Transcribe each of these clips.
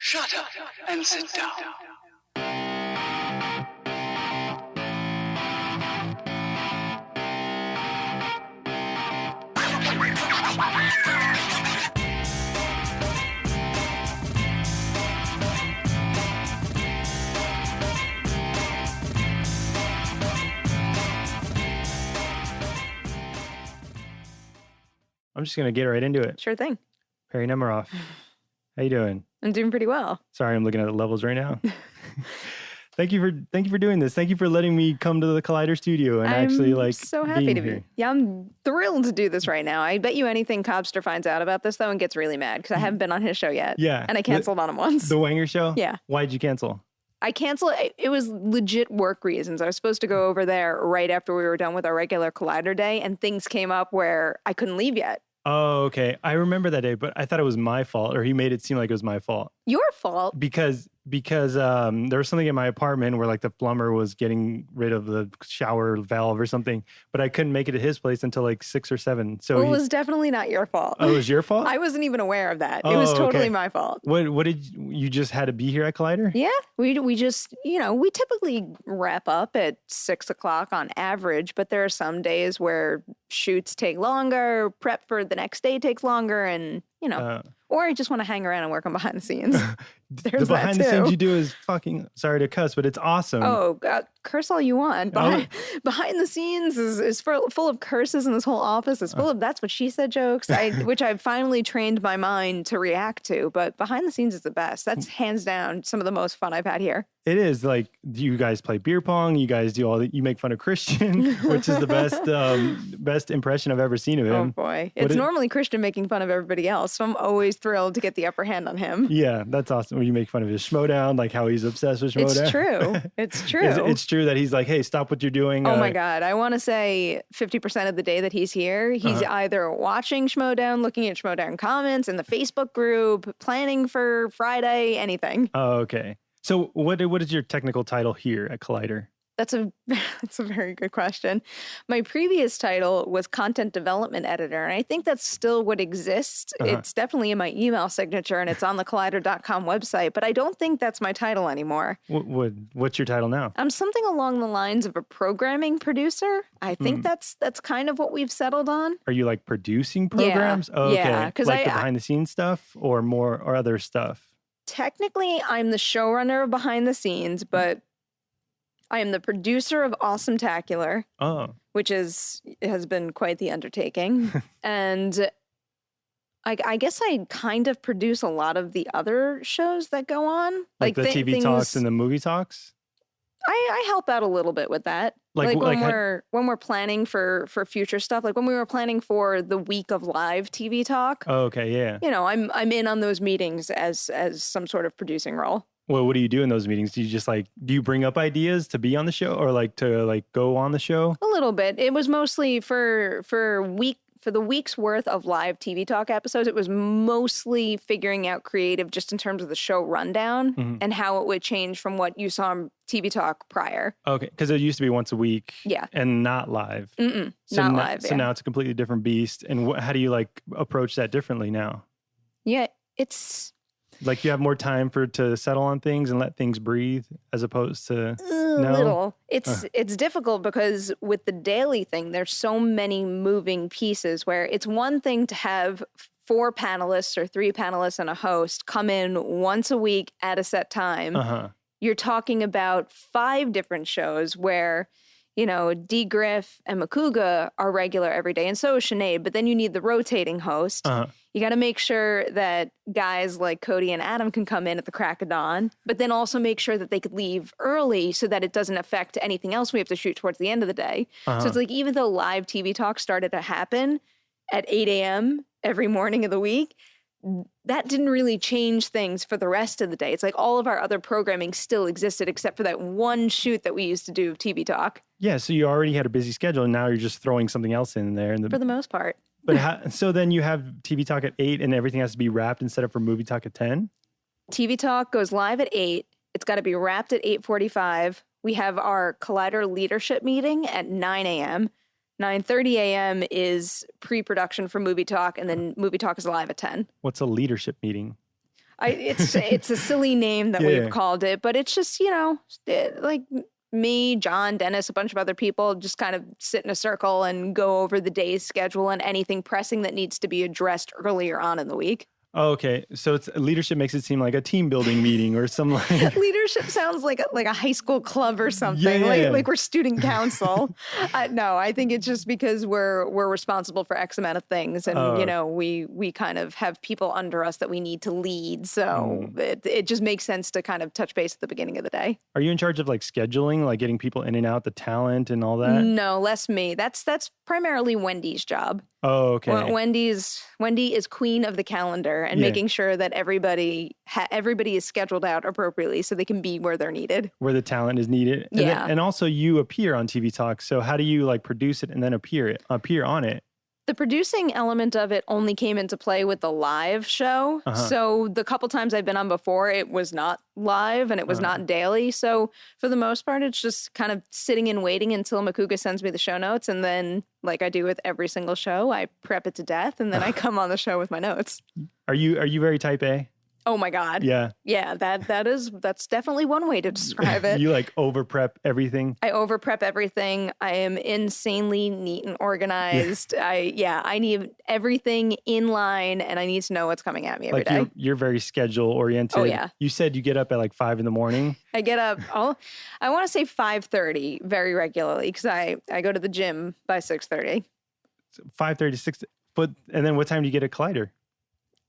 Shut up and sit down. I'm just going to get right into it. Sure thing. Perri Nemiroff. How you doing? I'm doing pretty well. Sorry, I'm looking at the levels right now. Thank you for doing this. Thank you for letting me come to the Collider studio and I'm so happy to be here. Yeah, I'm thrilled to do this right now. I bet you anything Cobster finds out about this though and gets really mad because I haven't been on his show yet. Yeah. And I canceled on him once. The Wanger show? Yeah. Why'd you cancel? I canceled. It was legit work reasons. I was supposed to go over there right after we were done with our regular Collider day, and things came up where I couldn't leave yet. Oh, okay. I remember that day, but I thought it was my fault, or he made it seem like it was my fault. Your fault? Because there was something in my apartment where like the plumber was getting rid of the shower valve or something, but I couldn't make it at his place until like 6 or 7. So it was definitely not your fault. Oh, it was your fault? I wasn't even aware of that. It was totally my fault. What did you just had to be here at Collider? Yeah, we just, we typically wrap up at 6 o'clock on average, but there are some days where shoots take longer, prep for the next day takes longer, and or I just want to hang around and work on behind the scenes. The behind the scenes you do is fucking, sorry to cuss, but it's awesome. Oh, God, curse all you want. Behind the scenes is full of curses, and this whole office is full of that's what she said jokes, which I've finally trained my mind to react to. But behind the scenes is the best. That's hands down some of the most fun I've had here. It is. Like, you guys play beer pong. You guys do you make fun of Christian, which is the best impression I've ever seen of him. Oh, boy. It's normally Christian making fun of everybody else, so I'm always thrilled to get the upper hand on him. Yeah, that's awesome. When you make fun of his Schmodown, like how he's obsessed with Schmodown. It's true. It's true. It's true that he's like, hey, stop what you're doing. Oh, my God. I want to say 50% of the day that he's here, he's either watching Schmodown, looking at Schmodown comments in the Facebook group, planning for Friday, anything. Oh, okay. So what is your technical title here at Collider? That's a very good question. My previous title was content development editor, and I think that's still what exists. It's definitely in my email signature, and it's on the collider.com website, but I don't think that's my title anymore. What's your title now? I'm something along the lines of a programming producer. I think that's kind of what we've settled on. Are you like producing programs? Yeah. Oh, okay. Yeah, like the behind the scenes stuff or other stuff? Technically, I'm the showrunner of behind the scenes, but I am the producer of Awesome-tacular, which has been quite the undertaking. And I guess I kind of produce a lot of the other shows that go on. Like the TV talks and the movie talks? I help out a little bit with that. Like when we're planning for future stuff, like when we were planning for the week of live TV talk. Oh, okay, yeah. I'm in on those meetings as some sort of producing role. Well, what do you do in those meetings? Do you just do you bring up ideas to be on the show or to go on the show? A little bit. It was mostly for the week's worth of live TV talk episodes. It was mostly figuring out creative just in terms of the show rundown and how it would change from what you saw on TV talk prior. Okay, because it used to be once a week. Yeah. And not live. Not live. So now it's a completely different beast. And how do you approach that differently now? Yeah, it's... Like you have more time to settle on things and let things breathe as opposed to little. It's difficult because with the daily thing, there's so many moving pieces where it's one thing to have 4 panelists or 3 panelists and a host come in once a week at a set time. You're talking about 5 different shows where, D. Griff and Makuga are regular every day, and so is Sinead, but then you need the rotating host. You got to make sure that guys like Cody and Adam can come in at the crack of dawn, but then also make sure that they could leave early so that it doesn't affect anything else we have to shoot towards the end of the day. So it's like even though live TV talk started to happen at 8 a.m. every morning of the week, that didn't really change things for the rest of the day. It's like all of our other programming still existed except for that one shoot that we used to do of TV talk. Yeah, so you already had a busy schedule and now you're just throwing something else in there. For the most part. But so then you have TV talk at 8 and everything has to be wrapped instead of for movie talk at 10? TV talk goes live at 8. It's got to be wrapped at 8:45. We have our Collider leadership meeting at 9 a.m. 9:30 a.m. is pre-production for Movie Talk, and then Movie Talk is live at 10. What's a leadership meeting? It's a silly name that we've called it, but it's just, like me, John, Dennis, a bunch of other people just kind of sit in a circle and go over the day's schedule and anything pressing that needs to be addressed earlier on in the week. Oh, okay. So it's leadership makes it seem like a team building meeting or some like leadership sounds like a high school club or something. Like we're student council. No, I think it's just because we're responsible for X amount of things, and we kind of have people under us that we need to lead. So it just makes sense to kind of touch base at the beginning of the day. Are you in charge of like scheduling, like getting people in and out, the talent and all that? No, less me. That's primarily Wendy's job. Oh, okay. Wendy is queen of the calendar and making sure that everybody is scheduled out appropriately so they can be where they're needed. Where the talent is needed. Yeah. And also you appear on TV Talk. So how do you like produce it and then appear on it? The producing element of it only came into play with the live show. So the couple times I've been on before, it was not live and it was not daily. So for the most part, it's just kind of sitting and waiting until Makuga sends me the show notes. And then, like I do with every single show, I prep it to death and then I come on the show with my notes. Are you very type A? Oh my God. Yeah. Yeah, that's definitely one way to describe it. You like over prep everything? I over prep everything. I am insanely neat and organized. Yeah. I need everything in line and I need to know what's coming at me every day. You're very schedule oriented. Oh yeah. You said you get up at like 5 a.m. I get up, I want to say 5:30 very regularly because I go to the gym by 6:30. 5:30 to 6. And then what time do you get at Collider?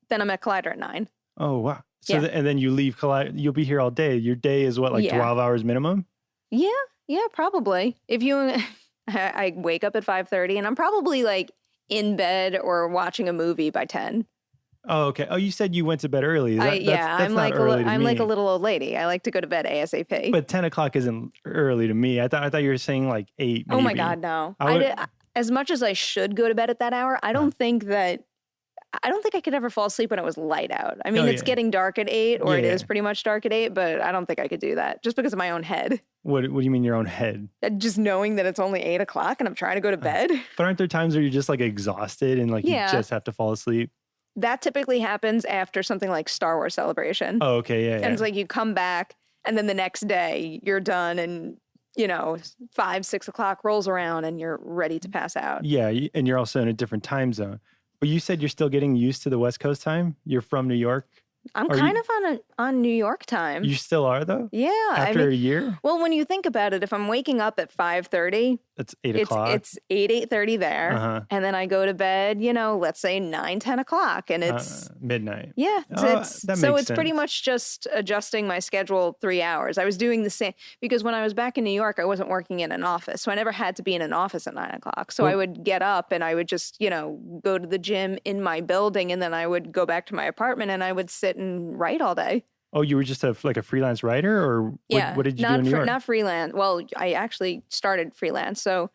Then I'm at Collider at 9. Oh, wow. So and then you leave Collider. You'll be here all day. Your day is what, like 12 hours minimum? Yeah, probably. I wake up at 5:30 and I'm probably like in bed or watching a movie by 10. Oh, okay. Oh, you said you went to bed early. That's I'm like I'm like a little old lady. I like to go to bed ASAP. But 10 o'clock isn't early to me. I thought you were saying like 8. Maybe. Oh my God, no. As much as I should go to bed at that hour, I don't think I could ever fall asleep when it was light out. I mean, it's getting dark at 8 or it is pretty much dark at 8, but I don't think I could do that just because of my own head. What do you mean your own head? Just knowing that it's only 8 o'clock and I'm trying to go to bed. But aren't there times where you're just like exhausted and like you just have to fall asleep? That typically happens after something like Star Wars Celebration. Oh, okay. Yeah. And it's like you come back and then the next day you're done and 5, 6 o'clock rolls around and you're ready to pass out. Yeah. And you're also in a different time zone. But you said you're still getting used to the West Coast time? You're from New York? I'm kind of on New York time. You still are, though? Yeah. After a year? Well, when you think about it, if I'm waking up at 5:30... That's 8 o'clock. It's 8:30 there. And then I go to bed, let's say 9, 10 o'clock. And it's... midnight. Yeah. It's pretty much just adjusting my schedule 3 hours. I was doing the same... Because when I was back in New York, I wasn't working in an office. So I never had to be in an office at 9 o'clock. So I would get up and I would just, go to the gym in my building. And then I would go back to my apartment and I would sit and write all day. Oh, you were just a freelance writer, or what did you do in New York? Not freelance. Well, I actually started freelance. So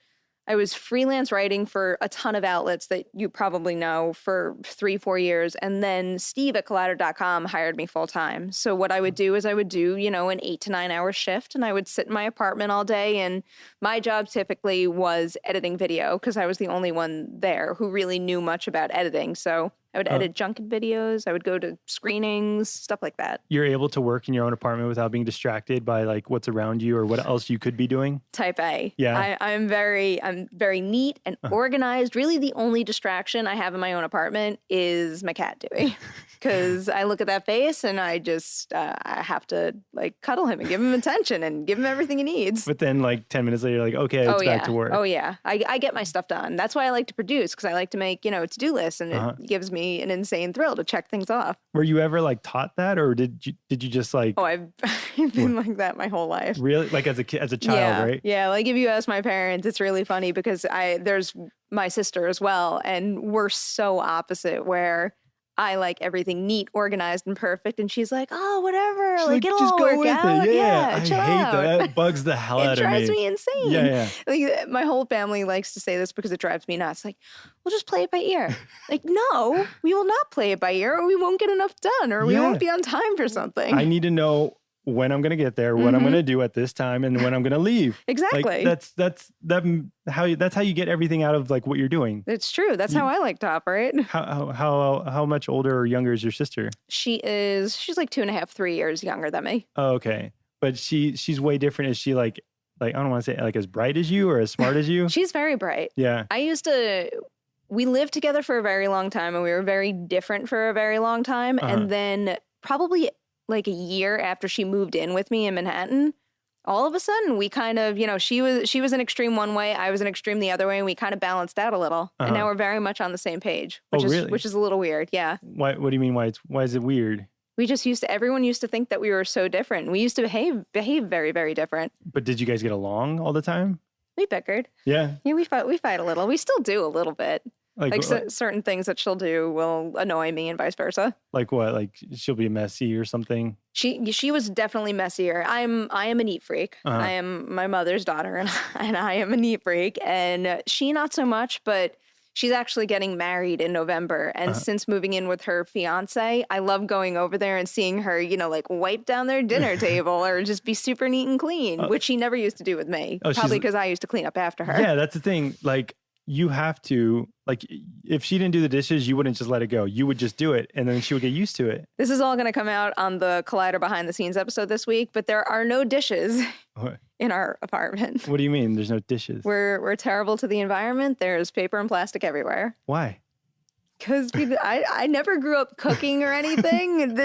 I was freelance writing for a ton of outlets that you probably know for 3-4 years. And then Steve at Collider.com hired me full time. So what I would do is an 8 to 9 hour shift and I would sit in my apartment all day. And my job typically was editing video because I was the only one there who really knew much about editing. So I would edit junket videos. I would go to screenings, stuff like that. You're able to work in your own apartment without being distracted by like what's around you or what else you could be doing? Type A. Yeah. I'm very neat and organized. Really, the only distraction I have in my own apartment is my cat Dewey. Because I look at that face and I just I have to like cuddle him and give him attention and give him everything he needs. But then like 10 minutes later, you're like, okay, it's back to work. Oh yeah. I get my stuff done. That's why I like to produce because I like to make, to-do lists and it gives me an insane thrill to check things off. Were you ever like taught that or did you just like... Oh, I've been like that my whole life. Really? Like as a child, right? Yeah. Like if you ask my parents, it's really funny because there's my sister as well. And we're so opposite where I like everything neat, organized, and perfect. And she's like, oh, whatever. She's like it'll just all go work with out. It. Yeah. I hate out. that. That bugs the hell out of me. It drives me insane. Yeah. Like my whole family likes to say this because it drives me nuts. Like, we'll just play it by ear. Like, no, we will not play it by ear or we won't get enough done or we won't be on time for something. I need to know when I'm going to get there, what I'm going to do at this time, and when I'm going to leave. Exactly. Like that's how you get everything out of like what you're doing. It's true. That's how I like to operate. How much older or younger is your sister? She's like 2.5, 3 years younger than me. Oh, okay. But she's way different. Is she like I don't want to say like as bright as you or as smart as you? She's very bright. Yeah. We lived together for a very long time, and we were very different for a very long time. And then probably like a year after she moved in with me in Manhattan, all of a sudden we kind of, she was an extreme one way, I was an extreme the other way, and we kind of balanced out a little. And now we're very much on the same page, which is a little weird. Yeah. What do you mean? Why is it weird? We just everyone used to think that we were so different. We used to behave very, very different. But did you guys get along all the time? We bickered. Yeah. Yeah, we fight a little. We still do a little bit. Like certain things that she'll do will annoy me and vice versa. Like what? Like she'll be messy or something? She was definitely messier. I am a neat freak. I am my mother's daughter, and I am a neat freak. And she not so much, but she's actually getting married in November. And since moving in with her fiance, I love going over there and seeing her, like wipe down their dinner table or just be super neat and clean, which she never used to do with me. Probably because I used to clean up after her. Yeah, that's the thing. Like, you have to, like, if she didn't do the dishes, you wouldn't just let it go. You would just do it, and then she would get used to it. This is all going to come out on the Collider Behind the Scenes episode this week, but there are no dishes in our apartment. What do you mean there's no dishes? We're terrible to the environment. There's paper and plastic everywhere. Why? Because I never grew up cooking or anything.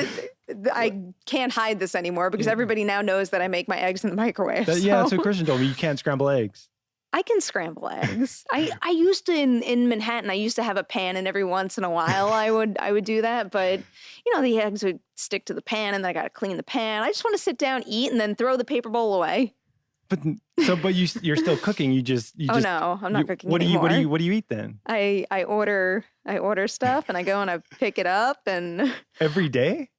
I can't hide this anymore because everybody now knows that I make my eggs in the microwave. Yeah, that's what Christian told me. You can't scramble eggs. I can scramble eggs. I used to in Manhattan. I used to have a pan, and every once in a while I would do that. But the eggs would stick to the pan, and then I got to clean the pan. I just want to sit down, eat, and then throw the paper bowl away. But you're still cooking. Oh no, I'm not cooking anymore. What do you eat then? I order stuff, and I go and I pick it up, and every day.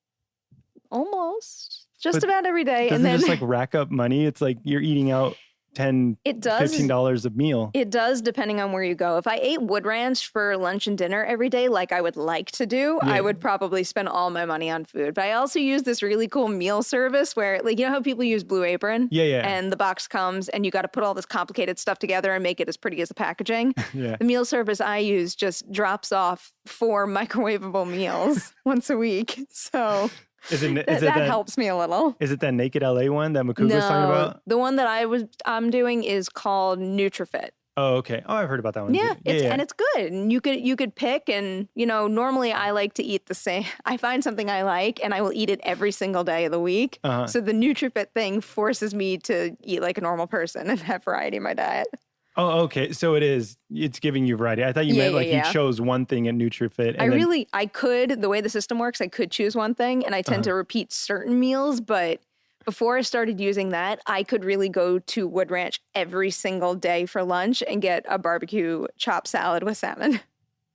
Almost, just about every day. Doesn't it just like rack up money? It's like you're eating out $15 a meal. It does, depending on where you go. If I ate Wood Ranch for lunch and dinner every day, like I would like to do, I would probably spend all my money on food. But I also use this really cool meal service where, like, how people use Blue Apron? Yeah. And the box comes and you got to put all this complicated stuff together and make it as pretty as the packaging. Yeah. The meal service I use just drops off 4 microwavable meals once a week. So... that helps me a little. Is it that Naked LA one that Makuga was talking about? The one that I'm doing is called NutriFit. Oh, okay. Oh, I've heard about that one. Yeah, and it's good. And you could pick, and normally I like to eat the same. I find something I like, and I will eat it every single day of the week. So the NutriFit thing forces me to eat like a normal person and have variety in my diet. Oh, okay. So it's giving you variety. I thought you meant you chose one thing at NutriFit. I could, the way the system works, I could choose one thing, and I tend to repeat certain meals. But before I started using that, I could really go to Wood Ranch every single day for lunch and get a barbecue chopped salad with salmon.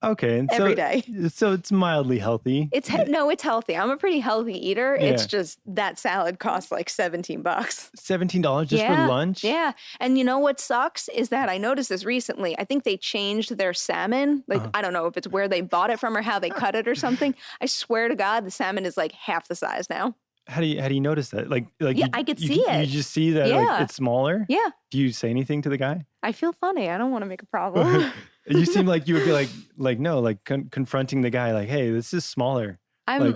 Okay. And every day. So it's mildly healthy. It's healthy. I'm a pretty healthy eater. Yeah. It's just that salad costs like $17. $17 just for lunch? Yeah. And what sucks is that I noticed this recently. I think they changed their salmon. Like, I don't know if it's where they bought it from or how they cut it or something. I swear to God, the salmon is like half the size now. How do you notice that? I could see it. You just see that like, it's smaller? Yeah. Do you say anything to the guy? I feel funny. I don't want to make a problem. You seem like you would be confronting the guy like, hey, this is smaller. I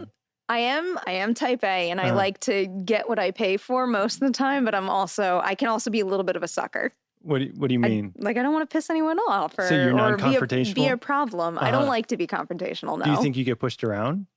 am type A, and I like to get what I pay for most of the time, but I can also be a little bit of a sucker. What do you mean? I don't want to piss anyone off so you're non-confrontational? Be a problem. I don't like to be confrontational, no. Do you think you get pushed around?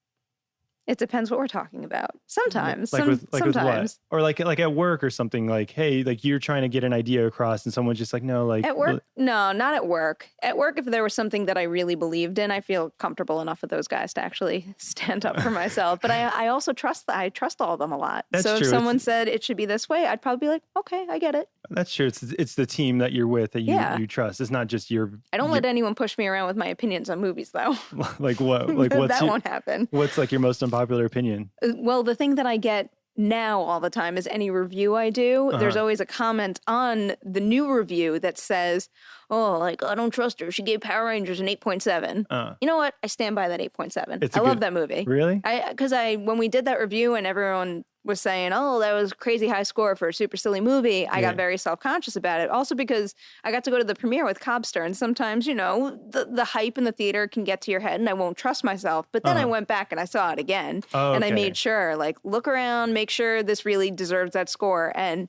It depends what we're talking about. Sometimes. With sometimes. Or like at work or something, like, hey, like you're trying to get an idea across and someone's just like, no, like. At work? No, not at work. At work, if there was something that I really believed in, I feel comfortable enough with those guys to actually stand up for myself. But I also trust all of them a lot. That's so true. If someone said it should be this way, I'd probably be like, okay, I get it. That's true. It's the team that you're with that you trust. It's not just I don't let anyone push me around with my opinions on movies, though. Like what? Like won't happen. What's like your most unpopular opinion? Well, the thing that I get now all the time is any review I do, there's always a comment on the new review that says, oh, like, I don't trust her. She gave Power Rangers an 8.7. You know what? I stand by that 8.7. I love that movie. Really? Because when we did that review and everyone was saying, oh, that was a crazy high score for a super silly movie, I got very self-conscious about it. Also because I got to go to the premiere with Cobster, and sometimes, the hype in the theater can get to your head and I won't trust myself. But then I went back and I saw it again and I made sure, like, look around, make sure this really deserves that score. And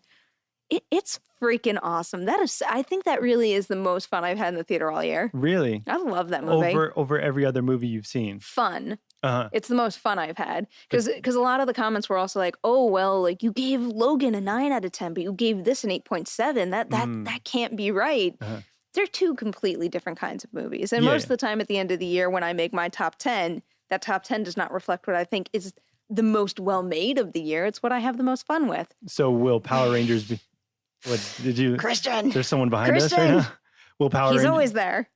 it's freaking awesome. I think that really is the most fun I've had in the theater all year. Really? I love that movie. Over every other movie you've seen. Fun. It's the most fun I've had because a lot of the comments were also like, oh, well, like you gave Logan a 9 out of 10, but you gave this an 8.7. That can't be right. They're two completely different kinds of movies. And most of the time at the end of the year when I make my top 10, that top 10 does not reflect what I think is the most well-made of the year. It's what I have the most fun with. So will Power Rangers be... What did you... Christian! There's someone behind us right now? Will Power Rangers... He's always there.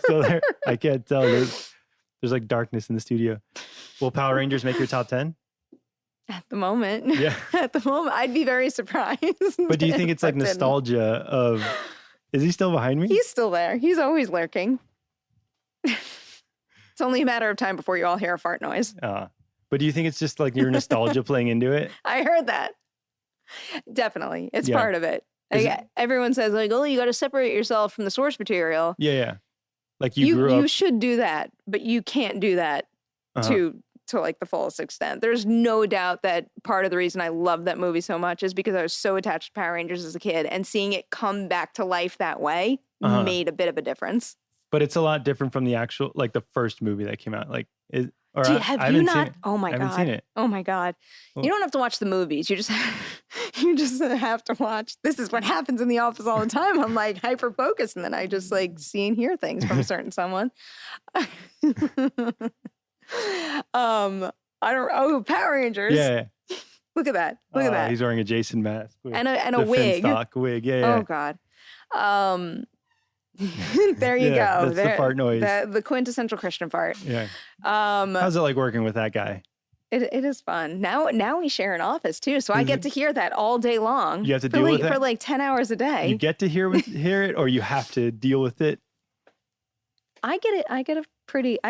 So there, I can't tell. There's like darkness in the studio. Will Power Rangers make your top 10? At the moment. Yeah. At the moment. I'd be very surprised. But do you think it's like nostalgia of... Is he still behind me? He's still there. He's always lurking. It's only a matter of time before you all hear a fart noise. But do you think it's just like your nostalgia playing into it? I heard that. Definitely. It's part of it. Everyone says like, oh, you got to separate yourself from the source material. Yeah. Like you grew up. You should do that, but you can't do that to like the fullest extent. There's no doubt that part of the reason I love that movie so much is because I was so attached to Power Rangers as a kid, and seeing it come back to life that way made a bit of a difference. But it's a lot different from the actual, like the first movie that came out. Like, have you not? Oh my God. I haven't seen it. Oh my God. You don't have to watch the movies. You just have to watch. This is what happens in the office all the time. I'm like hyper focused, and then I just like see and hear things from a certain someone. Power Rangers. Yeah. Look at that. Look at that. He's wearing a Jason mask. And a wig. Finstock wig. Yeah. Oh God. There you go. That's the fart noise. The quintessential Christian fart. Yeah. How's it like working with that guy? It is fun. Now we share an office too, so I get to hear that all day long. You have to deal with it for like 10 hours a day. You get to hear it, or you have to deal with it. I get it. I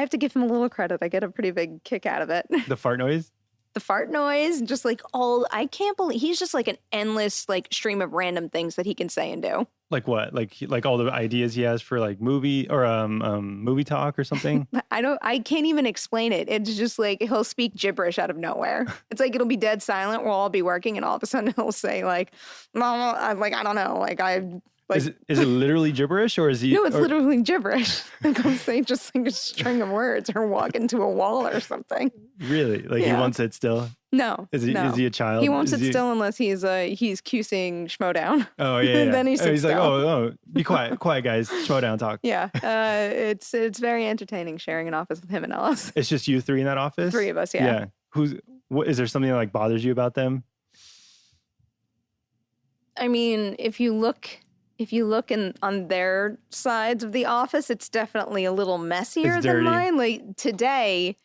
have to give him a little credit. I get a pretty big kick out of it. The fart noise? The fart noise, just like I can't believe he's just like an endless like stream of random things that he can say and do. Like what? Like all the ideas he has for like movie or movie talk or something? I can't even explain it. It's just like he'll speak gibberish out of nowhere. It's like it'll be dead silent. We'll all be working, and all of a sudden he'll say like, "Mama," I'm like, I don't know, like I. Like, is it literally gibberish, or is he? No, it's literally gibberish. Like he'll say just like a string of words or walk into a wall or something. Really? Like he won't sit still? No. Is he a child? He won't sit still unless he's QCing Schmodown. Oh yeah. Then he sits he's still. Like, oh, be quiet, guys. Schmodown talk. Yeah. It's very entertaining sharing an office with him and Ellis. It's just you three in that office? 3 of us, yeah. Is there something that like bothers you about them? I mean, if you look on their sides of the office, it's definitely a little messier than mine. Like today,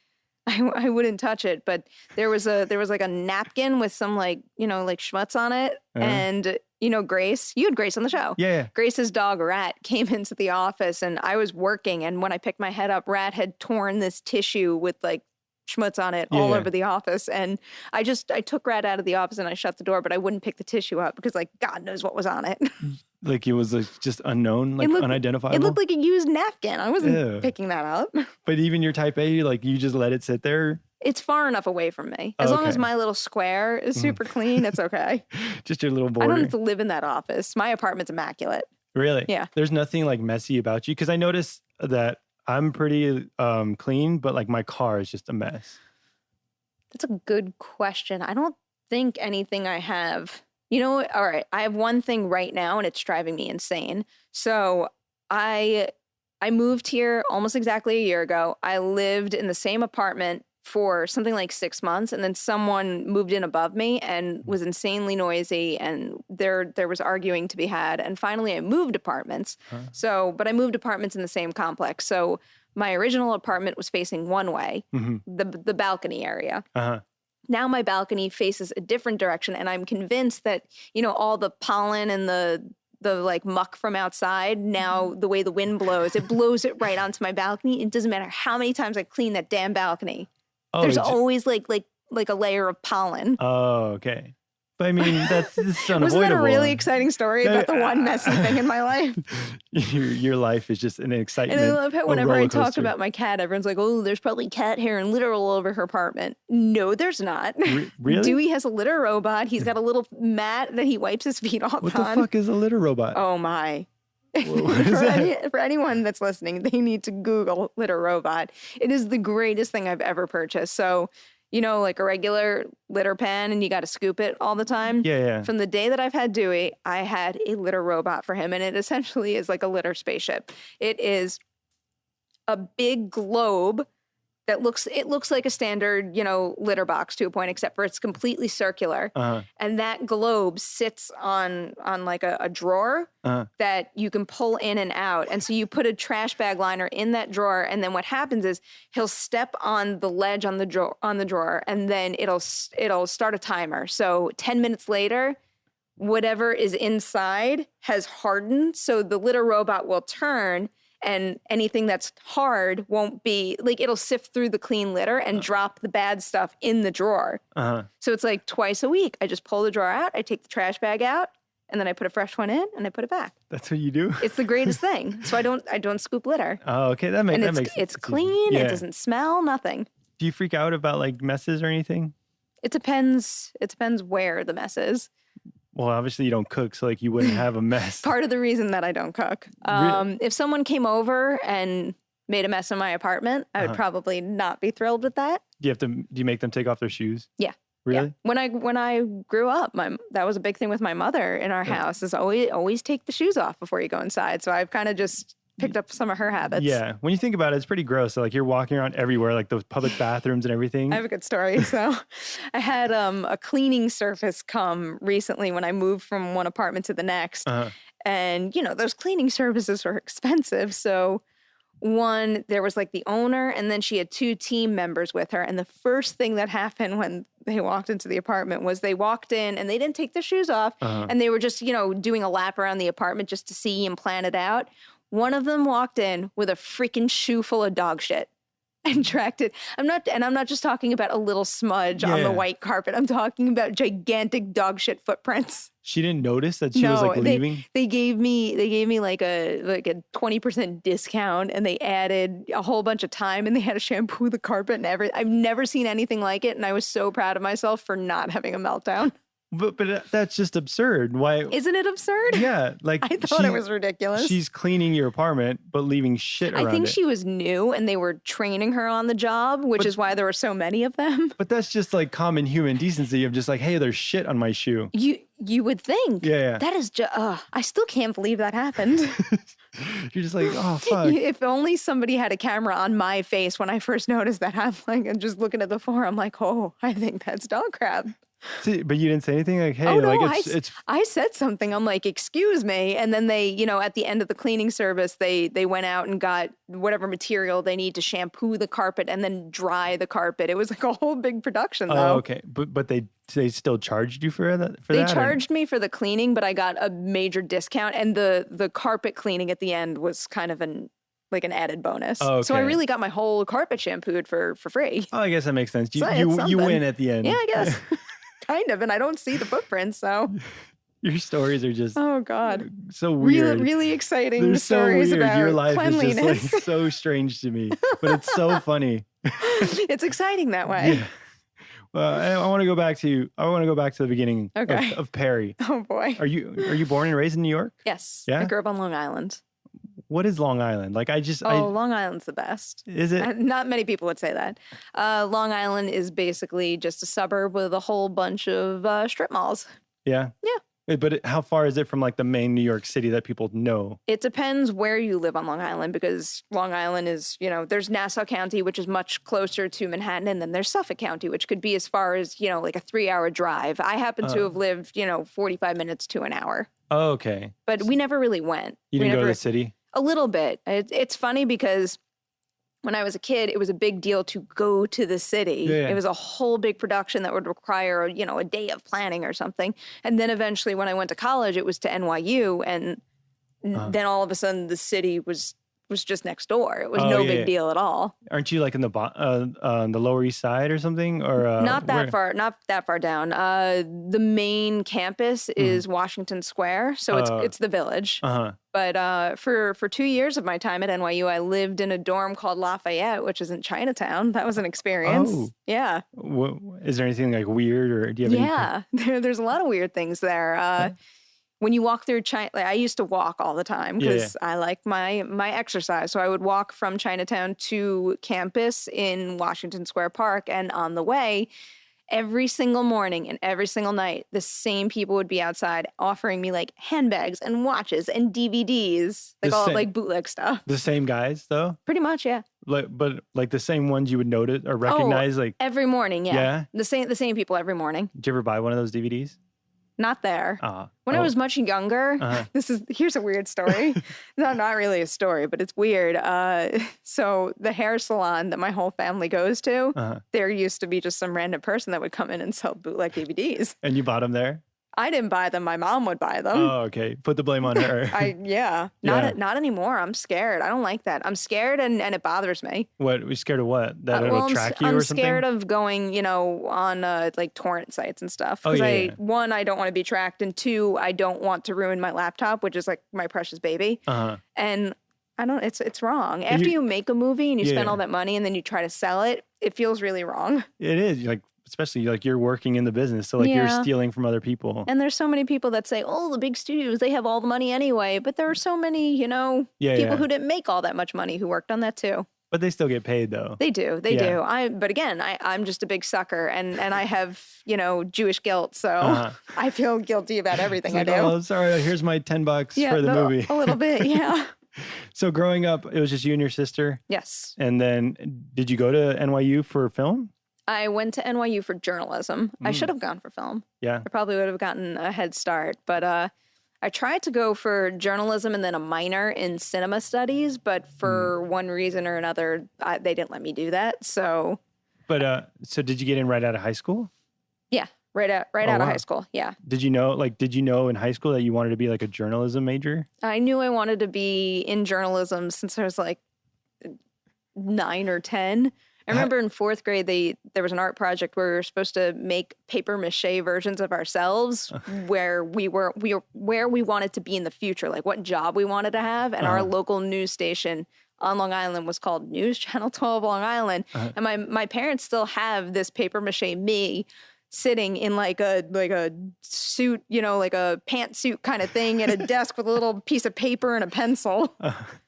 I wouldn't touch it, but there was like a napkin with some like schmutz on it, and Grace. You had Grace on the show. Yeah. Grace's dog Rat came into the office, and I was working, and when I picked my head up, Rat had torn this tissue with like schmutz on it all over the office, and I took Rat out of the office and I shut the door, but I wouldn't pick the tissue up because like God knows what was on it. Like it was like just unknown, like unidentifiable. It looked like a used napkin. I wasn't picking that up. But even your type A, like you just let it sit there. It's far enough away from me. As long as my little square is super clean, it's okay. Just your little border. I don't have to live in that office. My apartment's immaculate. Really? Yeah. There's nothing like messy about you, because I noticed that I'm pretty clean, but like my car is just a mess. That's a good question. I don't think anything I have. All right, I have one thing right now, and it's driving me insane. So I moved here almost exactly a year ago. I lived in the same apartment for something like 6 months, and then someone moved in above me and was insanely noisy, and there was arguing to be had. And finally, I moved apartments. But I moved apartments in the same complex. So my original apartment was facing one way, the balcony area. Now my balcony faces a different direction, and I'm convinced that, all the pollen and the like muck from outside, now the way the wind blows, it blows it right onto my balcony. It doesn't matter how many times I clean that damn balcony. There's always like like a layer of pollen. Oh, okay. But I mean, this is unavoidable. Wasn't that a really exciting story about the one messy thing in my life? Your life is just an excitement. And I love how whenever I talk about my cat, everyone's like, oh, there's probably cat hair and litter all over her apartment. No, there's not. Really? Dewey has a litter robot. He's got a little mat that he wipes his feet off on. What the fuck is a litter robot? Oh, my. What is that? For anyone that's listening, they need to Google litter robot. It is the greatest thing I've ever purchased. So, you know, like a regular litter pan and you got to scoop it all the time. Yeah. From the day that I've had Dewey, I had a litter robot for him. And it essentially is like a litter spaceship. It is a big globe that looks like a standard, you know, litter box to a point, except for it's completely circular. And that globe sits on like a drawer that you can pull in and out. And so you put a trash bag liner in that drawer, and then what happens is he'll step on the ledge on the drawer, and then it'll start a timer. So 10 minutes later, whatever is inside has hardened, so the litter robot will turn. And anything that's hard won't be, like, it'll sift through the clean litter and drop the bad stuff in the drawer. So it's like twice a week. I just pull the drawer out, I take the trash bag out, and then I put a fresh one in and I put it back. That's what you do? It's the greatest thing. So I don't scoop litter. Oh, okay. That makes sense. It's clean. Yeah. It doesn't smell, nothing. Do you freak out about like messes or anything? It depends where the mess is. Well, obviously you don't cook, so like you wouldn't have a mess. Part of the reason that I don't cook. If someone came over and made a mess in my apartment, I would probably not be thrilled with that. Do you make them take off their shoes? Yeah. Really? Yeah. When I grew up, that was a big thing with my mother in our house, is always take the shoes off before you go inside. So I've kind of just picked up some of her habits. Yeah. When you think about it, it's pretty gross. So like you're walking around everywhere, like those public bathrooms and everything. I have a good story. So I had a cleaning service come recently when I moved from one apartment to the next. And, you know, those cleaning services are expensive. So there was like the owner, and then she had 2 team members with her. And the first thing that happened when they walked into the apartment was they walked in and they didn't take their shoes off. And they were just, you know, doing a lap around the apartment just to see and plan it out. One of them walked in with a freaking shoe full of dog shit and tracked it. I'm not just talking about a little smudge on the white carpet. I'm talking about gigantic dog shit footprints. She didn't notice that she was like leaving? They gave me like a 20% discount, and they added a whole bunch of time, and they had to shampoo the carpet and everything. I've never seen anything like it, and I was so proud of myself for not having a meltdown. But that's just absurd. Why? Isn't it absurd? Yeah. Like I thought it was ridiculous. She's cleaning your apartment, but leaving shit around it. I think she was new and they were training her on the job, which is why there were so many of them. But that's just like common human decency of just like, hey, there's shit on my shoe. You would think. Yeah. That is just, I still can't believe that happened. You're just like, oh, fuck. If only somebody had a camera on my face when I first noticed that happening, and just looking at the floor, I'm like, oh, I think that's dog crap. See, but you didn't say anything like, hey, oh, no, like I said something. I'm like, excuse me. And then they, you know, at the end of the cleaning service, they went out and got whatever material they need to shampoo the carpet and then dry the carpet. It was like a whole big production, though. Oh, okay. But they still charged you for that? They charged me for the cleaning, but I got a major discount. And the carpet cleaning at the end was kind of an added bonus. Oh, okay. So I really got my whole carpet shampooed for free. Oh, I guess that makes sense. You win at the end. Yeah, I guess. Kind of, and I don't see the footprints, so. Your stories are just so weird. Really exciting. They're stories so weird. About your life cleanliness. is just like so strange to me, but it's so funny. It's exciting that way. Yeah. Well, I want to go back to the beginning of Perri. Oh boy. Are you born and raised in New York? Yes. Yeah. I grew up on Long Island. What is Long Island? Like Long Island's the best. Is it? Not many people would say that. Long Island is basically just a suburb with a whole bunch of strip malls. Yeah. Yeah. But how far is it from like the main New York City that people know? It depends where you live on Long Island, because Long Island is, you know, there's Nassau County, which is much closer to Manhattan, and then there's Suffolk County, which could be as far as, you know, like a 3-hour drive. I happen to have lived, you know, 45 minutes to an hour. Oh, okay. But we never really went. You didn't go to the city? A little bit. It's funny because when I was a kid, it was a big deal to go to the city. Yeah. It was a whole big production that would require, you know, a day of planning or something. And then eventually when I went to college, it was to NYU. And then all of a sudden the city was was just next door. It was no big deal at all. Aren't you like in the Lower East Side or something? Or not that far down. The main campus is Washington Square, so it's the Village. But for 2 years of my time at NYU, I lived in a dorm called Lafayette, which is in Chinatown. That was an experience. Oh. Yeah. Is there anything like weird, or do you have there's a lot of weird things there. When you walk through China, I used to walk all the time because I like my exercise. So I would walk from Chinatown to campus in Washington Square Park. And on the way, every single morning and every single night, the same people would be outside offering me like handbags and watches and DVDs, like bootleg stuff. The same guys, though? Pretty much, yeah. But the same ones you would notice or recognize? Like every morning, yeah. The same people every morning. Did you ever buy one of those DVDs? Not there. When I was much younger, here's a weird story. No, not really a story, but it's weird. So the hair salon that my whole family goes to, there used to be just some random person that would come in and sell bootleg DVDs. And you bought them there? I didn't buy them. My mom would buy them. Oh, okay. Put the blame on her. Not anymore. I'm scared. I don't like that. I'm scared and it bothers me. What? You're scared of what? That it'll track you or something? I'm scared of going, on like torrent sites and stuff. Because one, I don't want to be tracked. And two, I don't want to ruin my laptop, which is like my precious baby. And I don't, it's wrong. After you make a movie and you spend all that money and then you try to sell it, it feels really wrong. It is. Especially like you're working in the business. So you're stealing from other people. And there's so many people that say, oh, the big studios, they have all the money anyway. But there are so many, people who didn't make all that much money who worked on that too. But they still get paid though. They do. But again, I'm just a big sucker and I have, Jewish guilt. So I feel guilty about everything I do. Oh, sorry. Here's my $10 for the movie. A little bit. Yeah. So growing up, it was just you and your sister? Yes. And then did you go to NYU for film? I went to NYU for journalism. I should have gone for film. Yeah. I probably would have gotten a head start. But I tried to go for journalism and then a minor in cinema studies. But for one reason or another, they didn't let me do that. So. But so did you get in right out of high school? Yeah. Right out of high school. Yeah. Did you know in high school that you wanted to be like a journalism major? I knew I wanted to be in journalism since I was like 9 or 10. I remember in 4th grade, there was an art project where we were supposed to make paper mache versions of ourselves where we wanted to be in the future, like what job we wanted to have. And our local news station on Long Island was called News Channel 12 Long Island. And my parents still have this paper mache me sitting in like a suit, like a pantsuit kind of thing at a desk with a little piece of paper and a pencil.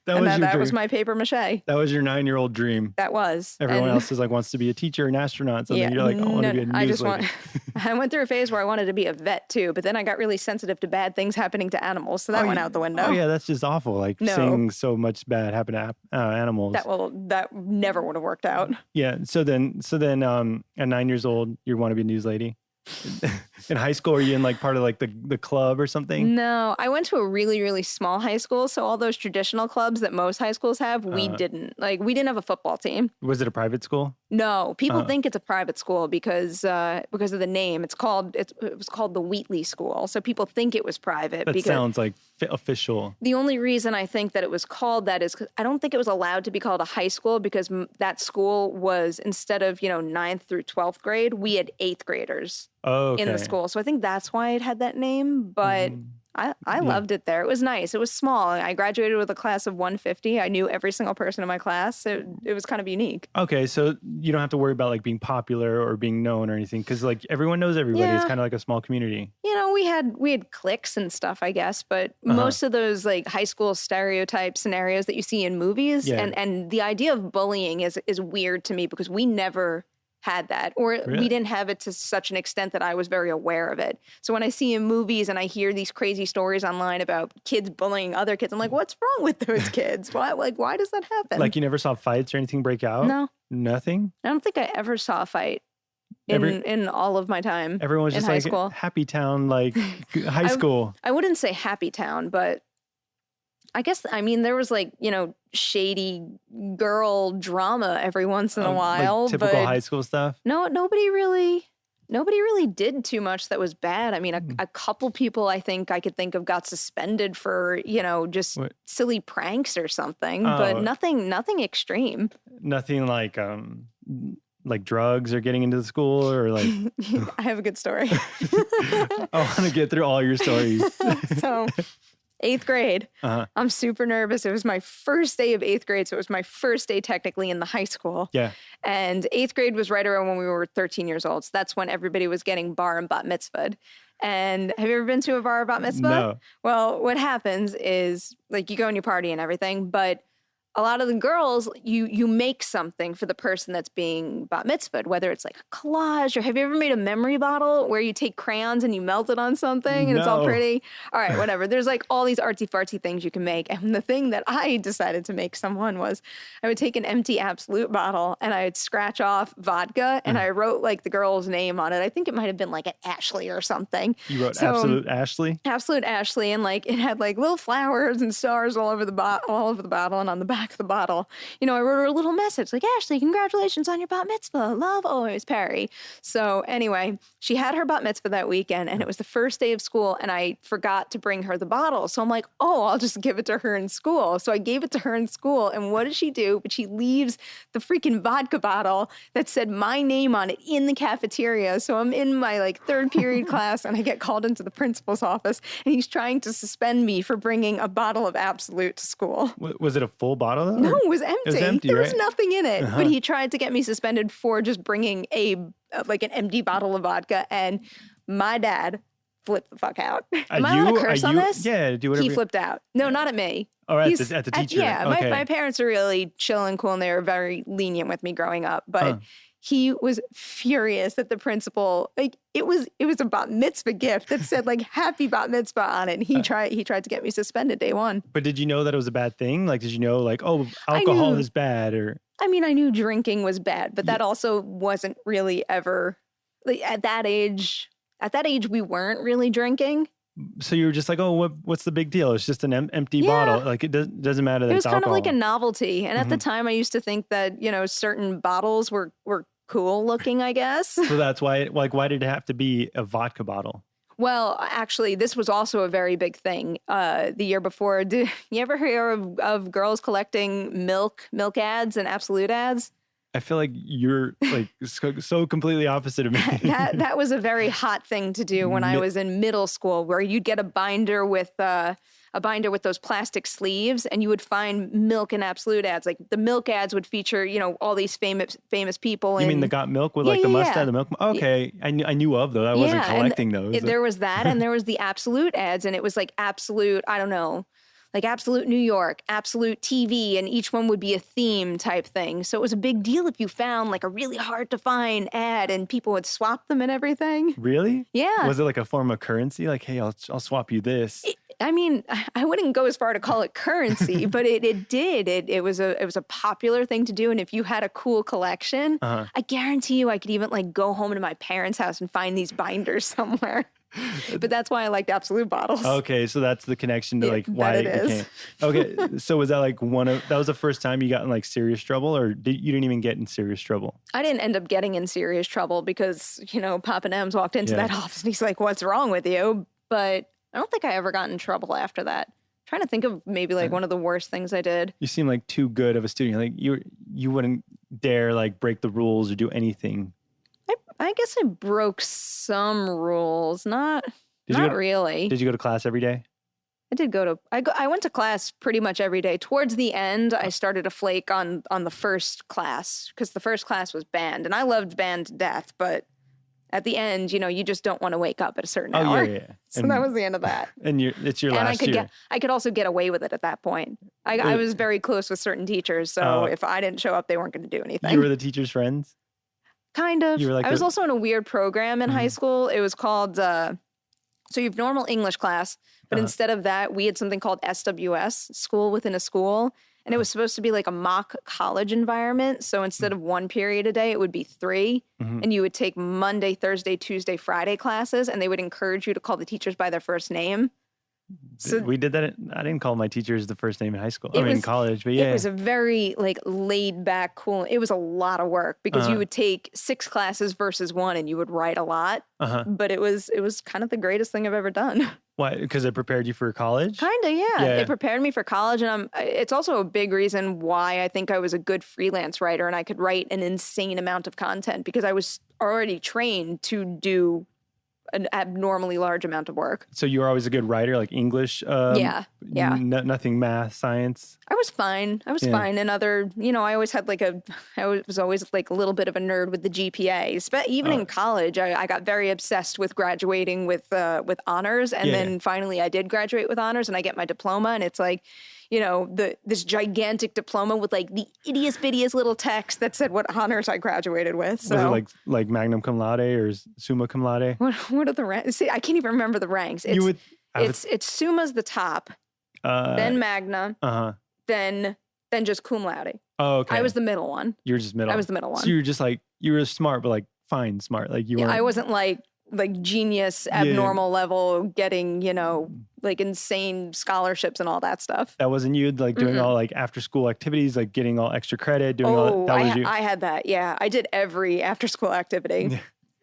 That was my paper mache. That was your 9-year-old dream. That was. Everyone else is like wants to be a teacher, an astronaut, something. Yeah, you're like, I want to be a news lady. I went through a phase where I wanted to be a vet too, but then I got really sensitive to bad things happening to animals, so that went out the window. Oh yeah, that's just awful. Like seeing so much bad happen to animals. That never would have worked out. Yeah. So then, at 9 years old, you want to be a news lady. In high school, are you in like part of like the club or something? No, I went to a really, really small high school. So all those traditional clubs that most high schools have, we didn't. Like we didn't have a football team. Was it a private school? No, people think it's a private school because of the name. It was called the Wheatley School. So people think it was private. That sounds like official. The only reason I think that it was called that is because I don't think it was allowed to be called a high school because that school was, instead of 9th through 12th grade, we had 8th graders in the school. So I think that's why it had that name. But I loved it there. It was nice. It was small. I graduated with a class of 150. I knew every single person in my class. It was kind of unique. Okay, so you don't have to worry about like being popular or being known or anything because like everyone knows everybody. Yeah. It's kind of like a small community. We had cliques and stuff, I guess, but most of those like high school stereotype scenarios that you see in movies and the idea of bullying is weird to me because we never had that, or we didn't have it to such an extent that I was very aware of it. So when I see in movies and I hear these crazy stories online about kids bullying other kids, I'm like, what's wrong with those kids? Why does that happen? Like you never saw fights or anything break out? No. Nothing? I don't think I ever saw a fight in all of my time. Everyone was just like school. Happy town, like high school. I wouldn't say happy town, but I guess, there was like, shady girl drama every once in a while. Like typical high school stuff? No, nobody really nobody really did too much that was bad. I mean, a couple people I could think of got suspended for, just silly pranks or something, but nothing extreme. Nothing like drugs or getting into the school or like. I have a good story. I want to get through all your stories. So 8th grade, I'm super nervous. It was my first day of 8th grade. So it was my first day technically in the high school. Yeah. And 8th grade was right around when we were 13 years old. So that's when everybody was getting bar and bat mitzvahed. And have you ever been to a bar or bat mitzvah? No. Well, what happens is like you go and you party and everything, but a lot of the girls, you make something for the person that's being bat mitzvahed, whether it's like a collage or have you ever made a memory bottle where you take crayons and you melt it on something and it's all pretty? All right, whatever. There's like all these artsy-fartsy things you can make. And the thing that I decided to make someone was I would take an empty Absolute bottle and I would scratch off vodka and I wrote like the girl's name on it. I think it might have been like an Ashley or something. You wrote Absolute Ashley? Absolute Ashley. And like it had like little flowers and stars all over the bottle and on the back of the bottle, I wrote her a little message like, Ashley, congratulations on your bat mitzvah. Love always, Perri. So anyway, she had her bat mitzvah that weekend and it was the first day of school and I forgot to bring her the bottle. So I'm like, I'll just give it to her in school. So I gave it to her in school. And what does she do? But she leaves the freaking vodka bottle that said my name on it in the cafeteria. So I'm in my like 3rd period class and I get called into the principal's office and he's trying to suspend me for bringing a bottle of Absolute to school. Was it a full bottle though? No, it was empty. It was empty, there right? was nothing in it. But he tried to get me suspended for just bringing an empty bottle of vodka. And my dad flipped the fuck out. Am I allowed to curse on this? Yeah, do whatever. He flipped out. No, not at me. Or at the teacher. Yeah, okay. my parents are really chill and cool and they were very lenient with me growing up. But he was furious that the principal, like it was a bat mitzvah gift that said like happy bat mitzvah on it. And he tried to get me suspended day one. But did you know that it was a bad thing? Like, did you know like, alcohol is bad or? I mean, I knew drinking was bad, but that also wasn't really ever like at that age, we weren't really drinking. So you were just like, what's the big deal? It's just an empty bottle. Like it doesn't matter that it's alcohol. It was kind of like a novelty. And at the time I used to think that, certain bottles were cool looking, I guess. So that's why, why did it have to be a vodka bottle? Well, actually, this was also a very big thing the year before. Did you ever hear of girls collecting milk ads and Absolute ads? I feel like you're like so completely opposite of me. That was a very hot thing to do when I was in middle school, where you'd get a binder with those plastic sleeves, and you would find milk and Absolute ads. Like the milk ads would feature, all these famous people. You mean the got milk with the mustache, the milk? Okay, I knew of those. I wasn't collecting those. There was that, and there was the Absolute ads, and it was like Absolute. I don't know. Like Absolute New York, Absolute TV, and each one would be a theme type thing. So it was a big deal if you found like a really hard to find ad and people would swap them and everything. Really? Yeah. Was it like a form of currency? Like, hey, I'll swap you this. I mean, I wouldn't go as far to call it currency, but it did. It was a popular thing to do. And if you had a cool collection, I guarantee you I could even like go home to my parents' house and find these binders somewhere. But that's why I liked Absolute bottles. Okay, so that's the connection to like why it became. Okay, so was that like that was the first time you got in like serious trouble, or you didn't even get in serious trouble? I didn't end up getting in serious trouble because, Papa Nems walked into that office and he's like, "What's wrong with you?" But I don't think I ever got in trouble after that. I'm trying to think of maybe like one of the worst things I did. You seem like too good of a student. Like you wouldn't dare like break the rules or do anything. I guess I broke some rules. Not really. Did you go to class every day? I did I went to class pretty much every day. Towards the end, I started to flake on the first class because the first class was band, and I loved band to death. But at the end, you just don't want to wake up at a certain hour. Yeah. So that was the end of that. And it's your last year. I could also get away with it at that point. I was very close with certain teachers, so if I didn't show up, they weren't going to do anything. You were the teacher's friends? Kind of. I was also in a weird program in high school. It was called, so you have normal English class, but instead of that, we had something called SWS, School Within a School. And it was supposed to be like a mock college environment. So instead of 1 period a day, it would be 3. And you would take Monday, Thursday, Tuesday, Friday classes, and they would encourage you to call the teachers by their first name. So we did that. I didn't call my teachers the first name in high school. In college, but It was a very like laid back, cool. It was a lot of work because you would take 6 classes versus 1 and you would write a lot. But it was kind of the greatest thing I've ever done. Why? Because it prepared you for college? Kind of, yeah. It prepared me for college. And it's also a big reason why I think I was a good freelance writer and I could write an insane amount of content because I was already trained to do an abnormally large amount of work. So you were always a good writer, like English? Yeah. Nothing math, science? I was fine. Fine. And I always had I was always like a little bit of a nerd with the GPAs. But even in college, I got very obsessed with graduating with honors. And then finally I did graduate with honors and I get my diploma and it's like, this gigantic diploma with like the ittiest bittiest little text that said what honors I graduated with. So was it like magna cum laude or summa cum laude? What are the ranks? See, I can't even remember the ranks. It's summa's the top, then magna, then just cum laude. Oh, okay. I was the middle one. You were just middle. I was the middle one. So you were just like you were smart, but like fine smart. Like you weren't. I wasn't like genius, abnormal level, getting, like insane scholarships and all that stuff. That wasn't you like doing all like after school activities, like getting all extra credit, doing all that was you? I had that. Yeah. I did every after school activity.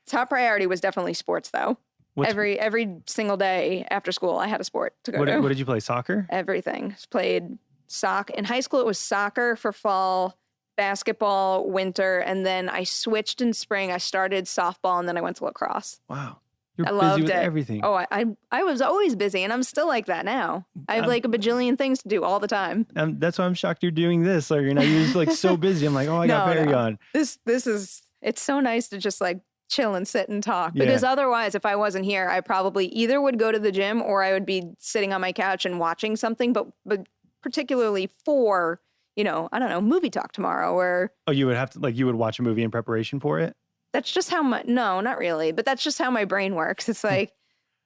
Top priority was definitely sports though. Every single day after school, I had a sport to go to. What did you play? Soccer? Everything. Played soccer. In high school, it was soccer for fall, basketball, winter, and then I switched in spring. I started softball, and then I went to lacrosse. Wow. You're I busy loved with it. everything. Oh, I was always busy, and I'm still like that now. I have like a bajillion things to do all the time. That's why I'm shocked you're doing this. Like, you're just like so busy. I'm like, I got Perri on. This is, it's so nice to just like chill and sit and talk. Because otherwise, if I wasn't here, I probably either would go to the gym or I would be sitting on my couch and watching something, but particularly for, I don't know, movie talk tomorrow or... Oh, you would have to, you would watch a movie in preparation for it? That's just how no, not really, but that's just how my brain works. It's like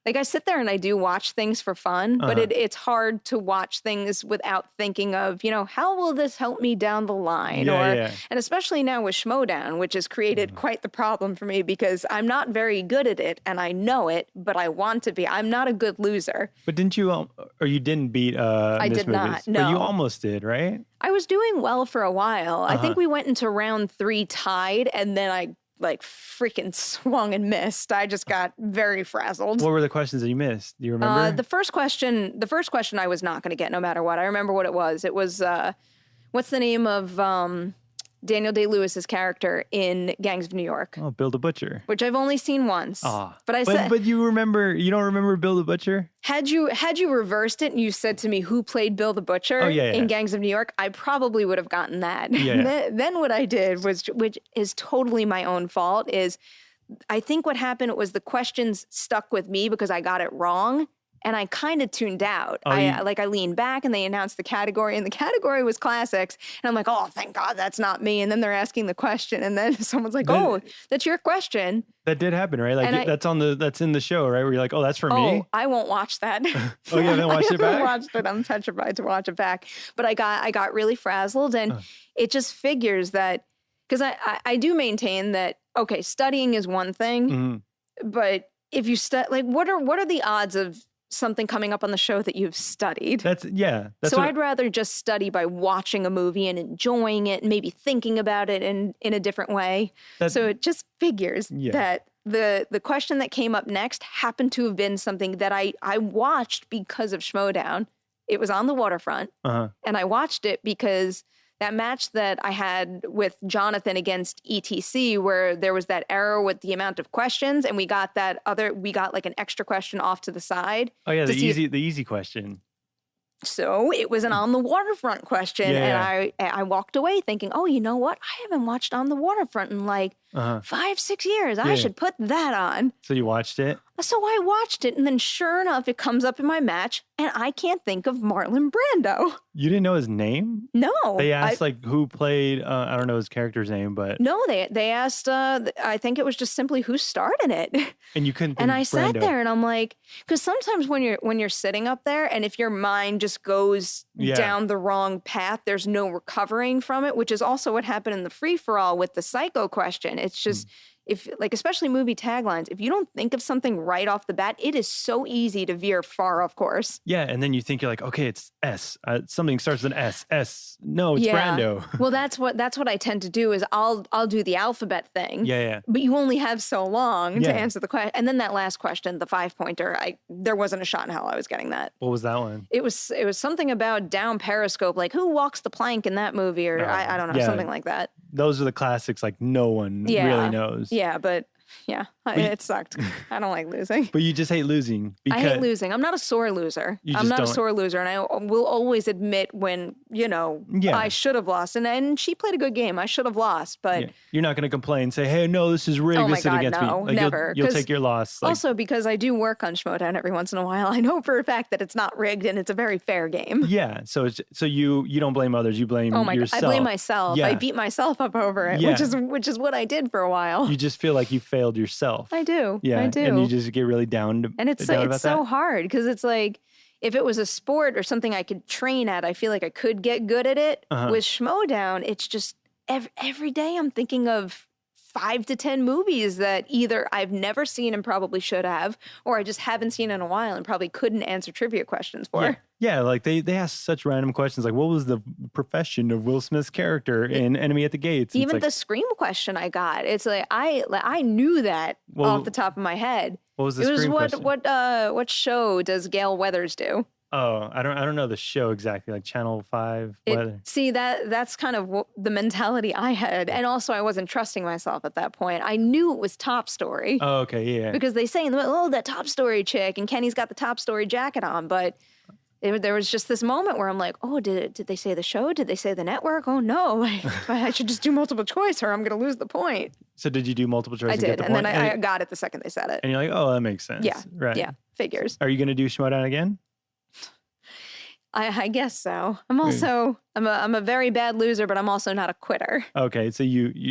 I sit there and I do watch things for fun, but it's hard to watch things without thinking of, how will this help me down the line? And especially now with Schmodown, which has created quite the problem for me because I'm not very good at it and I know it, but I want to be. I'm not a good loser. But didn't you, or you didn't beat I Miss did Movies, not, no. But you almost did, right? I was doing well for a while. I think we went into round 3 tied and then I freaking swung and missed. I just got very frazzled. What were the questions that you missed? Do you remember? The first question I was not going to get no matter what. I remember what it was. It was, what's the name of Daniel Day-Lewis's character in Gangs of New York? Oh, Bill the Butcher. Which I've only seen once. But you don't remember Bill the Butcher? Had you reversed it and you said to me who played Bill the Butcher in Gangs of New York, I probably would have gotten that. Yeah. Then what I did was, which is totally my own fault, is I think what happened was the questions stuck with me because I got it wrong. And I kind of tuned out. I leaned back and they announced the category and the category was classics. And I'm like, oh, thank God that's not me. And then they're asking the question and then someone's like, that's your question. That did happen, right? That's in the show, right? Where you're like, oh, that's for me? I won't watch that. Oh, you haven't watched it back? I haven't watched it. I'm petrified to watch it back. But I got really frazzled and it just figures that, because I do maintain that, okay, studying is one thing, but if you study, what are the odds of something coming up on the show that you've studied? I'd rather just study by watching a movie and enjoying it and maybe thinking about it in a different way. So it just figures that the question that came up next happened to have been something that I watched because of Schmodown. It was on the waterfront and I watched it because that match that I had with Jonathan against ETC, where there was that error with the amount of questions, and we got like an extra question off to the side. Oh yeah, the easy question. So it was an On the Waterfront question, and I walked away thinking, oh, you know what? I haven't watched On the Waterfront in 5-6 years. I should put that on. So you watched it? So I watched it, and then sure enough, it comes up in my match, and I can't think of Marlon Brando. You didn't know his name? No. They asked who played, I don't know his character's name, but... No, they asked, I think it was just simply who starred in it. And you couldn't think And I Brando. sat there and I'm like, because sometimes when you're sitting up there and if your mind just goes down the wrong path, there's no recovering from it, which is also what happened in the free-for-all with the psycho question. It's just... if like, especially movie taglines, if you don't think of something right off the bat, it is so easy to veer far off course. Yeah. And then you think you're like, okay, it's S. Something starts with an S. S. No, it's Brando. Well, that's what I tend to do is I'll do the alphabet thing. Yeah. But you only have so long to answer the question. And then that last question, the 5-pointer, there wasn't a shot in hell I was getting that. What was that one? It was something about down Periscope, like who walks the plank in that movie, or I don't know, something like that. Those are the classics, like no one really knows. Yeah, but it sucked. I don't like losing. But you just hate losing. I hate losing. I'm not a sore loser. I'm not a sore loser. And I will always admit when, I should have lost. And she played a good game. I should have lost. But you're not going to complain, say, hey, no, this is rigged. Oh my this is God, against no, me. Like, never. You'll take your loss. Also, because I do work on Schmoedown every once in a while, I know for a fact that it's not rigged and it's a very fair game. Yeah. So you don't blame others. You blame yourself. I blame myself. Yeah. I beat myself up over it, which is what I did for a while. You just feel like you failed yourself. I do. Yeah. I do. And you just get really down. And it's so hard because it's like, if it was a sport or something I could train at, I feel like I could get good at it. With Schmoedown, it's just every day I'm thinking of 5 to 10 movies that either I've never seen and probably should have, or I just haven't seen in a while and probably couldn't answer trivia questions for. Yeah, like they ask such random questions like, what was the profession of Will Smith's character in Enemy at the Gates? Even the Scream question I got, it's like I knew that off the top of my head. What was the Scream question? What show does Gale Weathers do? Oh, I don't know the show exactly, like Channel 5 weather. See, that's kind of the mentality I had. And also I wasn't trusting myself at that point. I knew it was Top Story. Oh, okay, yeah. Because they say in the middle, that Top Story chick, and Kenny's got the Top Story jacket on, but there was just this moment where I'm like, oh, did they say the show? Did they say the network? Oh no, I should just do multiple choice or I'm going to lose the point. So did you do multiple choice? I did, and then I got it the second they said it. And you're like, oh, that makes sense. Yeah, right. Yeah, figures. Are you going to do Schmoedown again? I guess so. I'm a very bad loser, but I'm also not a quitter. Okay, so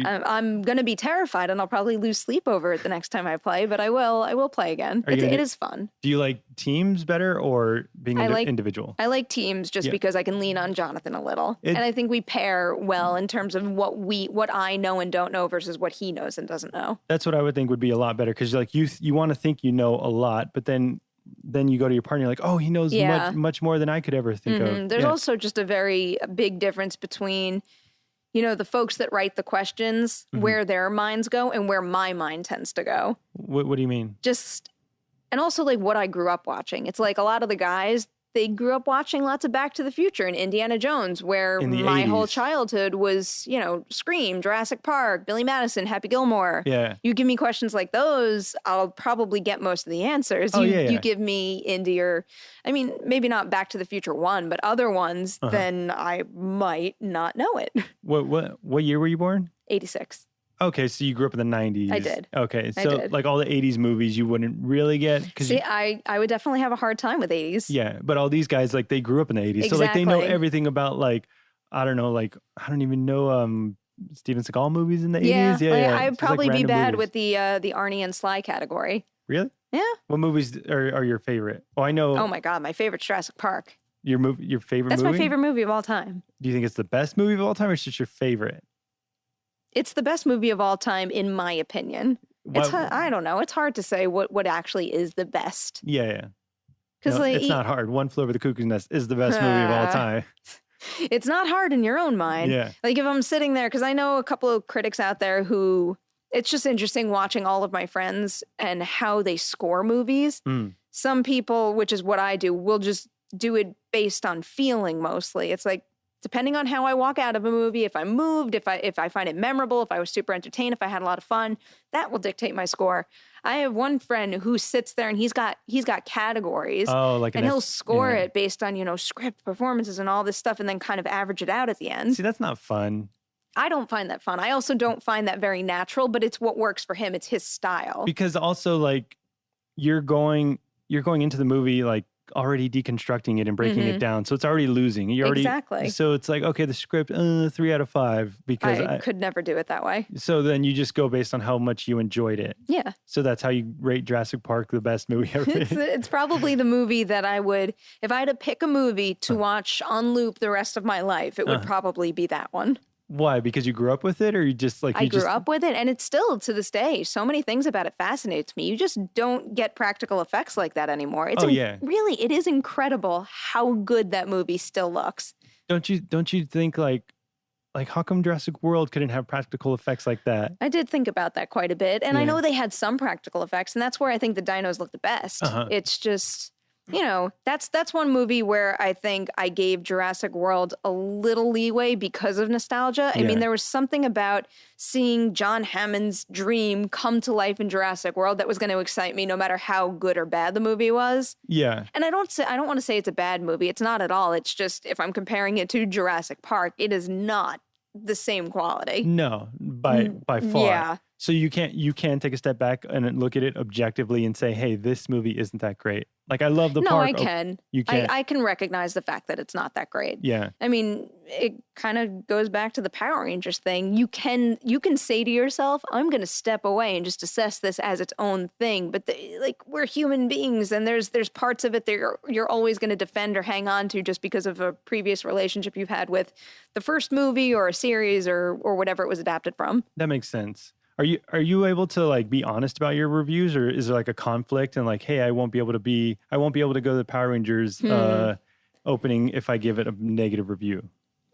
I'm gonna be terrified, and I'll probably lose sleep over it the next time I play. But I will play again. It is fun. Do you like teams better or being individual? I like teams just because I can lean on Jonathan a little, and I think we pair well in terms of what I know and don't know versus what he knows and doesn't know. That's what I would think would be a lot better because like you want to think you know a lot, but then you go to your partner, you're like, oh, he knows much more than I could ever think of. There's also just a very big difference between, the folks that write the questions, where their minds go and where my mind tends to go. What do you mean? And also like what I grew up watching. It's like a lot of the guys, they grew up watching lots of Back to the Future and Indiana Jones, where my 80s. Whole childhood was, Scream, Jurassic Park, Billy Madison, Happy Gilmore. Yeah. You give me questions like those, I'll probably get most of the answers. You give me into maybe not Back to the Future 1, but other ones, then I might not know it. What year were you born? 86. Okay, so you grew up in the 90s. I did. Okay, so like all the 80s movies you wouldn't really get. I would definitely have a hard time with 80s. Yeah, but all these guys, like they grew up in the 80s. Exactly. So like they know everything about like, I don't know, like I don't even know Steven Seagal movies in the 80s. Yeah, I'd probably be bad with the Arnie and Sly category. Really? Yeah. What movies are your favorite? Oh, I know. Oh my God, my favorite's Jurassic Park. Your favorite movie? That's my favorite movie of all time. Do you think it's the best movie of all time or it's just your favorite? It's the best movie of all time, in my opinion. I don't know. It's hard to say what actually is the best. Yeah. Because it's not hard. One Flew Over the Cuckoo's Nest is the best movie of all time. It's not hard in your own mind. Yeah. Like if I'm sitting there, because I know a couple of critics out there who, it's just interesting watching all of my friends and how they score movies. Some people, which is what I do, will just do it based on feeling mostly. It's like, depending on how I walk out of a movie, if I'm moved, if I find it memorable, if I was super entertained, if I had a lot of fun, that will dictate my score. I have one friend who sits there and he's got categories. Oh, like and he'll score it based on, script, performances, and all this stuff, and then kind of average it out at the end. See, that's not fun. I don't find that fun. I also don't find that very natural, but it's what works for him. It's his style. Because also like you're going into the movie like already deconstructing it and breaking it down, so it's already losing. Exactly. So it's like, okay, the script 3 out of 5 because I could never do it that way. So then you just go based on how much you enjoyed it. Yeah. So that's how you rate Jurassic Park the best movie ever. It's probably the movie that I would, if I had to pick a movie to watch on loop the rest of my life, it would probably be that one. Why? Because you grew up with it, or you just like... I grew up with it, and it's still, to this day, so many things about it fascinates me. You just don't get practical effects like that anymore. It's really, it is incredible how good that movie still looks. Don't you think like how come Jurassic World couldn't have practical effects like that? I did think about that quite a bit, and I know they had some practical effects, and that's where I think the dinos look the best. It's just... that's one movie where I think I gave Jurassic World a little leeway because of nostalgia. I mean, there was something about seeing John Hammond's dream come to life in Jurassic World that was going to excite me no matter how good or bad the movie was. Yeah. And I don't want to say it's a bad movie. It's not at all. It's just, if I'm comparing it to Jurassic Park, it is not the same quality. No, by far. Yeah. So you can take a step back and look at it objectively and say, hey, this movie isn't that great. Like, I love the park. No, I can. You can. I can recognize the fact that it's not that great. Yeah. I mean, it kind of goes back to the Power Rangers thing. You can say to yourself, I'm going to step away and just assess this as its own thing. But we're human beings, and there's parts of it that you're always going to defend or hang on to just because of a previous relationship you've had with the first movie or a series or whatever it was adapted from. That makes sense. Are you able to like be honest about your reviews, or is there like a conflict and like, hey, I won't be able to go to the Power Rangers opening if I give it a negative review?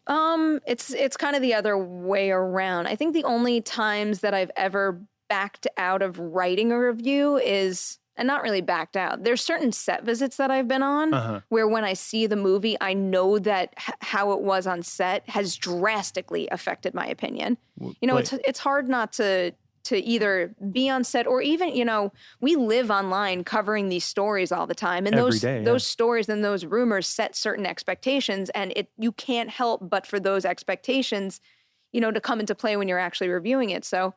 It's kind of the other way around. I think the only times that I've ever backed out of writing a review is, and not really backed out, there's certain set visits that I've been on where when I see the movie, I know that how it was on set has drastically affected my opinion. It's hard not to either be on set or even, we live online covering these stories all the time. And those stories and those rumors set certain expectations, and you can't help but for those expectations, to come into play when you're actually reviewing it. So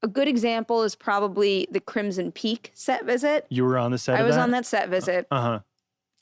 a good example is probably the Crimson Peak set visit. You were on the set I was on that set visit. Uh-huh.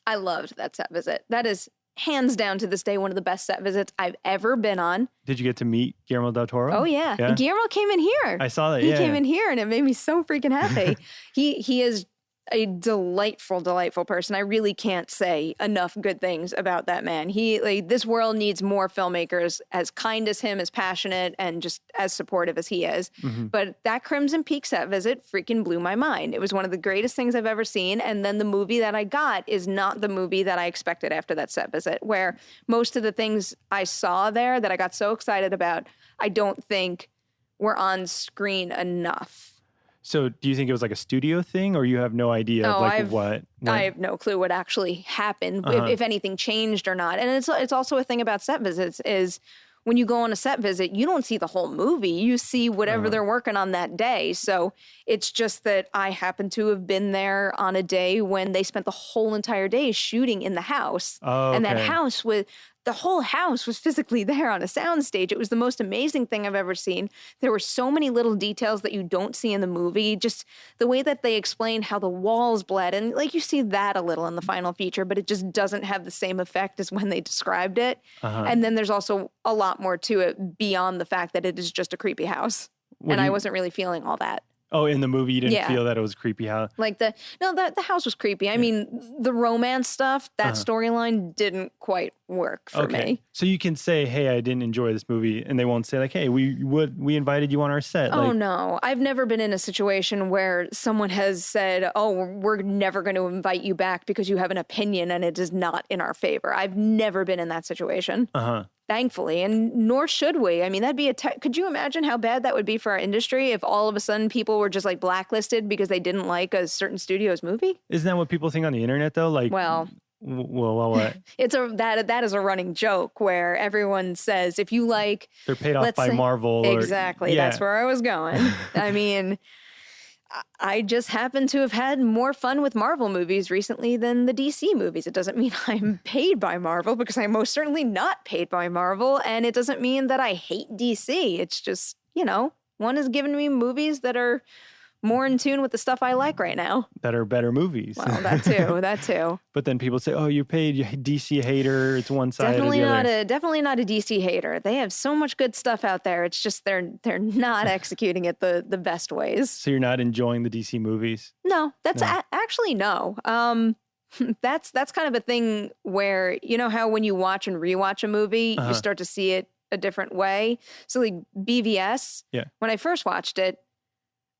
I loved that set visit. That is hands down to this day one of the best set visits I've ever been on. Did you get to meet Guillermo del Toro? Oh, yeah. And Guillermo came in here. I saw that, He came in here, and it made me so freaking happy. He is a delightful, delightful person. I really can't say enough good things about that man. This world needs more filmmakers as kind as him, as passionate, and just as supportive as he is. Mm-hmm. But that Crimson Peak set visit freaking blew my mind. It was one of the greatest things I've ever seen. And then the movie that I got is not the movie that I expected after that set visit, where most of the things I saw there that I got so excited about, I don't think were on screen enough. So do you think it was like a studio thing, or you have no idea of what? I have no clue what actually happened, if anything changed or not. And it's also a thing about set visits is when you go on a set visit, you don't see the whole movie. You see whatever they're working on that day. So it's just that I happen to have been there on a day when they spent the whole entire day shooting in the house. Oh, okay. And that house the whole house was physically there on a soundstage. It was the most amazing thing I've ever seen. There were so many little details that you don't see in the movie. Just the way that they explain how the walls bled. And you see that a little in the final feature, but it just doesn't have the same effect as when they described it. And then there's also a lot more to it beyond the fact that it is just a creepy house. I wasn't really feeling all that. Oh, in the movie, you didn't feel that it was creepy? How? The house was creepy. I mean, the romance stuff, that storyline didn't quite work for me. So you can say, hey, I didn't enjoy this movie, and they won't say hey, we invited you on our set. Oh, no. I've never been in a situation where someone has said, oh, we're never going to invite you back because you have an opinion and it is not in our favor. I've never been in that situation. Thankfully, and nor should we. I mean, that'd be could you imagine how bad that would be for our industry if all of a sudden people were just blacklisted because they didn't like a certain studio's movie? Isn't that what people think on the internet though? Well, what? That is a running joke where everyone says if you like, they're paid off by Marvel. Exactly. That's where I was going. I mean, I just happen to have had more fun with Marvel movies recently than the DC movies. It doesn't mean I'm paid by Marvel, because I'm most certainly not paid by Marvel. And it doesn't mean that I hate DC. It's just, one has given me movies that are more in tune with the stuff I like right now. That are better movies. Well, that too. But then people say, oh, you're paid, you're a DC hater. It's one side definitely or the other. Definitely not a DC hater. They have so much good stuff out there. It's just they're not executing it the best ways. So you're not enjoying the DC movies? No, that's actually no. That's kind of a thing where, how when you watch and rewatch a movie, you start to see it a different way. So like BVS, when I first watched it,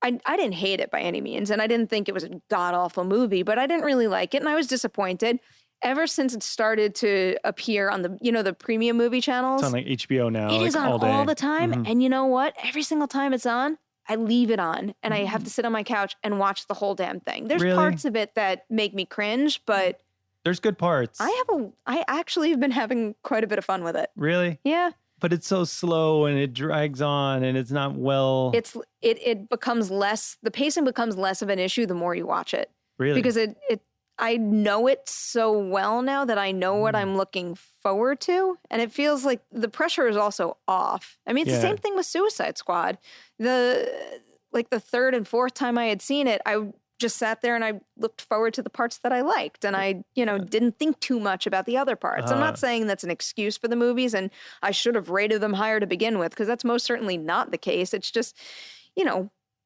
I didn't hate it by any means, and I didn't think it was a god-awful movie, but I didn't really like it, and I was disappointed. Ever since it started to appear on the premium movie channels. It's on like HBO now. It is on all the time, Mm-hmm. and you know what? Every single time it's on, I leave it on, and I have to sit on my couch and watch the whole damn thing. There's parts of it that make me cringe, but... There's good parts. I actually have been having quite a bit of fun with it. Really? Yeah. But it's so slow and it drags on and it's not well. It becomes less, the pacing becomes less of an issue the more you watch it. Really? Because I know it so well now that I know what I'm looking forward to. And it feels like the pressure is also off. I mean, it's the same thing with Suicide Squad. The third and fourth time I had seen it, I just sat there and I looked forward to the parts that I liked. And I, didn't think too much about the other parts. I'm not saying that's an excuse for the movies and I should have rated them higher to begin with, because that's most certainly not the case. It's just,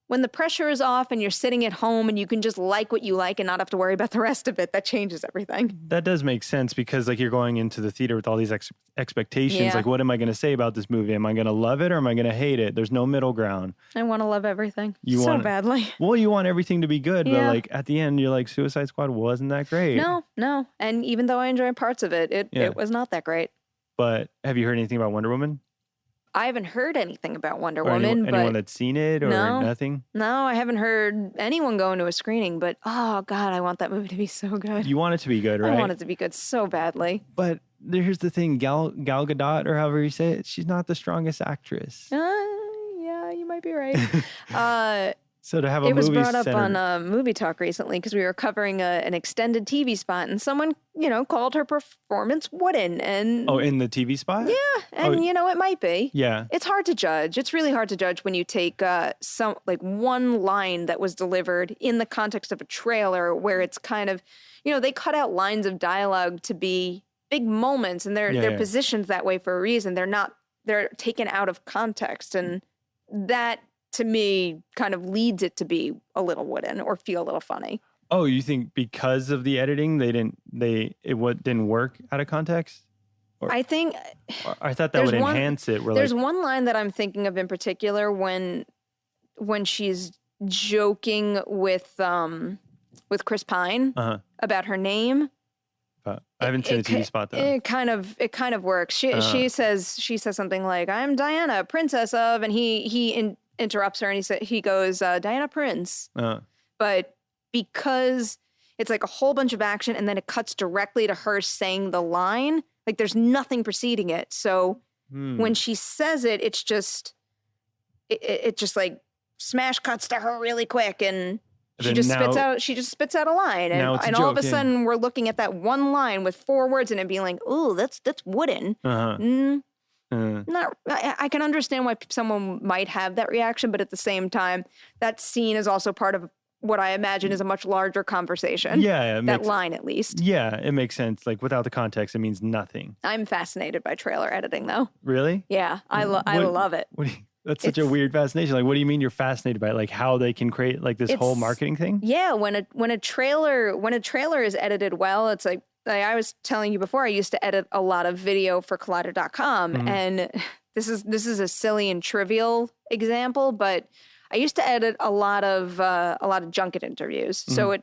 when the pressure is off and you're sitting at home and you can just like what you like and not have to worry about the rest of it, that changes everything. That does make sense, because like you're going into the theater with all these expectations. Yeah. Like, what am I going to say about this movie? Am I going to love it or am I going to hate it? There's no middle ground. I want to love everything badly. Well, you want everything to be good, but like at the end, you're like, Suicide Squad wasn't that great. No. And even though I enjoy parts of it, it was not that great. But have you heard anything about Wonder Woman? I haven't heard anything about Wonder Or Woman. anyone that's seen it or nothing? No, I haven't heard anyone going to a screening, but oh God, I want that movie to be so good. You want it to be good, right? I want it to be good so badly. But here's the thing, Gal Gadot, or however you say it, she's not the strongest actress. Yeah, you might be right. So to have a movie, it was movie brought up centered... on Movie Talk recently because we were covering an extended TV spot, and someone called her performance wooden. And in the TV spot? Yeah, and it might be. Yeah, it's hard to judge. It's really hard to judge when you take one line that was delivered in the context of a trailer, where it's kind of they cut out lines of dialogue to be big moments, and they're positioned that way for a reason. They're taken out of context, and that, to me, kind of leads it to be a little wooden or feel a little funny. Oh, you think because of the editing, it didn't work out of context? I think... I thought that would enhance it. There's one line that I'm thinking of in particular when she's joking with Chris Pine about her name. I haven't seen a TV spot though. It kind of works. She says something like, "I'm Diana, princess of," and he interrupts her and he goes, "Diana Prince." But because it's like a whole bunch of action and then it cuts directly to her saying the line, like there's nothing preceding it. So when she says it, it's just it just like smash cuts to her really quick, and she just spits out a line, and all of a sudden we're looking at that one line with 4 words in it, being like, "Ooh, that's wooden." I can understand why someone might have that reaction, but at the same time, that scene is also part of what I imagine is a much larger conversation. Yeah, that line at least. Yeah, it makes sense. Like without the context, it means nothing. I'm fascinated by trailer editing, though. Really? Yeah, I love it. That's such a weird fascination. Like, what do you mean you're fascinated by it? Like how they can create like this whole marketing thing? Yeah, when a trailer is edited well, it's like I was telling you before, I used to edit a lot of video for Collider.com, and this is a silly and trivial example, but I used to edit a lot of junket interviews. So it,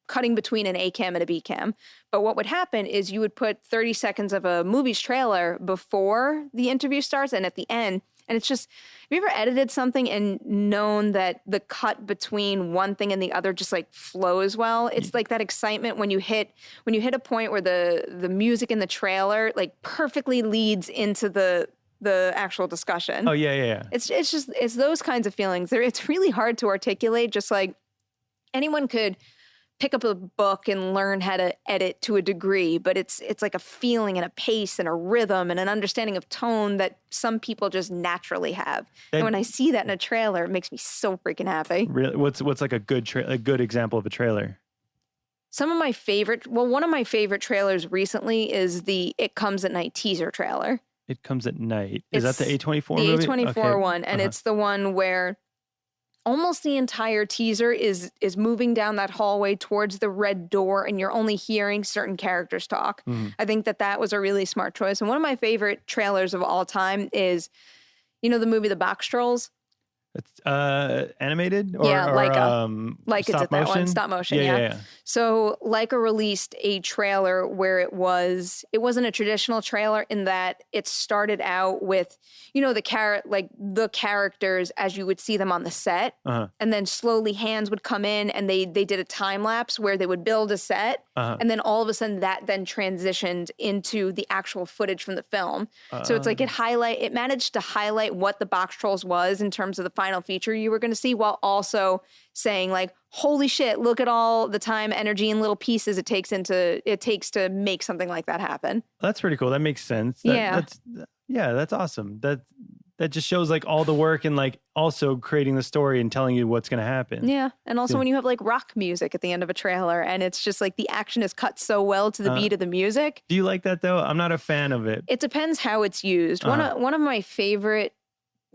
cutting between an A cam and a B cam. But what would happen is you would put 30 seconds of a movie's trailer before the interview starts and at the end. And it's just, have you ever edited something and known that the cut between one thing and the other just like flows well? It's like that excitement when you hit a point where the music in the trailer like perfectly leads into the actual discussion. Oh yeah. It's those kinds of feelings. It's really hard to articulate. Just like anyone could pick up a book and learn how to edit to a degree, but it's like a feeling and a pace and a rhythm and an understanding of tone that some people just naturally have. And when I see that in a trailer, it makes me so freaking happy. Really? What's like a good example of a trailer? One of my favorite trailers recently is the It Comes at Night teaser trailer. It Comes at Night. Is that the A24 movie? The A24 one. And it's the one where almost the entire teaser is moving down that hallway towards the red door, and you're only hearing certain characters talk. I think that was a really smart choice. And one of my favorite trailers of all time is, the movie The Box Trolls. It's animated or Leica. Leica stop did that motion? one. Stop motion, yeah. So Leica released a trailer where it wasn't a traditional trailer in that it started out with, the characters as you would see them on the set. And then slowly hands would come in and they did a time lapse where they would build a set. And then all of a sudden that then transitioned into the actual footage from the film. So it's like it managed to highlight what The Box Trolls was in terms of the final feature you were going to see, while also saying like, holy shit, look at all the time, energy, and little pieces it takes to make something like that happen. That's pretty cool. That makes sense. That's awesome. That just shows like all the work and like also creating the story and telling you what's going to happen. Yeah. And also when you have like rock music at the end of a trailer and it's just like the action is cut so well to the beat of the music. Do you like that though? I'm not a fan of it. It depends how it's used. One of my favorite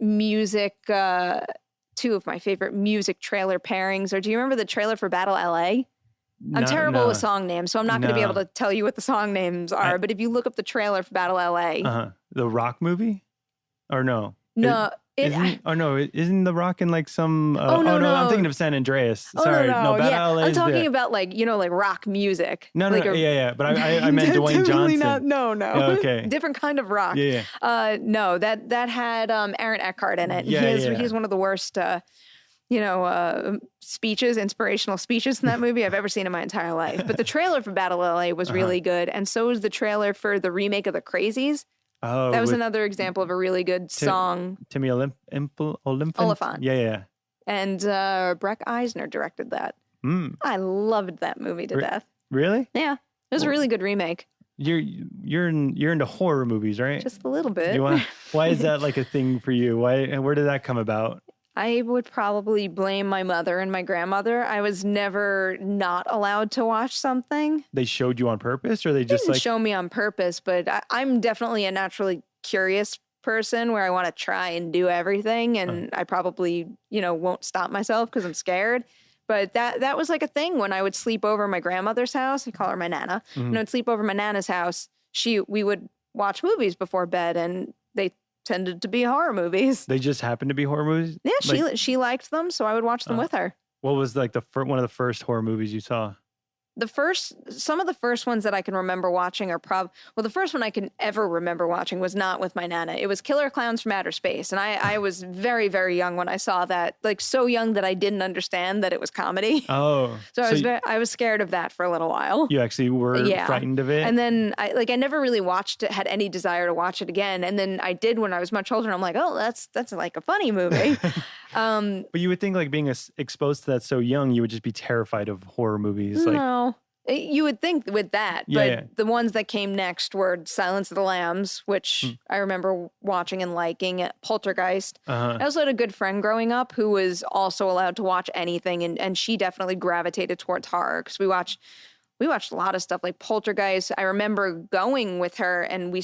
music, two of my favorite music trailer pairings are, do you remember the trailer for Battle LA? I'm terrible with song names, so I'm not going to be able to tell you what the song names are. But if you look up the trailer for Battle LA. The rock movie? Or no? No. Isn't The Rock in like some... no, I'm thinking of San Andreas. Sorry. No, Battle LA I'm talking about like, like rock music. No, like But I meant Dwayne Johnson. No. Oh, okay. Different kind of rock. Yeah. No, that had Aaron Eckhart in it. He's one of the worst... inspirational speeches in that movie I've ever seen in my entire life. But the trailer for Battle LA was really good. And so was the trailer for the remake of The Crazies. Oh, that was another example of a really good song. Timmy Oliphant. Yeah. And Breck Eisner directed that. I loved that movie to death. Really? Yeah. It was a really good remake. You're into horror movies, right? Just a little bit. Why is that like a thing for you? Where did that come about? I would probably blame my mother and my grandmother. I was never not allowed to watch something. They showed you on purpose, or they didn't show me on purpose, but I'm definitely a naturally curious person where I want to try and do everything, and I probably, won't stop myself because I'm scared. But that was like a thing when I would sleep over at my grandmother's house. I call her my Nana. When I would sleep over at my Nana's house, we would watch movies before bed, and they tended to be horror movies. They just happened to be horror movies? Yeah, she liked them, so I would watch them with her. What was like one of the first horror movies you saw? Some of the first ones that I can remember watching are the first one I can ever remember watching was not with my Nana. It was Killer Clowns from Outer Space. And I was very, very young when I saw that, like so young that I didn't understand that it was comedy. Oh. So I was scared of that for a little while. You actually were frightened of it? And then I never really had any desire to watch it again. And then I did when I was much older. And I'm like, oh, that's like a funny movie. But you would think like being exposed to that so young, you would just be terrified of horror movies. No. You would think with that, but the ones that came next were Silence of the Lambs, which I remember watching and liking. Poltergeist. I also had a good friend growing up who was also allowed to watch anything, and she definitely gravitated towards horror because we watched a lot of stuff like Poltergeist. I remember going with her and we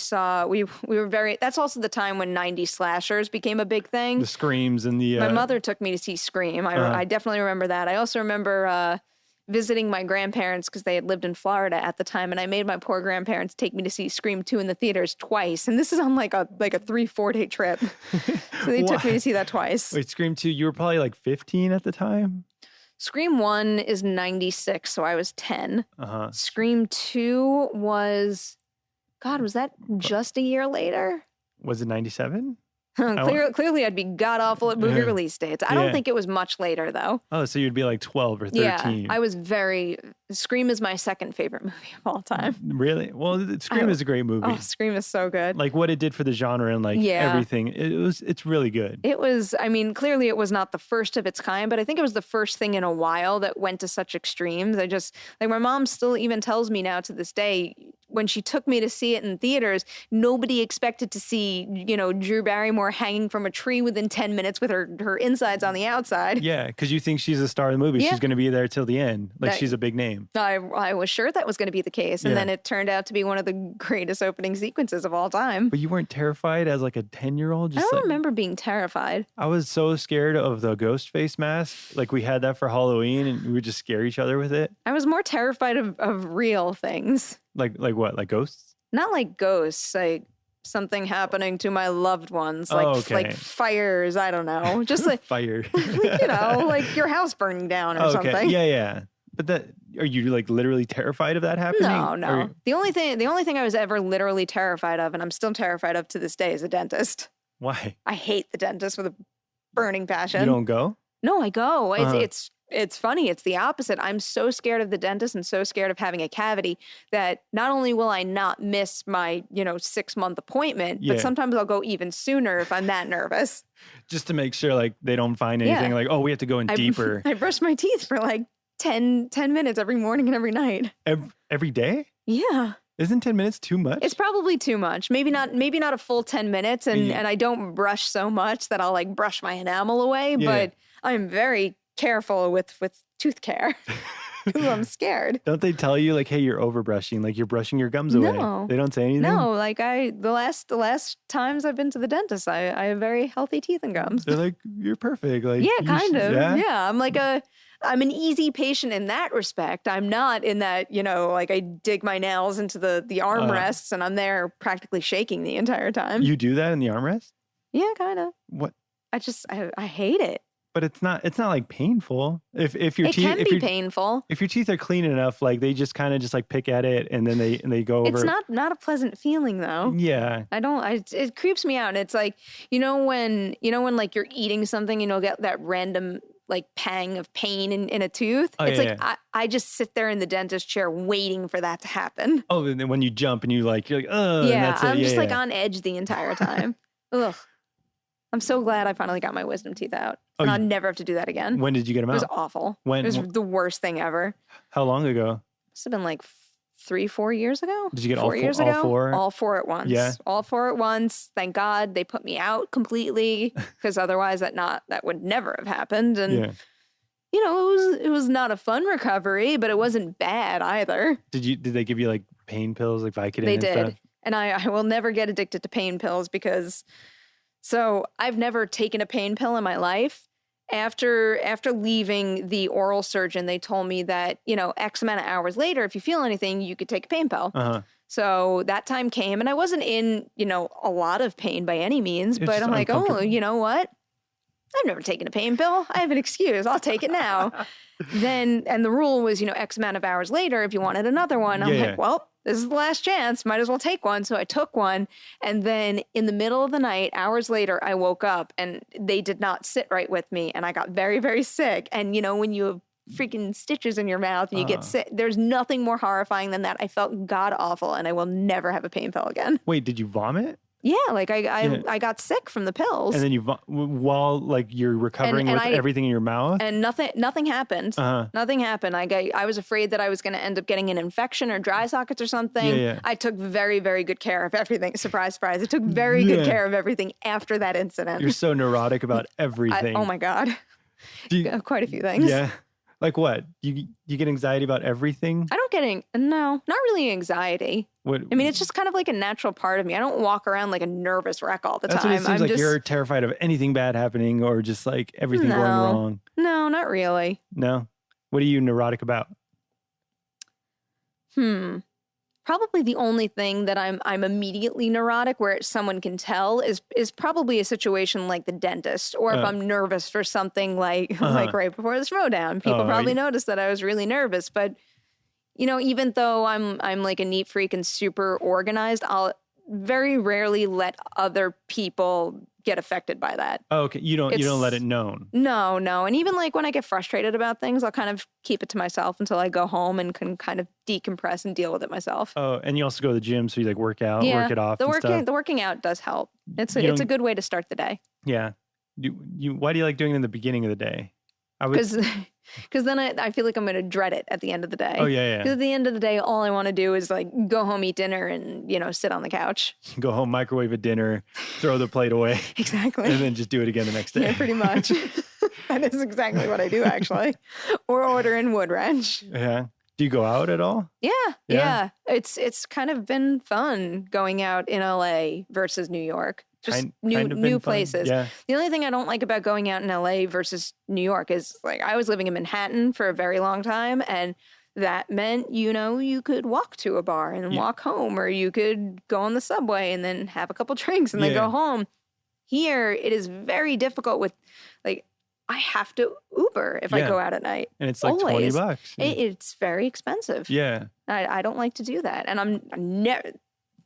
were very, that's also the time when 90s slashers became a big thing. The Screams and the... My mother took me to see Scream. I definitely remember that. I also remember visiting my grandparents because they had lived in Florida at the time, and I made my poor grandparents take me to see Scream 2 in the theaters twice. And this is on like a 3-4 day trip. So they took me to see that twice. Wait, Scream 2, you were probably like 15 at the time? Scream 1 is 96, so I was 10. Scream 2 was that just a year later? Was it 97? Clearly, I'd be god-awful at movie release dates. I don't think it was much later, though. Oh, so you'd be like 12 or 13. Yeah, I was Scream is my second favorite movie of all time. Really? Well, Scream is a great movie. Oh, Scream is so good. Like what it did for the genre and like everything. It's really good. It was, clearly it was not the first of its kind, but I think it was the first thing in a while that went to such extremes. My mom still even tells me now to this day, when she took me to see it in theaters, nobody expected to see, Drew Barrymore hanging from a tree within 10 minutes with her insides on the outside. Yeah, because you think she's a star of the movie. Yeah. She's going to be there till the end. She's a big name. I was sure that was going to be the case. And then it turned out to be one of the greatest opening sequences of all time. But you weren't terrified as like a 10-year-old? I don't remember being terrified. I was so scared of the ghost face mask. Like we had that for Halloween and we would just scare each other with it. I was more terrified of real things. Like what? Like ghosts? Not like ghosts, like something happening to my loved ones, like fires. I don't know, just like fire. Like your house burning down or something. Yeah. But are you like literally terrified of that happening? No. The only thing I was ever literally terrified of, and I'm still terrified of to this day, is a dentist. Why? I hate the dentist with a burning passion. You don't go? No, I go. It's funny. It's the opposite. I'm so scared of the dentist and so scared of having a cavity that not only will I not miss my, 6-month appointment, but sometimes I'll go even sooner if I'm that nervous. Just to make sure like they don't find anything like, oh, we have to go in deeper. I brush my teeth for like 10 minutes every morning and every night. Every day? Yeah. Isn't 10 minutes too much? It's probably too much. Maybe not a full 10 minutes. And I don't brush so much that I'll like brush my enamel away, but I'm very careful with tooth care because I'm scared. Don't they tell you like, hey, you're overbrushing, like you're brushing your gums away? No. They don't say anything? No, like the last times I've been to the dentist, I have very healthy teeth and gums. They're like, you're perfect. Like, yeah, kind of. Yeah. I'm an easy patient in that respect. I'm not in that, like I dig my nails into the armrests and I'm there practically shaking the entire time. You do that in the armrest? Yeah, kind of. What? I hate it. But it's not like painful. If your teeth, it can be painful. If your teeth are clean enough, like they just kind of just like pick at it and then they go over. It's not a pleasant feeling though. Yeah. It creeps me out. It's like, when like you're eating something and you'll get that random like pang of pain in a tooth. I just sit there in the dentist chair waiting for that to happen. Oh, and then when you jump and you're like, oh, yeah, I'm just like on edge the entire time. Ugh. I'm so glad I finally got my wisdom teeth out. And I'll never have to do that again. When did you get them out? It was awful. It was the worst thing ever. How long ago? Must have been like 3-4 years ago. Did you get 4 years ago? All four? All four at once. Yeah. All four at once. Thank God they put me out completely because otherwise that would never have happened. And it was not a fun recovery, but it wasn't bad either. Did they give you like pain pills, like Vicodin? They did. Stuff? And I will never get addicted to pain pills because I've never taken a pain pill in my life. After leaving the oral surgeon, they told me that, X amount of hours later, if you feel anything, you could take a pain pill. Uh-huh. So that time came and I wasn't in, a lot of pain by any means, but I'm like, oh, you know what? I've never taken a pain pill. I have an excuse. I'll take it now. And the rule was, X amount of hours later, if you wanted another one, I'm like, well, this is the last chance. Might as well take one. So I took one. And then in the middle of the night, hours later, I woke up and they did not sit right with me. And I got very, very sick. And, when you have freaking stitches in your mouth and you get sick, there's nothing more horrifying than that. I felt god awful and I will never have a pain pill again. Wait, did you vomit? Yeah, like I got sick from the pills. And then while like you're recovering with everything in your mouth? And nothing happened. Uh-huh. Nothing happened. I was afraid that I was going to end up getting an infection or dry sockets or something. Yeah. I took very, very good care of everything. Surprise, surprise. I took very good care of everything after that incident. You're so neurotic about everything. Oh my God. Quite a few things. Yeah. Like what? You get anxiety about everything? I don't get no, not really anxiety. What? I mean, it's just kind of like a natural part of me. I don't walk around like a nervous wreck all the time. That's what it seems like. You're terrified of anything bad happening or just like everything going wrong. No, not really. No? What are you neurotic about? Probably the only thing that I'm immediately neurotic where someone can tell is probably a situation like the dentist, or if I'm nervous for something like right before the throwdown. People probably noticed that I was really nervous, but even though I'm like a neat freak and super organized, I'll very rarely let other people get affected by that. Oh, okay. You don't let it known. No. And even like when I get frustrated about things, I'll kind of keep it to myself until I go home and can kind of decompress and deal with it myself. Oh, and you also go to the gym, so you like work out, work it off. The working out does help. It's a good way to start the day. Yeah. Why do you like doing it in the beginning of the day? Because Because then I feel like I'm going to dread it at the end of the day. Oh, yeah. Because at the end of the day, all I want to do is like go home, eat dinner, and, sit on the couch. Go home, microwave a dinner, throw the plate away. Exactly. And then just do it again the next day. Yeah, pretty much. That is exactly what I do, actually. Or order in Wood Ranch. Yeah. Do you go out at all? Yeah. It's kind of been fun going out in LA versus New York. Just new places. Yeah. The only thing I don't like about going out in LA versus New York is like I was living in Manhattan for a very long time, and that meant, you could walk to a bar and walk home, or you could go on the subway and then have a couple drinks and then go home. Here, it is very difficult with like I have to Uber if I go out at night. And it's like always. $20. It's very expensive. Yeah. I don't like to do that. And I'm never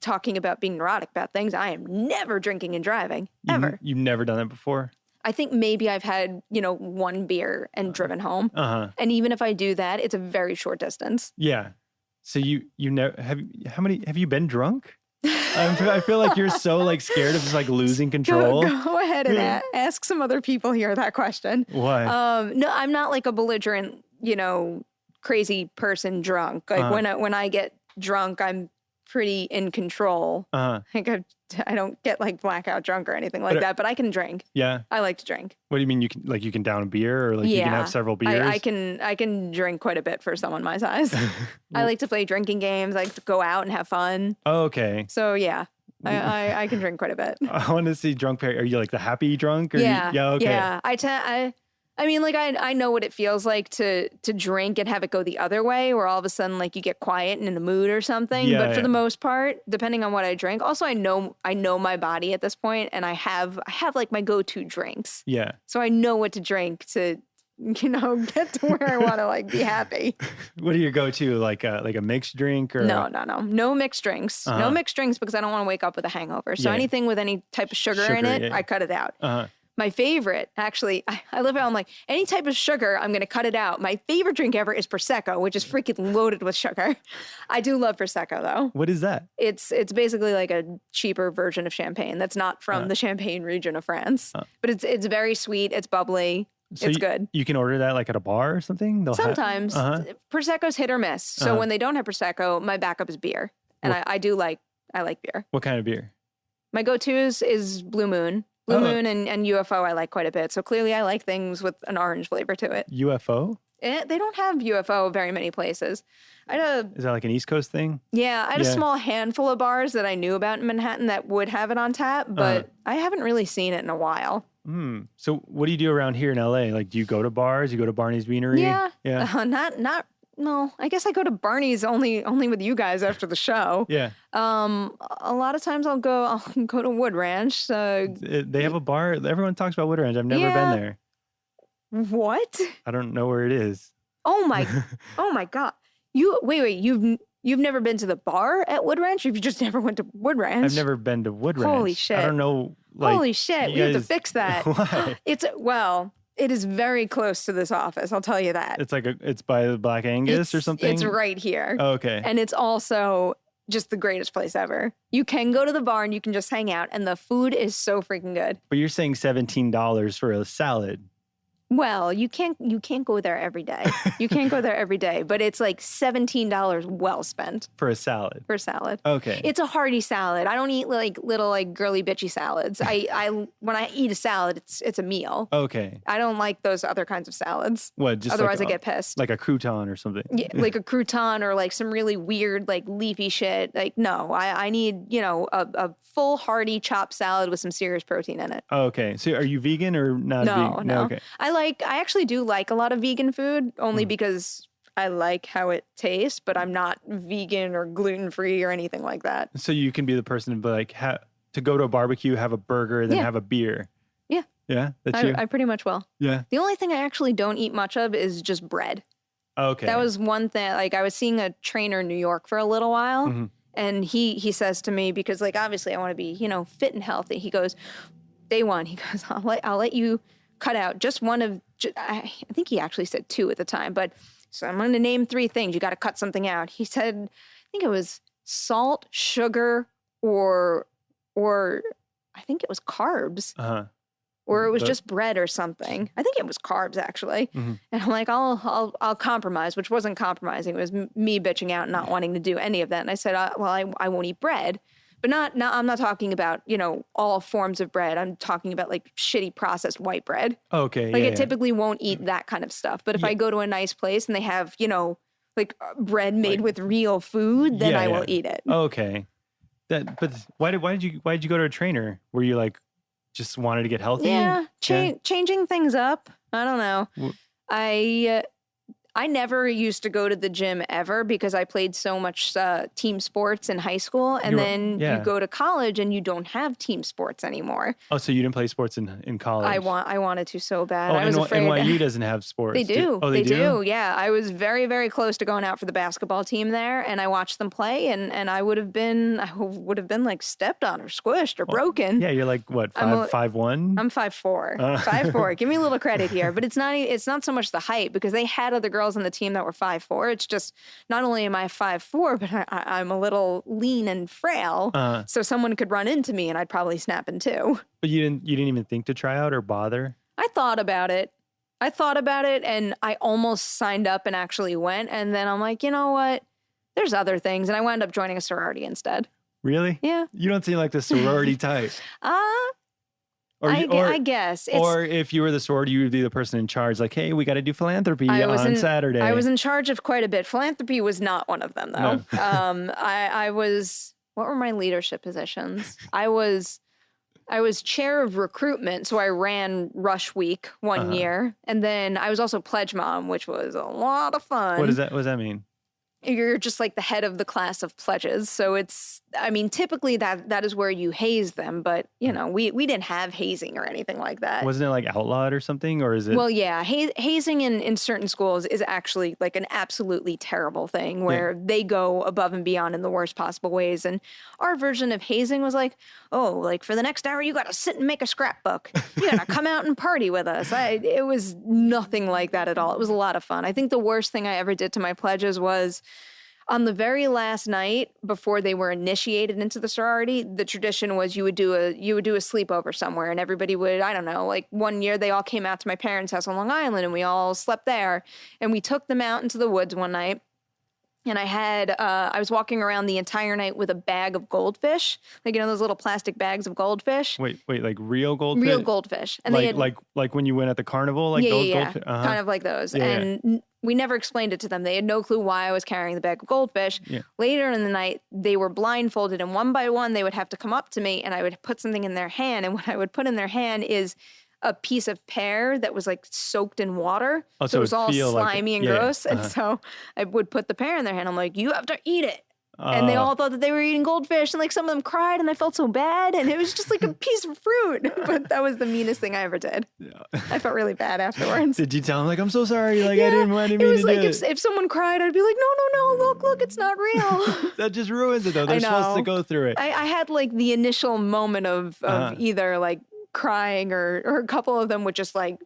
talking about being neurotic about things. I am never drinking and driving, ever. You've never done that before? I think maybe I've had, one beer and driven home. Uh-huh. And even if I do that, it's a very short distance. Yeah. So you never have you been drunk? I feel like you're so like scared of just like losing control. Go ahead and ask some other people here that question. Why? No, I'm not like a belligerent, crazy person drunk. Like when I get drunk, I'm pretty in control. Like I don't get like blackout drunk or anything like that, but I can drink. Yeah. I like to drink. What do you mean you can down a beer, or like you can have several beers? I can drink quite a bit for someone my size. I like to play drinking games. I like to go out and have fun. Oh, okay. So yeah. I can drink quite a bit. I want to see drunk Perri. Are you like the happy drunk? Or yeah. Okay. Yeah. I mean, like I know what it feels like to drink and have it go the other way, where all of a sudden like you get quiet and in the mood or something. Yeah, but for the most part, depending on what I drink, also I know my body at this point, and I have like my go-to drinks. Yeah. So I know what to drink to get to where I want to like be happy. What do you go to? Like a mixed drink or no mixed drinks. No mixed drinks because I don't want to wake up with a hangover. So anything with any type of sugar in it, I cut it out. My favorite, actually, I live out, I'm like, any type of sugar, I'm going to cut it out. My favorite drink ever is Prosecco, which is freaking loaded with sugar. I do love Prosecco, though. What is that? It's basically like a cheaper version of champagne that's not from the Champagne region of France. But it's very sweet. It's bubbly. So it's good. You can order that like at a bar or something? Sometimes. Prosecco's hit or miss. So when they don't have Prosecco, my backup is beer. And I like beer. What kind of beer? My go-to is Blue Moon. Blue Moon and UFO I like quite a bit. So clearly I like things with an orange flavor to it. UFO? They don't have UFO very many places. Is that like an East Coast thing? Yeah, I had a small handful of bars that I knew about in Manhattan that would have it on tap, but I haven't really seen it in a while. So what do you do around here in LA? Like, do you go to bars? You go to Barney's Beanery? Yeah. No, I guess I go to Barney's only with you guys after the show. Yeah. A lot of times I'll go to Wood Ranch. They have a bar. Everyone talks about Wood Ranch. I've never been there. What? I don't know where it is. Oh my God. Wait, you've never been to the bar at Wood Ranch? Or you just never went to Wood Ranch? I've never been to Wood Ranch. Holy shit. I don't know. Holy shit. We have to fix that. Why? It is very close to this office. I'll tell you that. It's by the Black Angus or something? It's right here. Oh, okay. And it's also just the greatest place ever. You can go to the bar and you can just hang out, and the food is so freaking good. But you're saying $17 for a salad. Well, you can't go there every day. You can't go there every day, but it's like $17 well spent. For a salad? For a salad. Okay. It's a hearty salad. I don't eat like little like girly bitchy salads. When I eat a salad, it's a meal. Okay. I don't like those other kinds of salads. What? Just otherwise I get pissed. Like a crouton or something? Yeah, like a crouton or like some really weird like leafy shit. Like no, I need, a full hearty chopped salad with some serious protein in it. Okay. So are you vegan or not vegan? No. Okay. I actually do like a lot of vegan food only because I like how it tastes, but I'm not vegan or gluten-free or anything like that. So you can be the person to be like, to go to a barbecue, have a burger, then have a beer. Yeah. Yeah? That's you? I pretty much will. Yeah. The only thing I actually don't eat much of is just bread. Okay. That was one thing. Like I was seeing a trainer in New York for a little while, and he says to me, because like obviously I want to be, fit and healthy. He goes, day one, he goes, I'll let you cut out just one of, I think he actually said two at the time, but so I'm going to name three things. You got to cut something out. He said, I think it was salt, sugar, or I think it was carbs. or it was just bread or something. I think it was carbs actually. And I'm like, I'll compromise, which wasn't compromising. It was me bitching out and not wanting to do any of that. And I said, I won't eat bread. But I'm not talking about, all forms of bread. I'm talking about like shitty processed white bread. Okay. Like I typically won't eat that kind of stuff. But if I go to a nice place and they have, like bread made with real food, then I will eat it. Okay. But why did you go to a trainer? Were you like just wanted to get healthy? Yeah. Changing things up. I don't know. I never used to go to the gym ever because I played so much team sports in high school. And then you go to college and you don't have team sports anymore. Oh, so you didn't play sports in college? I wanted to so bad. Oh, I was afraid. NYU doesn't have sports. They do. They do? Yeah. I was very, very close to going out for the basketball team there, and I watched them play, and I would have been like stepped on or squished or broken. Yeah, you're like what, 5'1"? I'm 5'4". 5'4". Give me a little credit here, but it's not so much the height because they had other girls on the team that were 5'4". It's just not only am I 5'4", but I'm a little lean and frail, so someone could run into me and I'd probably snap in two. But you didn't even think to try out or bother? I thought about it, and I almost signed up and actually went, and then I'm like, you know what? There's other things, and I wound up joining a sorority instead. Really? Yeah. You don't seem like the sorority type. I guess. Or if you were the sorority, you would be the person in charge. Like, hey, we got to do philanthropy on Saturday. I was in charge of quite a bit. Philanthropy was not one of them, though. No. I was. What were my leadership positions? I was chair of recruitment, so I ran Rush Week one year, and then I was also pledge mom, which was a lot of fun. What does that mean? You're just like the head of the class of pledges. So typically that is where you haze them. But, we didn't have hazing or anything like that. Wasn't it like outlawed or something? Or is it? Well, yeah. Hazing in certain schools is actually like an absolutely terrible thing where they go above and beyond in the worst possible ways. And our version of hazing was like, oh, like for the next hour, you got to sit and make a scrapbook. You got to come out and party with us. It was nothing like that at all. It was a lot of fun. I think the worst thing I ever did to my pledges was on the very last night before they were initiated into the sorority, the tradition was you would do a sleepover somewhere, and everybody would, I don't know, like one year they all came out to my parents' house on Long Island and we all slept there, and we took them out into the woods one night. And I was walking around the entire night with a bag of goldfish, like, those little plastic bags of goldfish. Wait, like real goldfish? Real goldfish. And like when you went at the carnival, like those goldfish? Kind of like those. Yeah, and we never explained it to them. They had no clue why I was carrying the bag of goldfish. Yeah. Later in the night, they were blindfolded, and one by one, they would have to come up to me, and I would put something in their hand. And what I would put in their hand is a piece of pear that was like soaked in water. Oh, so it was all slimy and gross. And so I would put the pear in their hand. I'm like, you have to eat it. And they all thought that they were eating goldfish, and like some of them cried, and I felt so bad, and it was just like a piece of fruit. But that was the meanest thing I ever did. Yeah. I felt really bad afterwards. Did you tell them like, I'm so sorry, like I didn't mean to do it? It was like if someone cried, I'd be like, no, look, it's not real. That just ruins it though. They're supposed to go through it. I had like the initial moment of either like crying or a couple of them would just like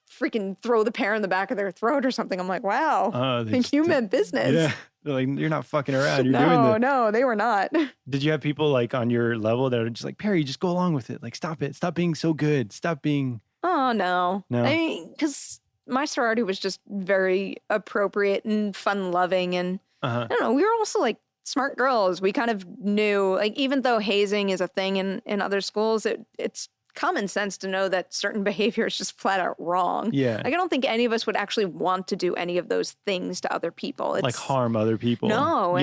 freaking throw the pear in the back of their throat or something. I'm like, wow, you meant business. Yeah. They're like, you're not fucking around. You're doing this. No, they were not. Did you have people like on your level that are just like, Perri, just go along with it. Like, stop it. Stop being so good. Stop being. Oh, no. I mean, because my sorority was just very appropriate and fun loving. And I don't know, we were also like smart girls. We kind of knew, like, even though hazing is a thing in other schools, it's common sense to know that certain behavior is just flat out wrong. Yeah. Like, I don't think any of us would actually want to do any of those things to other people. Like harm other people. No,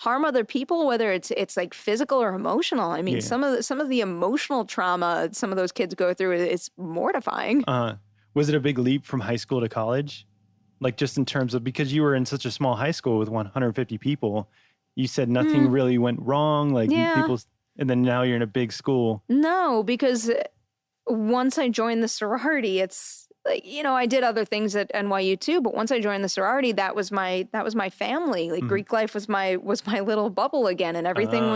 harm other people, whether it's like physical or emotional. I mean, some of the emotional trauma some of those kids go through is mortifying. Was it a big leap from high school to college? Like, just in terms of, because you were in such a small high school with 150 people, you said nothing really went wrong. Like people. And then now you're in a big school. No, because once I joined the sorority, it's like, I did other things at NYU too, but once I joined the sorority, that was my family. Like Greek life was my little bubble again, and everything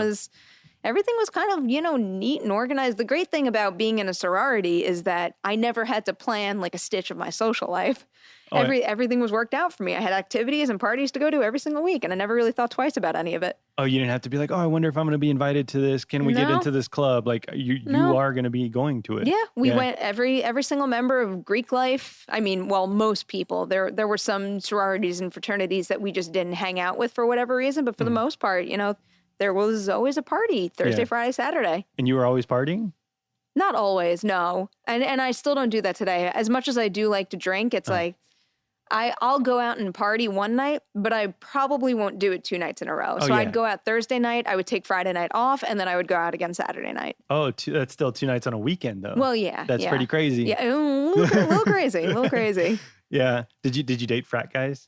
everything was kind of, neat and organized. The great thing about being in a sorority is that I never had to plan like a stitch of my social life. Oh, Everything was worked out for me. I had activities and parties to go to every single week, and I never really thought twice about any of it. Oh, you didn't have to be like, oh, I wonder if I'm going to be invited to this. Can we get into this club? Like you are going to be going to it. Yeah, we went every single member of Greek life. I mean, well, most people. There were some sororities and fraternities that we just didn't hang out with for whatever reason, but for the most part, there was always a party Thursday, Friday, Saturday. And you were always partying? Not always, no. And I still don't do that today. As much as I do like to drink, it's like I'll go out and party one night, but I probably won't do it 2 nights in a row. So I'd go out Thursday night, I would take Friday night off, and then I would go out again Saturday night. Oh, that's still 2 nights on a weekend, though. Well, yeah. That's pretty crazy. Yeah, a little crazy, a little crazy. Yeah. Did you date frat guys?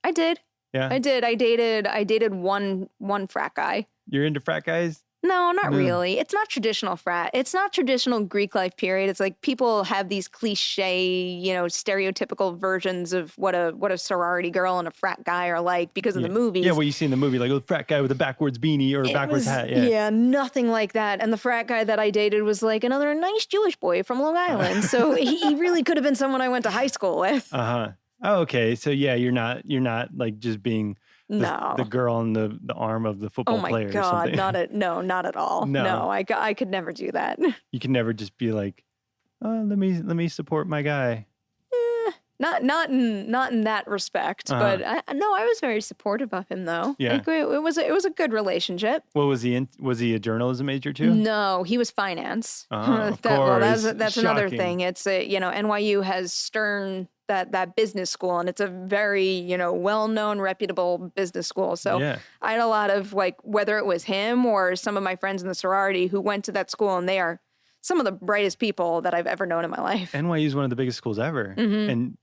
I did. Yeah. I did. I dated one frat guy. You're into frat guys? No, not really. It's not traditional frat. It's not traditional Greek life period. It's like people have these cliche, stereotypical versions of what a sorority girl and a frat guy are like because of the movies. Yeah, what you see in the movie, like a frat guy with a backwards beanie or a backwards hat. Yeah, nothing like that. And the frat guy that I dated was like another nice Jewish boy from Long Island. So he really could have been someone I went to high school with. Uh-huh. Oh, okay. So yeah, you're not like just being the girl on the arm of the football player. Oh my God, or something. not at all. No, I could never do that. You can never just be like, oh, let me support my guy. Not in that respect, but I was very supportive of him though. Yeah, like, it was a good relationship. What was he in? Was he a journalism major too? No, he was finance. Oh, of course. That's another thing. It's NYU has Stern. That business school, and it's a very, well-known, reputable business school. So I had a lot of whether it was him or some of my friends in the sorority who went to that school, and they are some of the brightest people that I've ever known in my life. NYU is one of the biggest schools ever. And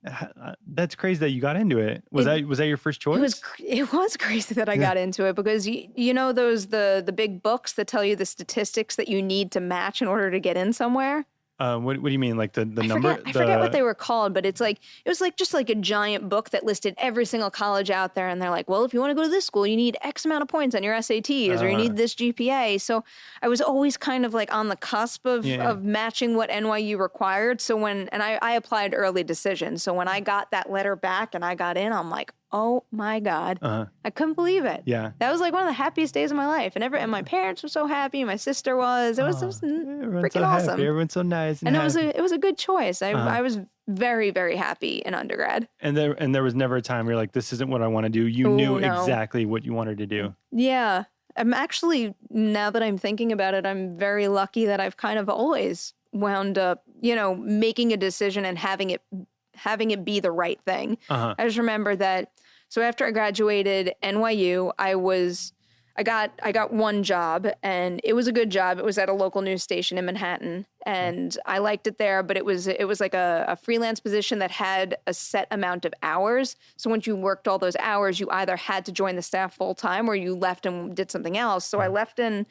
that's crazy that you got into it. Was that your first choice? It was crazy that I got into it because you know those the big books that tell you the statistics that you need to match in order to get in somewhere? What do you mean? Like the number? I forget what they were called, but it was just like a giant book that listed every single college out there. And they're like, well, if you want to go to this school, you need X amount of points on your SATs or you need this GPA. So I was always kind of like on the cusp of matching what NYU required. So I applied early decision. So when I got that letter back and I got in, I'm like, oh my God. I couldn't believe it. Yeah. That was like one of the happiest days of my life. And my parents were so happy. My sister was. It was freaking so awesome. Happy. Everyone's so nice. And it was a good choice. I was very, very happy in undergrad. And there was never a time where you're like, this isn't what I want to do. You knew exactly what you wanted to do. Yeah. I'm actually, now that I'm thinking about it, I'm very lucky that I've kind of always wound up, making a decision and having it be the right thing. I just remember that. So after I graduated NYU, I got one job and it was a good job. It was at a local news station in Manhattan and I liked it there, but it was like a freelance position that had a set amount of hours. So once you worked all those hours, you either had to join the staff full time or you left and did something else. So I left and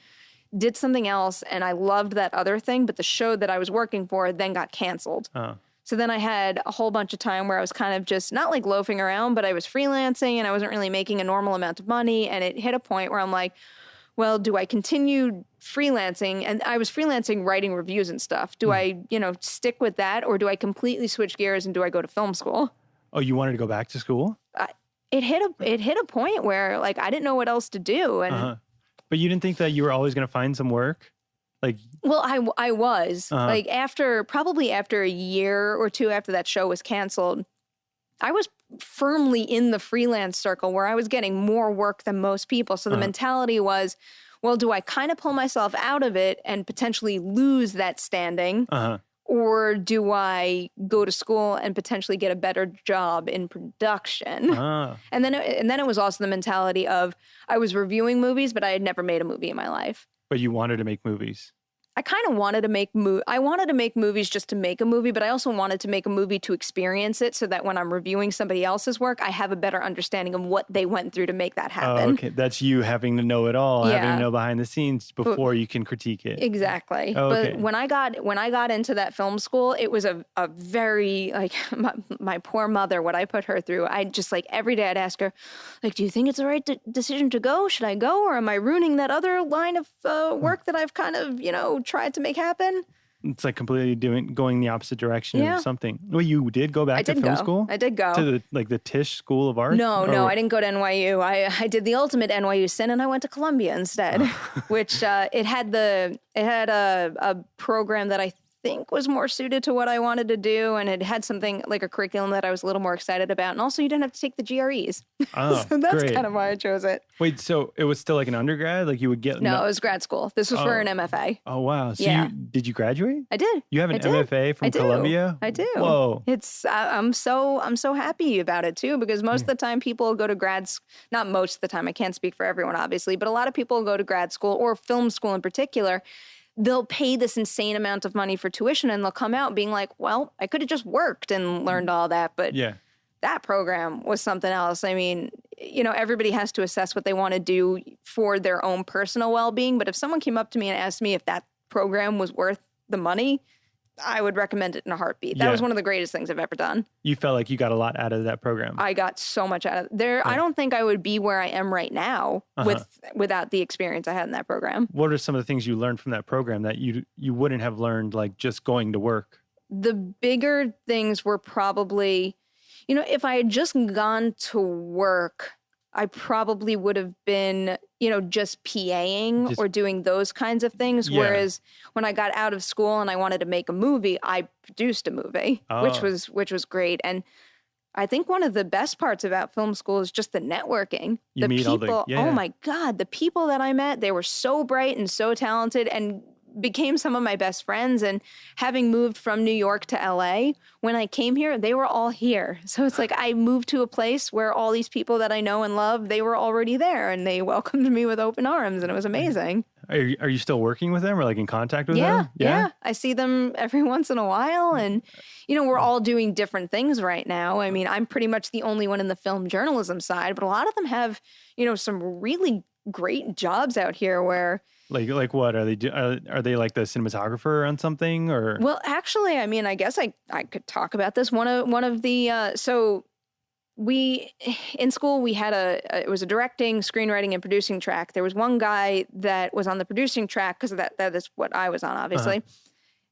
did something else and I loved that other thing, but the show that I was working for then got canceled. So then I had a whole bunch of time where I was kind of just not like loafing around, but I was freelancing and I wasn't really making a normal amount of money. And it hit a point where I'm like, well, do I continue freelancing? And I was freelancing, writing reviews and stuff. Do I, stick with that or do I completely switch gears and do I go to film school? Oh, you wanted to go back to school? It hit a point where like I didn't know what else to do. And But you didn't think that you were always going to find some work? Well, I was like probably after a year or two after that show was canceled, I was firmly in the freelance circle where I was getting more work than most people. So the mentality was, well, do I kind of pull myself out of it and potentially lose that standing? Or do I go to school and potentially get a better job in production? And then it was also the mentality of I was reviewing movies, but I had never made a movie in my life. But you wanted to make movies. I kind of wanted to make I wanted to make movies just to make a movie, but I also wanted to make a movie to experience it so that when I'm reviewing somebody else's work, I have a better understanding of what they went through to make that happen. Oh, okay. That's you having to know it all, having to know behind the scenes before you can critique it. Exactly. Oh, okay. But when I got into that film school, it was a very, like, my poor mother, what I put her through, I just, like, every day I'd ask her, like, do you think it's the right decision to go? Should I go? Or am I ruining that other line of work that I've kind of, tried to make happen? It's like completely going the opposite direction of something. Well, you did go back to film school? I did go. To the Tisch School of Art? No, I didn't go to NYU. I did the ultimate NYU sin, and I went to Columbia instead, which it had a program that I think was more suited to what I wanted to do, and it had something like a curriculum that I was a little more excited about, and also you didn't have to take the GREs. Oh, so that's great. kind of why I chose it. Wait, so it was still like an undergrad? Like you would get... No, it was grad school. This was for an MFA. Oh, wow. So did you graduate? I did. You have an MFA from Columbia? I do. Whoa. It's I'm so happy about it too, because most of the time people go to not most of the time, I can't speak for everyone obviously, but a lot of people go to grad school or film school in particular. They'll pay this insane amount of money for tuition and they'll come out being like, well, I could have just worked and learned all that. But that program was something else. I mean, everybody has to assess what they want to do for their own personal well-being. But if someone came up to me and asked me if that program was worth the money, I would recommend it in a heartbeat. That was one of the greatest things I've ever done. You felt like you got a lot out of that program. I got so much out of it. I don't think I would be where I am right now without the experience I had in that program. What are some of the things you learned from that program that you wouldn't have learned like just going to work? The bigger things were probably, if I had just gone to work, I probably would have been, just PAing or doing those kinds of things. Yeah. Whereas when I got out of school and I wanted to make a movie, I produced a movie, which was great. And I think one of the best parts about film school is just the networking. You meet people, all oh my God, the people that I met, they were so bright and so talented and became some of my best friends. And having moved from New York to LA, when I came here, they were all here. So it's like I moved to a place where all these people that I know and love, they were already there and they welcomed me with open arms and it was amazing. Are you still working with them or like in contact with them? Yeah. I see them every once in a while. And, we're all doing different things right now. I mean, I'm pretty much the only one in the film journalism side, but a lot of them have, some really great jobs out here where... Like what are they? Are they like the cinematographer on something or? Well, actually, I mean, I guess I could talk about this. One of the so we in school we had it was a directing, screenwriting, and producing track. There was one guy that was on the producing track because that is what I was on, obviously,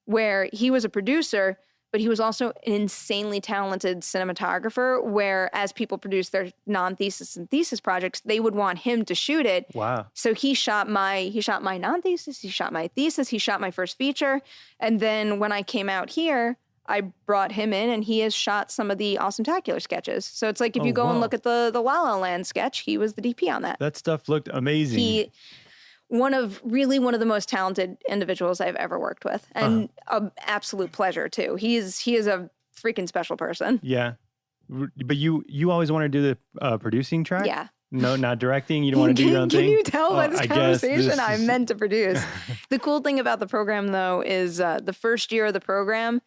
where he was a producer. But he was also an insanely talented cinematographer where as people produce their non-thesis and thesis projects, they would want him to shoot it. Wow. So he shot my non-thesis, he shot my thesis, he shot my first feature. And then when I came out here, I brought him in and he has shot some of the Awesome-tacular sketches. So it's like if you go and look at the La La Land sketch, he was the DP on that. That stuff looked amazing. One of the most talented individuals I've ever worked with, and an absolute pleasure too. He is a freaking special person. Yeah, but you always want to do the producing track. Yeah. No, not directing. You don't want to do your own thing. Can you tell by this conversation I meant to produce? The cool thing about the program, though, is the first year of the program,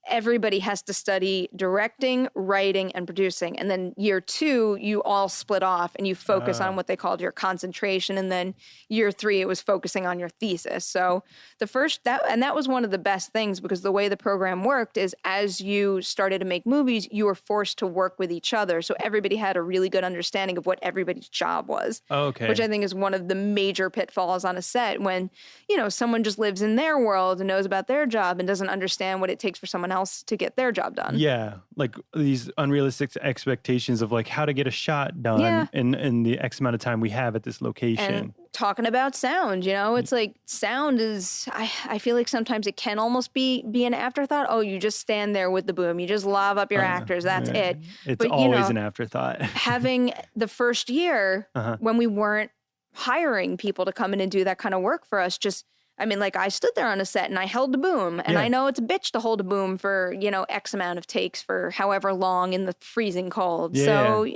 everybody has to study directing, writing, and producing. And then year 2, you all split off and you focus on what they called your concentration. And then year 3, it was focusing on your thesis. So that was one of the best things because the way the program worked is as you started to make movies, you were forced to work with each other. So everybody had a really good understanding of what everybody's job was. Okay. Which I think is one of the major pitfalls on a set when, someone just lives in their world and knows about their job and doesn't understand what it takes for someone else to get their job done. Yeah, like these unrealistic expectations of like how to get a shot done in the X amount of time we have at this location. And talking about sound, it's like sound is, I feel like sometimes it can almost be an afterthought. Oh, you just stand there with the boom. You just lob up your actors. That's it. It's always an afterthought. Having the first year when we weren't hiring people to come in and do that kind of work for us, I stood there on a set and I held the boom and I know it's a bitch to hold a boom for, X amount of takes for however long in the freezing cold. Yeah. So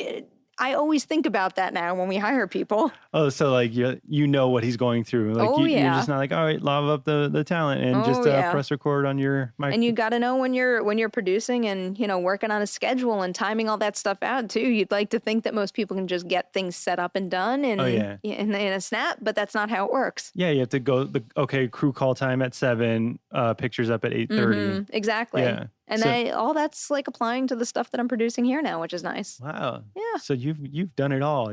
I always think about that now when we hire people. Oh, so like you know what he's going through. Like you're just not like, all right, lob up the talent and just press record on your mic. And you got to know when you're producing and, you know, working on a schedule and timing all that stuff out too. You'd like to think that most people can just get things set up and done in a snap, but that's not how it works. Yeah, you have to go, crew call time at 7, pictures up at 8:30. Exactly. Yeah. And all that's like applying to the stuff that I'm producing here now, which is nice. Wow. Yeah. So you've done it all.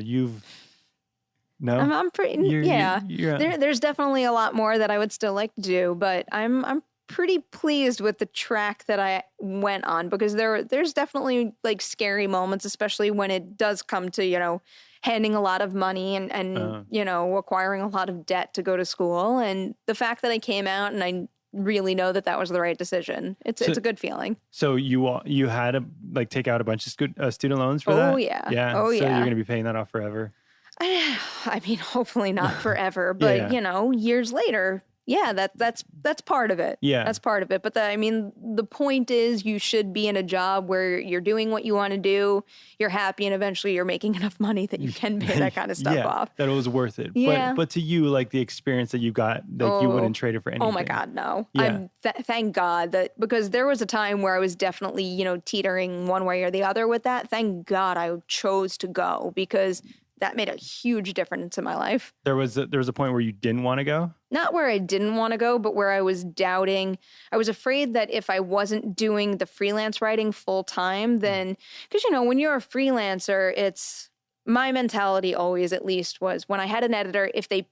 No? I'm pretty, There's definitely a lot more that I would still like to do, but I'm pretty pleased with the track that I went on, because there's definitely like scary moments, especially when it does come to, you know, handing a lot of money and you know, acquiring a lot of debt to go to school. And the fact that I came out and I really know that was the right decision. It's a good feeling. So you had to like take out a bunch of student loans for that? Oh yeah. Yeah. Oh yeah. So you're going to be paying that off forever. I mean, hopefully not forever, but you know, years later, that's part of it. Yeah. That's part of it. But the point is you should be in a job where you're doing what you want to do, you're happy, and eventually you're making enough money that you can pay that kind of stuff off. That it was worth it. Yeah. But to you, like the experience that you got, like you wouldn't trade it for anything. Oh my God, no. Yeah. Thank God because there was a time where I was definitely, you know, teetering one way or the other with that. Thank God I chose to go, because that made a huge difference in my life. There was a point where you didn't want to go? Not where I didn't want to go, but where I was doubting. I was afraid that if I wasn't doing the freelance writing full time, then, because, you know, when you're a freelancer, it's, my mentality always, at least, was when I had an editor, if they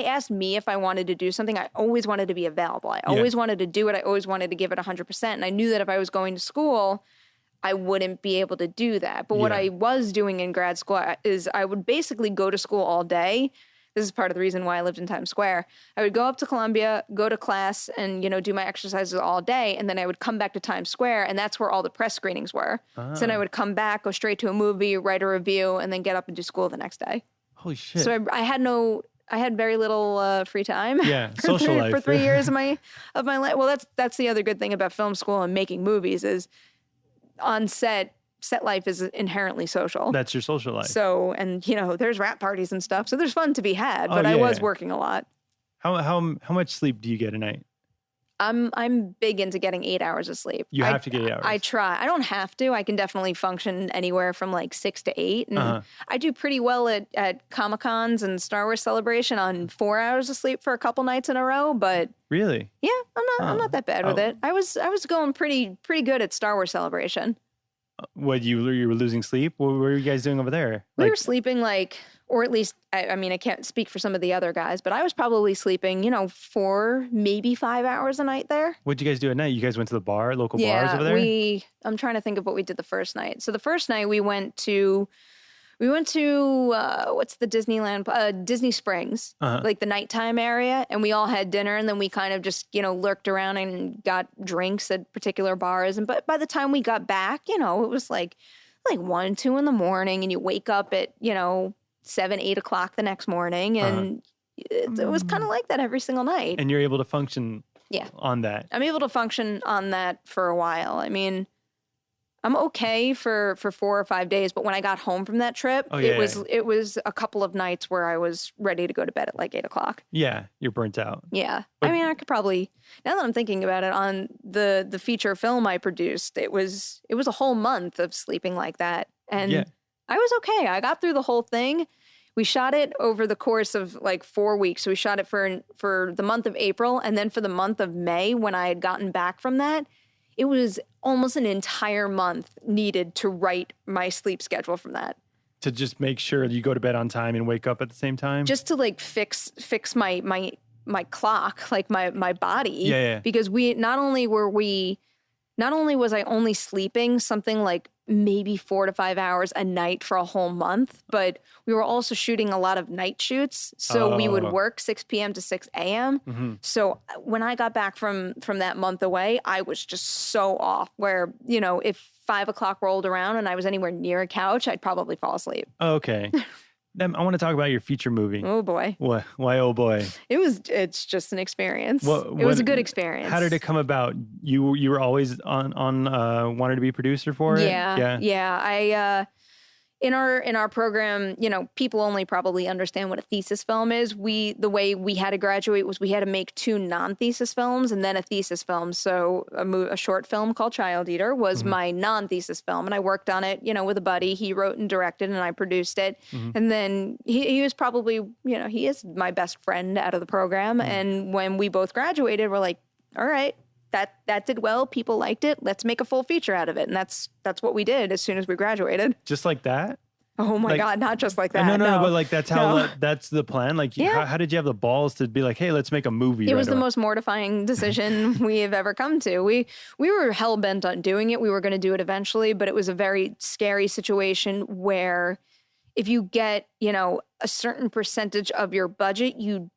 asked me if I wanted to do something, I always wanted to be available. I always wanted to do it. I always wanted to give it 100%. And I knew that if I was going to school, I wouldn't be able to do that. But what I was doing in grad school is I would basically go to school all day. This is part of the reason why I lived in Times Square. I would go up to Columbia, go to class, and, you know, do my exercises all day. And then I would come back to Times Square, and that's where all the press screenings were. So then I would come back, go straight to a movie, write a review, and then get up and do school the next day. Holy shit. So I had very little free time. Yeah, social life. For 3 years of my life. Well, that's the other good thing about film school and making movies is on set life is inherently social. That's your social life. So, and you know, there's rap parties and stuff. So there's fun to be had, but I was working a lot. How much sleep do you get a night? I'm big into getting 8 hours of sleep. You have to get 8 hours. I try. I don't have to. I can definitely function anywhere from like 6 to 8. And I do pretty well at Comic-Cons and Star Wars Celebration on 4 hours of sleep for a couple nights in a row. But really, yeah, I'm not that bad with it. I was going pretty good at Star Wars Celebration. What, you were losing sleep? What were you guys doing over there? We were sleeping or at least, I mean, I can't speak for some of the other guys, but I was probably sleeping, you know, 4, maybe 5 hours a night there. What'd you guys do at night? You guys went to the local bars over there? I'm trying to think of what we did the first night. So the first night we went to what's the Disneyland, Disney Springs, like the nighttime area. And we all had dinner, and then we kind of just, you know, lurked around and got drinks at particular bars. But by the time we got back, you know, it was like 1, 2 in the morning, and you wake up at, you know, 7, 8 o'clock the next morning. And it was kind of like that every single night. And you're able to function on that. I'm able to function on that for a while. I mean, I'm okay for 4 or 5 days, but when I got home from that trip, it was a couple of nights where I was ready to go to bed at like 8 o'clock. Yeah, you're burnt out. Yeah. But, I mean, I could probably, now that I'm thinking about it, on the feature film I produced, it was a whole month of sleeping like that. And I was okay. I got through the whole thing. We shot it over the course of like 4 weeks. So we shot it for the month of April, and then for the month of May, when I had gotten back from that, it was almost an entire month needed to write my sleep schedule from that. To just make sure you go to bed on time and wake up at the same time? Just to like fix my clock, like my body. Yeah. Because not only was I only sleeping something like maybe 4 to 5 hours a night for a whole month, but we were also shooting a lot of night shoots. So we would work 6 p.m. to 6 a.m. Mm-hmm. So when I got back from that month away, I was just so off where, you know, if 5 o'clock rolled around and I was anywhere near a couch, I'd probably fall asleep. Okay. I want to talk about your feature movie. Oh boy. What? Why? Oh boy. It's just an experience. It was a good experience. How did it come about? You were always on wanted to be a producer for it? Yeah. in our program, people only probably understand what a thesis film is. The way we had to graduate was we had to make 2 non-thesis films and then a thesis film. So a short film called Child Eater was my non-thesis film, and I worked on it, with a buddy. He wrote and directed, and I produced it. And then he was probably, he is my best friend out of the program. And when we both graduated, we're like, all right, that did well. People liked it. Let's make a full feature out of it. And that's what we did as soon as we graduated. Just like that? Oh my God, not just like that. No, but like that's how that's the plan. Like, how did you have the balls to be like, hey, let's make a movie? It was the most mortifying decision we have ever come to. We were hell bent on doing it. We were going to do it eventually, but it was a very scary situation where if you get, a certain percentage of your budget, you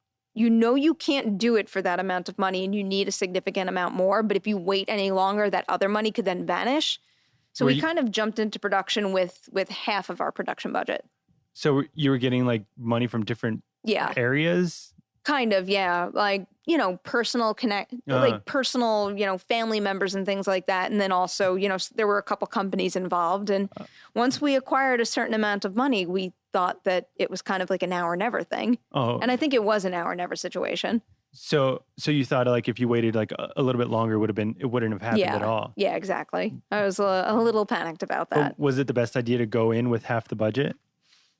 can't do it for that amount of money and you need a significant amount more. But if you wait any longer, that other money could then vanish. So we kind of jumped into production with half of our production budget. So you were getting like money from different areas? Kind of, yeah. Like, personal personal, family members and things like that. And then also, there were a couple companies involved. And once we acquired a certain amount of money, we thought that it was kind of like a now or never thing. Oh. And I think it was a now or never situation. So you thought like if you waited like a little bit longer, it wouldn't have happened at all. Yeah, exactly. I was a little panicked about that. But was it the best idea to go in with half the budget?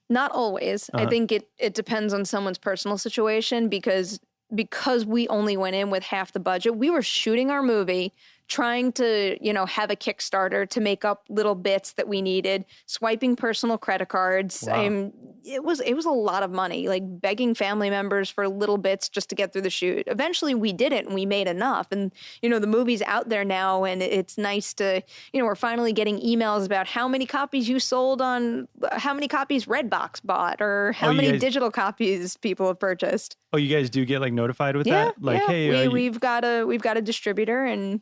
Not always. I think it depends on someone's personal situation because we only went in with half the budget. We were shooting our movie, trying to, have a Kickstarter to make up little bits that we needed, swiping personal credit cards. Wow. It was a lot of money, like begging family members for little bits just to get through the shoot. Eventually we did it and we made enough. And, the movie's out there now and it's nice to, we're finally getting emails about how many copies you sold on, how many copies Redbox bought or how many digital copies people have purchased. Oh, you guys do get like notified with that? Like, hey, we've got a distributor and,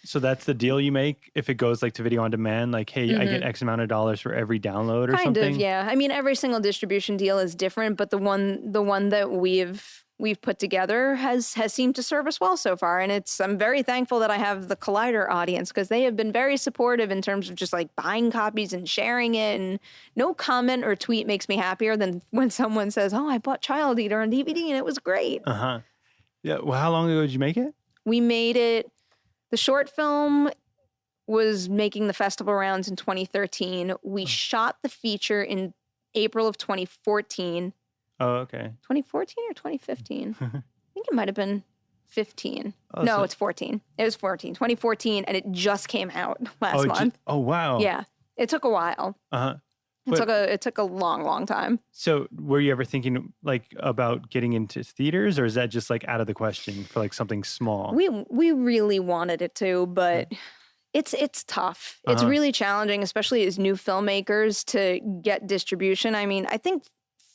So that's the deal you make if it goes like to video on demand, like, hey, I get X amount of dollars for every download or something? Kind of, yeah. I mean, every single distribution deal is different, but the one that we've put together has seemed to serve us well so far. And I'm very thankful that I have the Collider audience because they have been very supportive in terms of just like buying copies and sharing it. And no comment or tweet makes me happier than when someone says, oh, I bought Child Eater on DVD and it was great. Uh-huh. Yeah. Well, how long ago did you make it? We made it. The short film was making the festival rounds in 2013. We shot the feature in April of 2014. Oh, okay. 2014 or 2015? I think it might have been 15. Oh, no, it's 14. It was 14. 2014, and it just came out last month. Oh, wow. Yeah. It took a while. Uh-huh. It took a long, long time. So were you ever thinking like about getting into theaters or is that just like out of the question for like something small? We really wanted it to, but it's tough. It's really challenging, especially as new filmmakers to get distribution. I mean, I think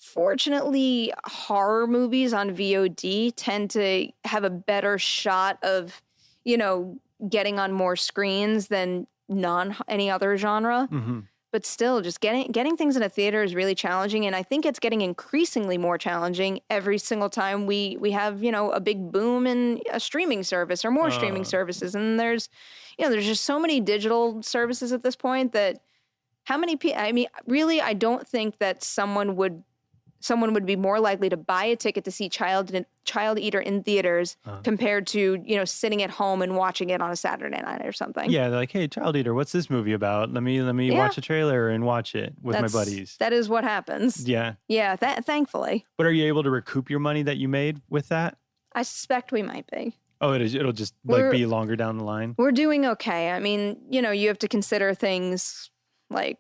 fortunately horror movies on VOD tend to have a better shot of, getting on more screens than any other genre. Mm-hmm. But still, just getting things in a theater is really challenging. And I think it's getting increasingly more challenging every single time we have, a big boom in a streaming service or more streaming services. And there's just so many digital services at this point that really, I don't think that someone would be more likely to buy a ticket to see Child Eater in theaters compared to, sitting at home and watching it on a Saturday night or something. Yeah, they're like, hey, Child Eater, what's this movie about? Let me watch a trailer and watch it with my buddies. That is what happens. Yeah. Yeah, thankfully. But are you able to recoup your money that you made with that? I suspect we might be. Oh, it'll just be longer down the line? We're doing okay. I mean, you have to consider things like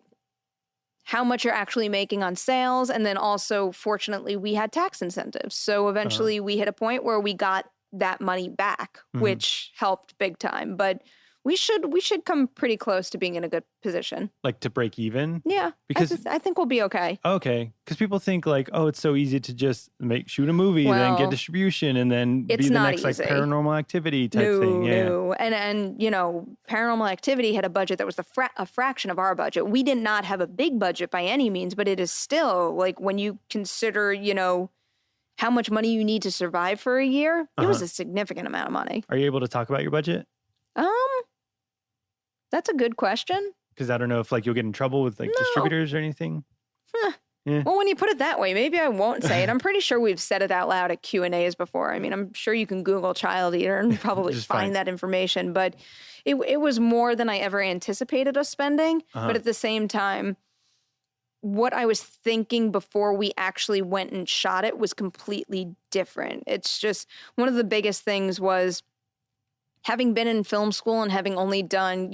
how much you're actually making on sales. And then also, fortunately, we had tax incentives. So eventually we hit a point where we got that money back, which helped big time. But we should come pretty close to being in a good position. Like to break even? Yeah. Because I think we'll be okay. Okay. Because people think like, oh, it's so easy to just shoot a movie, then get distribution, and then be the next like Paranormal Activity type thing. Yeah. No. And Paranormal Activity had a budget that was a fraction of our budget. We did not have a big budget by any means, but it is still like when you consider, how much money you need to survive for a year, it was a significant amount of money. Are you able to talk about your budget? That's a good question. Because I don't know if like you'll get in trouble with like distributors or anything. Yeah. Well, when you put it that way, maybe I won't say it. I'm pretty sure we've said it out loud at Q&As before. I mean, I'm sure you can Google child eater and probably find that information. But it was more than I ever anticipated us spending. But at the same time, what I was thinking before we actually went and shot it was completely different. It's just one of the biggest things was having been in film school and having only done,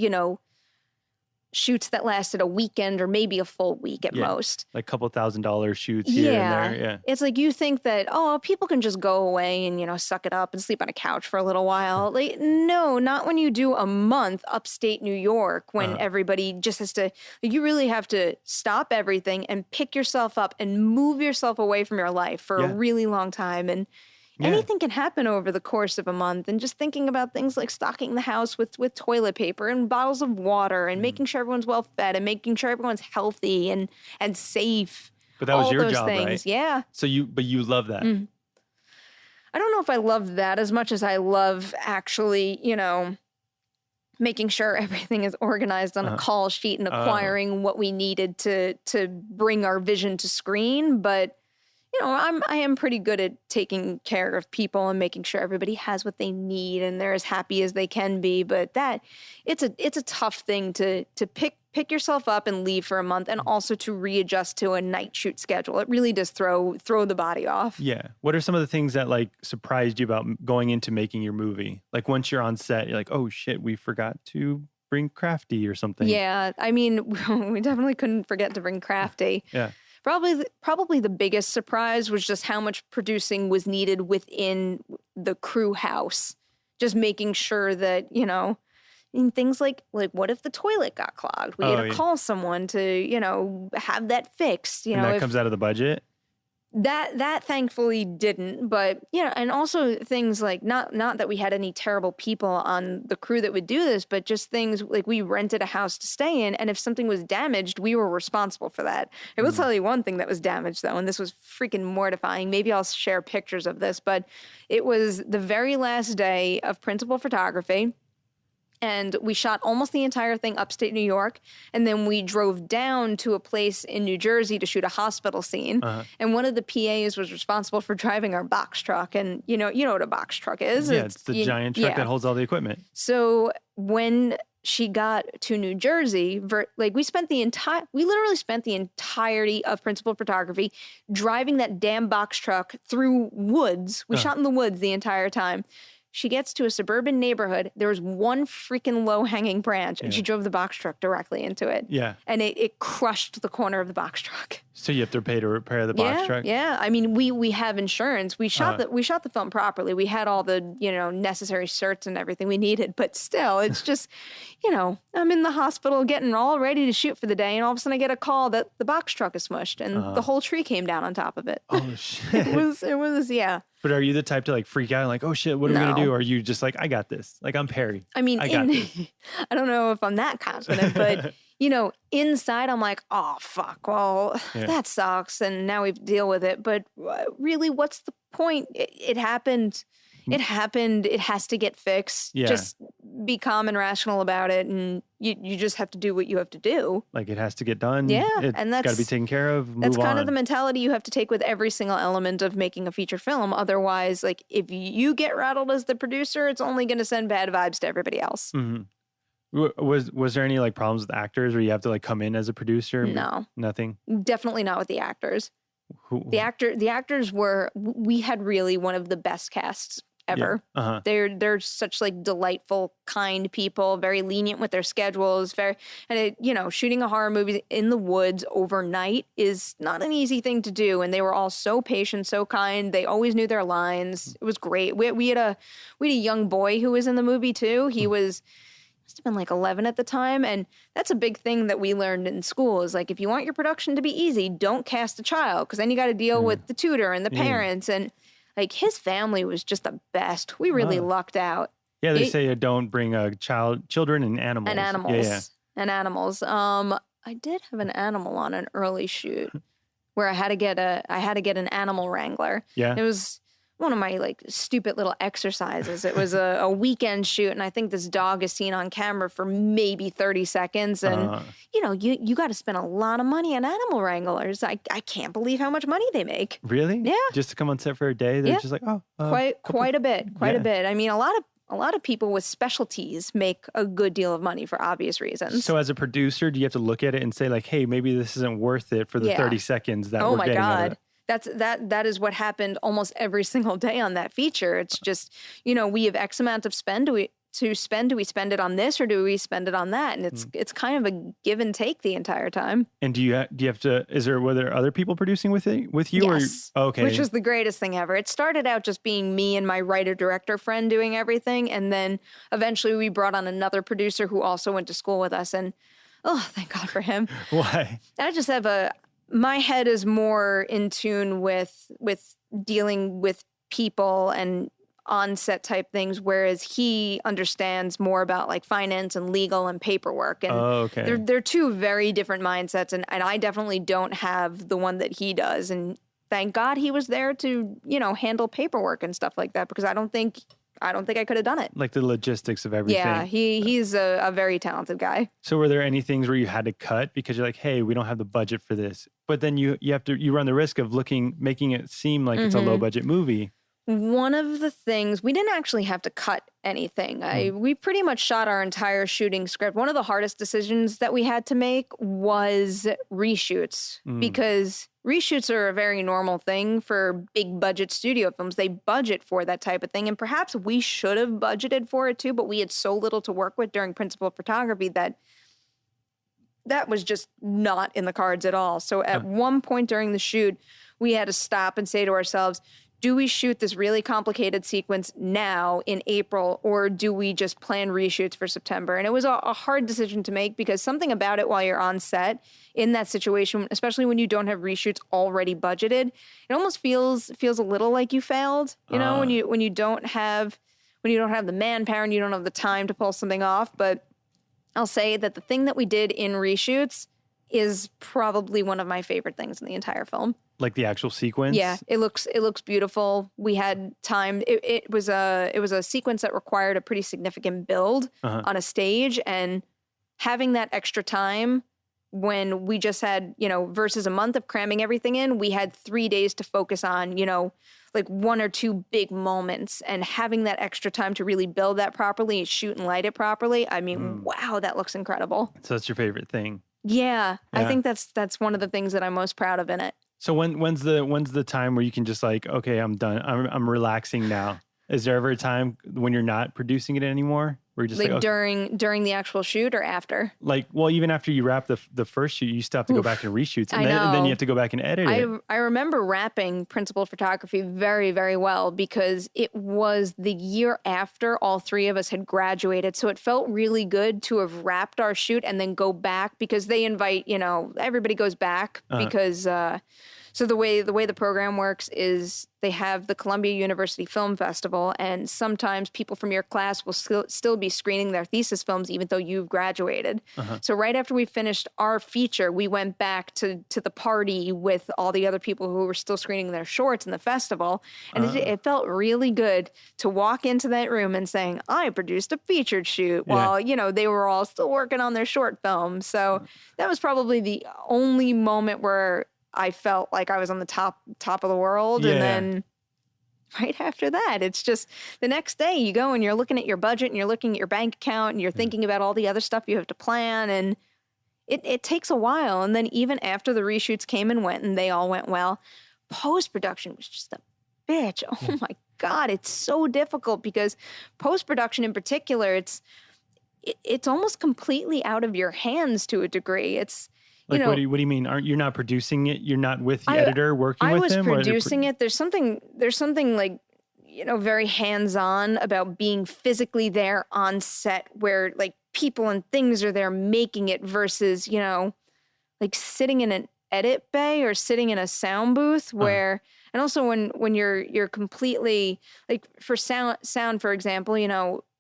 shoots that lasted a weekend or maybe a full week at most. Like a couple $1,000 shoots here and there. Yeah. It's like you think that, people can just go away and, suck it up and sleep on a couch for a little while. Like, no, not when you do a month upstate New York when everybody just has to, you really have to stop everything and pick yourself up and move yourself away from your life for a really long time. And anything can happen over the course of a month. And just thinking about things like stocking the house with toilet paper and bottles of water and making sure everyone's well fed and making sure everyone's healthy and safe. But that was all your those job, things. right? Yeah. So you love that. I don't know if I love that as much as I love actually, making sure everything is organized on a call sheet and acquiring what we needed to bring our vision to screen. But I am pretty good at taking care of people and making sure everybody has what they need and they're as happy as they can be. But it's a tough thing to pick yourself up and leave for a month, and also to readjust to a night shoot schedule. It really does throw the body off. Yeah. What are some of the things that like surprised you about going into making your movie? Like once you're on set, you're like, oh shit, we forgot to bring Crafty or something. Yeah. I mean, we definitely couldn't forget to bring Crafty. Yeah. Probably the biggest surprise was just how much producing was needed within the crew house. Just making sure that, things like what if the toilet got clogged? We had to call someone to, have that fixed. And that comes out of the budget? That thankfully didn't, but and also things like not that we had any terrible people on the crew that would do this, but just things like we rented a house to stay in, and if something was damaged, we were responsible for that. I will tell you one thing that was damaged though, and this was freaking mortifying. Maybe I'll share pictures of this, but it was the very last day of principal photography. And we shot almost the entire thing upstate New York. And then we drove down to a place in New Jersey to shoot a hospital scene. And one of the PAs was responsible for driving our box truck. And you know what a box truck is. Yeah, it's the giant truck that holds all the equipment. So when she got to New Jersey, we literally spent the entirety of principal photography driving that damn box truck through woods. We shot in the woods the entire time. She gets to a suburban neighborhood. There was one freaking low-hanging branch, and she drove the box truck directly into it. Yeah. And it crushed the corner of the box truck. So you have to pay to repair the box truck? Yeah. I mean, we have insurance. We shot the film properly. We had all the, necessary certs and everything we needed. But still, it's just, I'm in the hospital getting all ready to shoot for the day, and all of a sudden I get a call that the box truck is smushed, and the whole tree came down on top of it. Oh, shit. It was, yeah. But are you the type to like freak out and like, oh shit, what are we going to do? Or are you just like, I got this. Like I'm Perri. I mean, I got this. I don't know if I'm that confident, but inside I'm like, oh fuck, well, that sucks. And now we have to deal with it. But really, what's the point? It happened. It happened. It has to get fixed. Yeah. Just be calm and rational about it. And you just have to do what you have to do. Like it has to get done. Yeah. And that's got to be taken care of. That's kind of the mentality you have to take with every single element of making a feature film. Otherwise, like if you get rattled as the producer, it's only going to send bad vibes to everybody else. Mm-hmm. Was there any like problems with actors where you have to like come in as a producer? No. Nothing? Definitely not with the actors. The actors we had really one of the best casts ever. Yeah. They're such like delightful, kind people, very lenient with their schedules, shooting a horror movie in the woods overnight is not an easy thing to do. And they were all so patient, so kind. They always knew their lines. It was great. We had a young boy who was in the movie too. He must have been like 11 at the time. And that's a big thing that we learned in school is like, if you want your production to be easy, don't cast a child, because then you got to deal with the tutor and the parents. And like his family was just the best. We really lucked out. Yeah, they say don't bring children and animals. And animals. Yeah. And animals. I did have an animal on an early shoot where I had to get an animal wrangler. Yeah. It was one of my like stupid little exercises. It was a weekend shoot, and I think this dog is seen on camera for maybe 30 seconds. And you got to spend a lot of money on animal wranglers. I can't believe how much money they make. Really? Yeah. Just to come on set for a day, they're just like, quite a bit. I mean, a lot of people with specialties make a good deal of money for obvious reasons. So as a producer, do you have to look at it and say like, hey, maybe this isn't worth it for the 30 seconds that we're getting out of it? That is what happened almost every single day on that feature. It's just, we have X amount of spend. Do we spend it on this or do we spend it on that? And it's kind of a give and take the entire time. And do you have to, were there other people producing with you? Yes. Or, okay. Which was the greatest thing ever. It started out just being me and my writer-director friend doing everything. And then eventually we brought on another producer who also went to school with us. And thank God for him. Why? I just have my head is more in tune with dealing with people and on-set type things, whereas he understands more about like finance and legal and paperwork. And they're two very different mindsets, and I definitely don't have the one that he does. And thank God he was there to, handle paperwork and stuff like that, because I don't think I could have done it. Like the logistics of everything. Yeah, he's a very talented guy. So were there any things where you had to cut because you're like, hey, we don't have the budget for this? But then you run the risk of making it seem like it's a low budget movie. One of the things, we didn't actually have to cut anything. We pretty much shot our entire shooting script. One of the hardest decisions that we had to make was reshoots, because reshoots are a very normal thing for big budget studio films. They budget for that type of thing. And perhaps we should have budgeted for it too, but we had so little to work with during principal photography that was just not in the cards at all. So at one point during the shoot, we had to stop and say to ourselves, do we shoot this really complicated sequence now in April, or do we just plan reshoots for September? And it was a hard decision to make, because something about it while you're on set in that situation, especially when you don't have reshoots already budgeted, it almost feels a little like you failed, when you don't have the manpower and you don't have the time to pull something off. But I'll say that the thing that we did in reshoots is probably one of my favorite things in the entire film. Like the actual sequence? Yeah, it looks beautiful. We had time. It was a sequence that required a pretty significant build on a stage, and having that extra time when we just had, versus a month of cramming everything in, we had 3 days to focus on, like one or two big moments, and having that extra time to really build that properly, shoot and light it properly. I mean, wow, that looks incredible. So that's your favorite thing? Yeah, I think that's one of the things that I'm most proud of in it. So when's the time where you can just like, okay, I'm done. I'm relaxing now. Is there ever a time when you're not producing it anymore? Where you're just like during the actual shoot or after? Like, well, even after you wrap the first shoot, you still have to go back and reshoots. And then you have to go back and edit it. I remember wrapping principal photography very, very well, because it was the year after all three of us had graduated. So it felt really good to have wrapped our shoot and then go back, because they invite, everybody goes back because so the way the program works is they have the Columbia University Film Festival, and sometimes people from your class will still be screening their thesis films even though you've graduated. So right after we finished our feature, we went back to the party with all the other people who were still screening their shorts in the festival. And it felt really good to walk into that room and saying, I produced a featured shoot while, they were all still working on their short film. So that was probably the only moment where I felt like I was on the top of the world. And then right after that, it's just the next day you go and you're looking at your budget and you're looking at your bank account and you're thinking about all the other stuff you have to plan. And it takes a while. And then even after the reshoots came and went and they all went well, post-production was just a bitch. Oh my God, it's so difficult, because post-production in particular, it's almost completely out of your hands to a degree. It's, like, what do you mean? You're not producing it? You're not with the editor working with him? I was producing it. There's something like, very hands-on about being physically there on set, where like people and things are there making it, versus, like sitting in an edit bay or sitting in a sound booth where, and also when you're completely, like for sound, for example,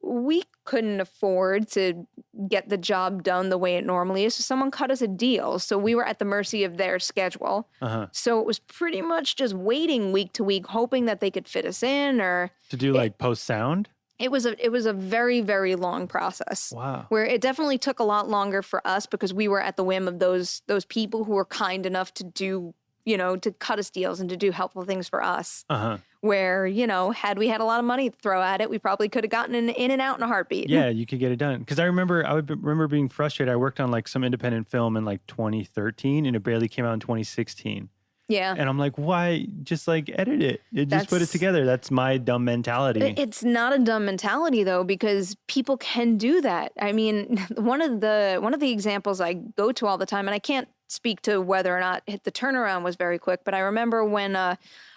we couldn't afford to get the job done the way it normally is. So someone cut us a deal. So we were at the mercy of their schedule. So it was pretty much just waiting week to week, hoping that they could fit us in or to do like post sound. It was a very, very long process. Wow. Where it definitely took a lot longer for us because we were at the whim of those people who were kind enough to do, to cut us deals and to do helpful things for us. Where, had we had a lot of money to throw at it, we probably could have gotten in and out in a heartbeat. Yeah, you could get it done. Because I would remember being frustrated. I worked on like some independent film in like 2013 and it barely came out in 2016. Yeah. And I'm like, why just like edit it? Just put it together. That's my dumb mentality. It's not a dumb mentality though, because people can do that. I mean, one of the examples I go to all the time, and I can't speak to whether or not the turnaround was very quick, but I remember when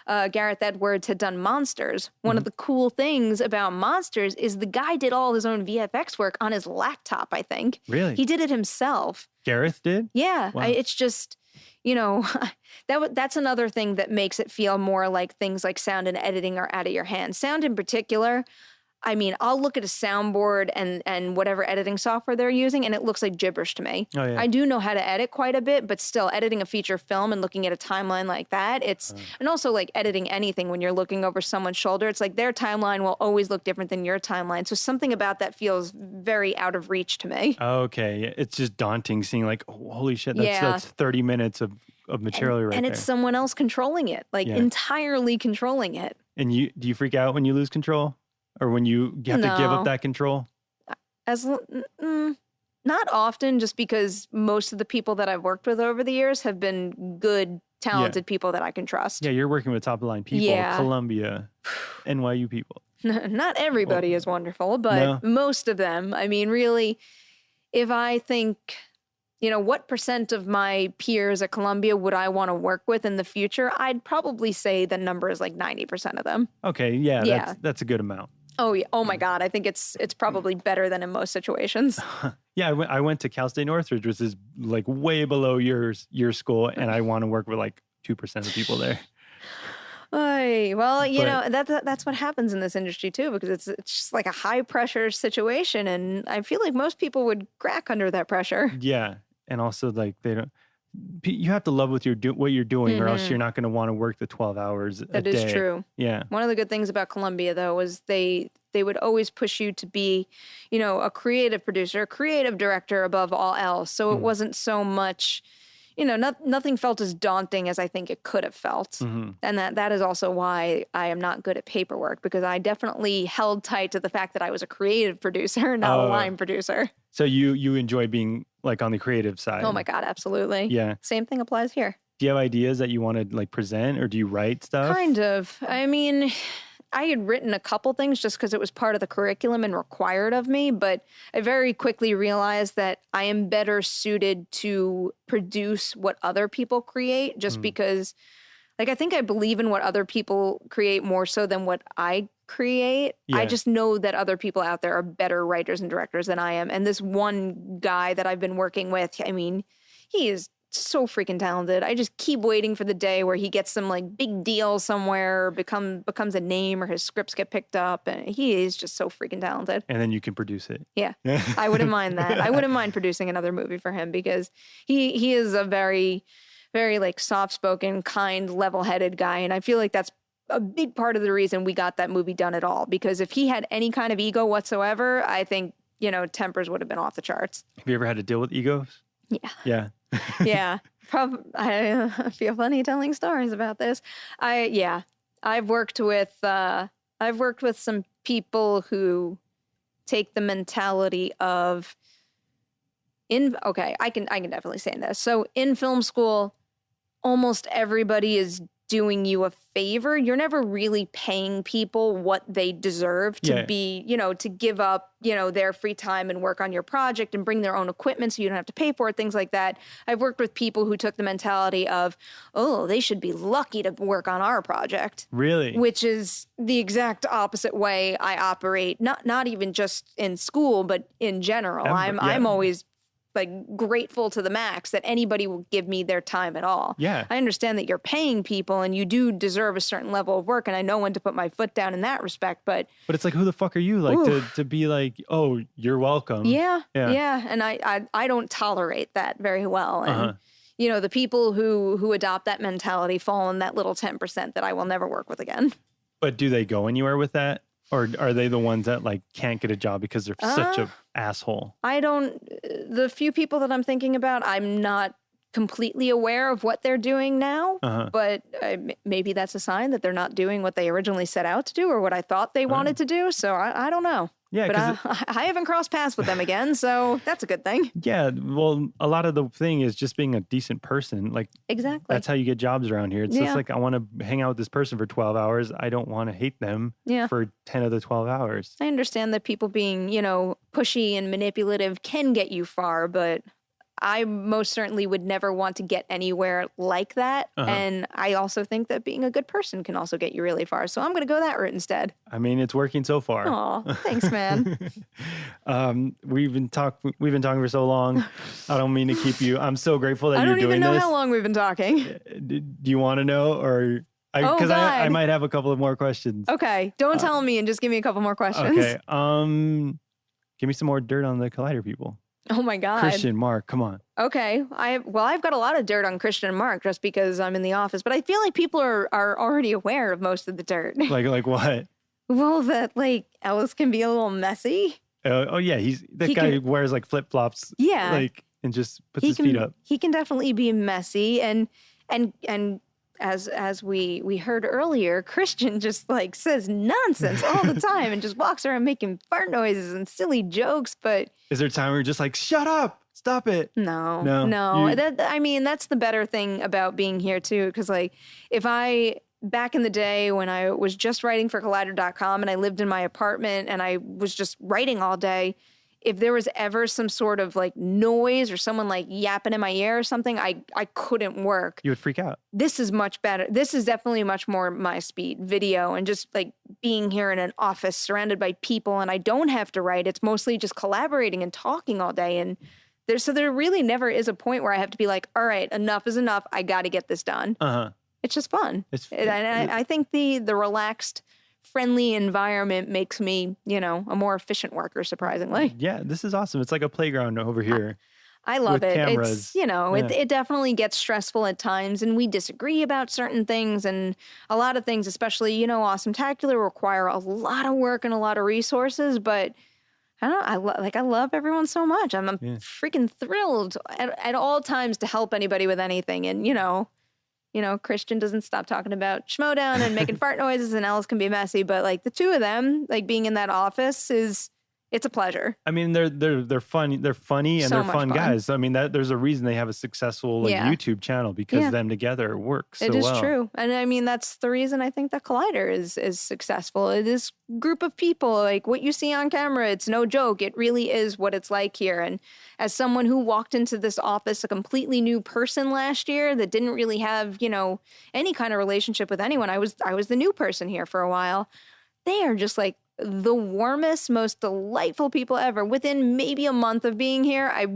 Gareth Edwards had done Monsters. One of the cool things about Monsters is the guy did all his own VFX work on his laptop, I think. Really? He did it himself. Gareth did? Yeah. Wow. It's just... that's another thing that makes it feel more like things like sound and editing are out of your hands. Sound in particular, I mean, I'll look at a soundboard and whatever editing software they're using, and it looks like gibberish to me. Oh, yeah. I do know how to edit quite a bit, but still editing a feature film and looking at a timeline like that, and also like editing anything when you're looking over someone's shoulder, it's like their timeline will always look different than your timeline. So something about that feels very out of reach to me. Okay. It's just daunting seeing like, oh, holy shit, that's 30 minutes of material right there. And it's someone else controlling it, entirely controlling it. And do you freak out when you lose control? Or when you have to give up that control? Not often, just because most of the people that I've worked with over the years have been good, talented people that I can trust. Yeah, you're working with top-of-the-line people, Columbia, NYU people. Not everybody is wonderful, but most of them. I mean, really, if I think, what percent of my peers at Columbia would I want to work with in the future? I'd probably say the number is like 90% of them. Okay, that's a good amount. Oh, yeah. Oh, my God. I think it's probably better than in most situations. Yeah, I went to Cal State Northridge, which is like way below your school, and I want to work with like 2% of people there. Well, that's what happens in this industry too, because it's just like a high pressure situation, and I feel like most people would crack under that pressure. Yeah, and also like you have to love what you're doing, or else you're not going to want to work the 12 hours a day. That is true. Yeah. One of the good things about Columbia, though, was they would always push you to be, a creative producer, a creative director above all else. So it wasn't so much, nothing felt as daunting as I think it could have felt. And that is also why I am not good at paperwork, because I definitely held tight to the fact that I was a creative producer, not a line producer. So you enjoy being like on the creative side? Oh my God, absolutely. Yeah. Same thing applies here. Do you have ideas that you want to like present, or do you write stuff? Kind of. I mean, I had written a couple things just because it was part of the curriculum and required of me, but I very quickly realized that I am better suited to produce what other people create, just because, like, I think I believe in what other people create more so than what I create. Yeah. I just know that other people out there are better writers and directors than I am. And this one guy that I've been working with, I mean, he is so freaking talented. I just keep waiting for the day where he gets some like big deal somewhere, becomes a name, or his scripts get picked up, and he is just so freaking talented. And then you can produce it. Yeah. I wouldn't mind that. I wouldn't mind producing another movie for him, because he is a very, very like soft-spoken, kind, level-headed guy, and I feel like that's a big part of the reason we got that movie done at all, because if he had any kind of ego whatsoever, I think, tempers would have been off the charts. Have you ever had to deal with egos? Yeah. Yeah. Yeah. I feel funny telling stories about this. I've worked with some people who take the mentality of I can definitely say this. So in film school, almost everybody is doing you a favor. You're never really paying people what they deserve to be, to give up, their free time and work on your project and bring their own equipment so you don't have to pay for it, things like that. I've worked with people who took the mentality of, oh, they should be lucky to work on our project. Really? Which is the exact opposite way I operate, not even just in school, but in general. I'm always like grateful to the max that anybody will give me their time at all. Yeah. I understand that you're paying people and you do deserve a certain level of work, and I know when to put my foot down in that respect, but it's like, who the fuck are you? Like to be like, oh, you're welcome. Yeah. And I don't tolerate that very well. And the people who adopt that mentality fall in that little 10% that I will never work with again. But do they go anywhere with that? Or are they the ones that like can't get a job because they're such a asshole? The few people that I'm thinking about, I'm not completely aware of what they're doing now, but maybe that's a sign that they're not doing what they originally set out to do or what I thought they wanted to do. So I don't know. Yeah, but I haven't crossed paths with them again, so that's a good thing. Yeah, well, a lot of the thing is just being a decent person. Like, exactly. That's how you get jobs around here. It's just like, I want to hang out with this person for 12 hours. I don't want to hate them for 10 of the 12 hours. I understand that people being, pushy and manipulative can get you far, but I most certainly would never want to get anywhere like that. And I also think that being a good person can also get you really far. So I'm going to go that route instead. I mean, it's working so far. Oh, thanks, man. We've been talking for so long. I don't mean to keep you. I'm so grateful that you're doing this. I don't even know how long we've been talking. Do you want to know or... Because I might have a couple of more questions. Okay. Don't tell me and just give me a couple more questions. Okay. Give me some more dirt on the Collider people. Oh my God. Christian, Mark, come on. Okay. I've got a lot of dirt on Christian and Mark just because I'm in the office, but I feel like people are already aware of most of the dirt. Like what? Well, that like Ellis can be a little messy. Oh yeah, that guy wears like flip-flops. Yeah. Like and just puts his feet up. He can definitely be messy and as we heard earlier, Christian just like says nonsense all the time and just walks around making fart noises and silly jokes. But is there a time where you're just like, shut up, stop it? No. That's the better thing about being here too. Because like back in the day when I was just writing for Collider.com and I lived in my apartment and I was just writing all day, if there was ever some sort of like noise or someone like yapping in my ear or something, I couldn't work. You would freak out. This is much better. This is definitely much more my speed, video and just like being here in an office surrounded by people and I don't have to write. It's mostly just collaborating and talking all day. And there really never is a point where I have to be like, all right, enough is enough. I got to get this done. It's just fun. I think the relaxed, friendly environment makes me, a more efficient worker, surprisingly. Yeah, this is awesome. It's like a playground over here. I love it. Cameras. It's, it definitely gets stressful at times and we disagree about certain things and a lot of things, especially, Unpopular require a lot of work and a lot of resources, but I don't know, I love everyone so much. I'm freaking thrilled at all times to help anybody with anything. And, Christian doesn't stop talking about Schmodown and making fart noises and Ellis can be messy, but like the two of them, like being in that office it's a pleasure. I mean, they're fun. They're funny and so they're fun guys. I mean, there's a reason they have a successful YouTube channel because them together works so well. It is true. And I mean, that's the reason I think that Collider is successful. This group of people, like what you see on camera, it's no joke. It really is what it's like here. And as someone who walked into this office, a completely new person last year that didn't really have, any kind of relationship with anyone. I was the new person here for a while. They are just like the warmest, most delightful people ever. Within maybe a month of being here, I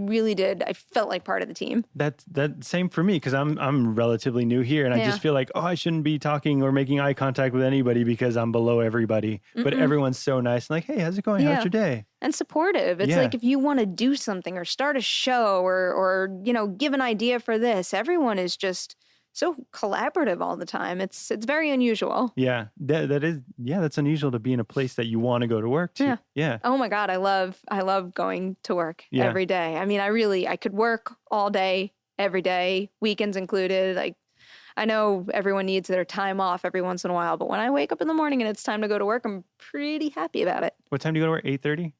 felt like part of the team. That same for me because I'm relatively new here and I just feel like, I shouldn't be talking or making eye contact with anybody because I'm below everybody. But everyone's so nice and like, hey, how's it going? How's your day? And supportive. It's like if you want to do something or start a show or give an idea for this, everyone is just so collaborative all the time. It's very unusual. Yeah, that's unusual to be in a place that you want to go to work to. Yeah. Oh my God, I love going to work every day. I mean, I could work all day, every day, weekends included. Like, I know everyone needs their time off every once in a while, but when I wake up in the morning and it's time to go to work, I'm pretty happy about it. What time do you go to work? 8:30?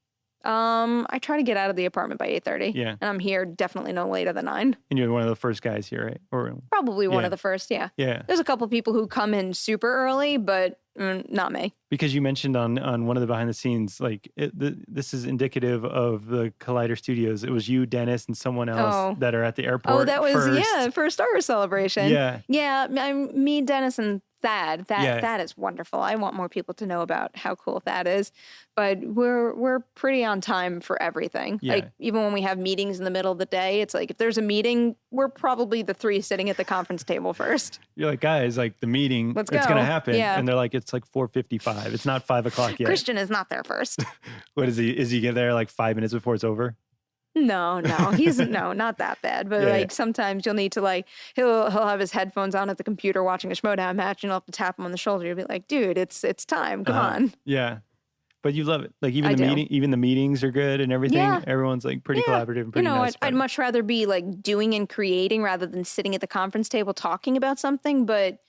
I try to get out of the apartment by 8:30. Yeah. And I'm here definitely no later than 9. And you're one of the first guys here, right? Or probably one of the first, yeah. Yeah. There's a couple people who come in super early, but not me. Because you mentioned on one of the behind the scenes, like this is indicative of the Collider Studios. It was you, Dennis, and someone else that are at the airport. Oh, that was first Star Wars celebration. Yeah. Yeah, me, Dennis, and Thad. Thad is wonderful. I want more people to know about how cool Thad is. But we're pretty on time for everything. Yeah. Like even when we have meetings in the middle of the day, it's like if there's a meeting, we're probably the three sitting at the conference table first. You're like, guys, like the meeting, it's going to happen. Yeah. And they're like, it's like 4:55. It's not 5 o'clock yet. Christian is not there first. What is he? Is he get there like 5 minutes before it's over? No, he's not that bad. But sometimes you'll need to like, he'll have his headphones on at the computer watching a Schmoedown match and you'll have to tap him on the shoulder. You'll be like, dude, it's time. Come on. Yeah. But you love it. Like even the meetings are good and everything. Yeah. Everyone's like pretty collaborative and pretty nice. I'd much rather be like doing and creating rather than sitting at the conference table talking about something. But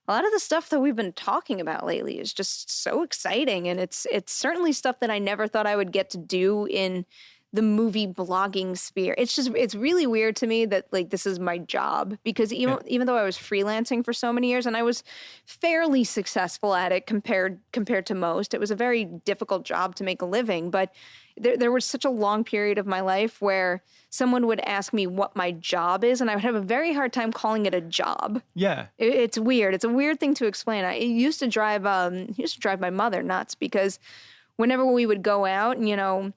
a lot of the stuff that we've been talking about lately is just so exciting. And it's certainly stuff that I never thought I would get to do in the movie blogging sphere. It's really weird to me that like this is my job, because even though I was freelancing for so many years and I was fairly successful at it compared to most, it was a very difficult job to make a living. But there was such a long period of my life where someone would ask me what my job is, and I would have a very hard time calling it a job. Yeah, it's weird. It's a weird thing to explain. It used to drive my mother nuts, because whenever we would go out and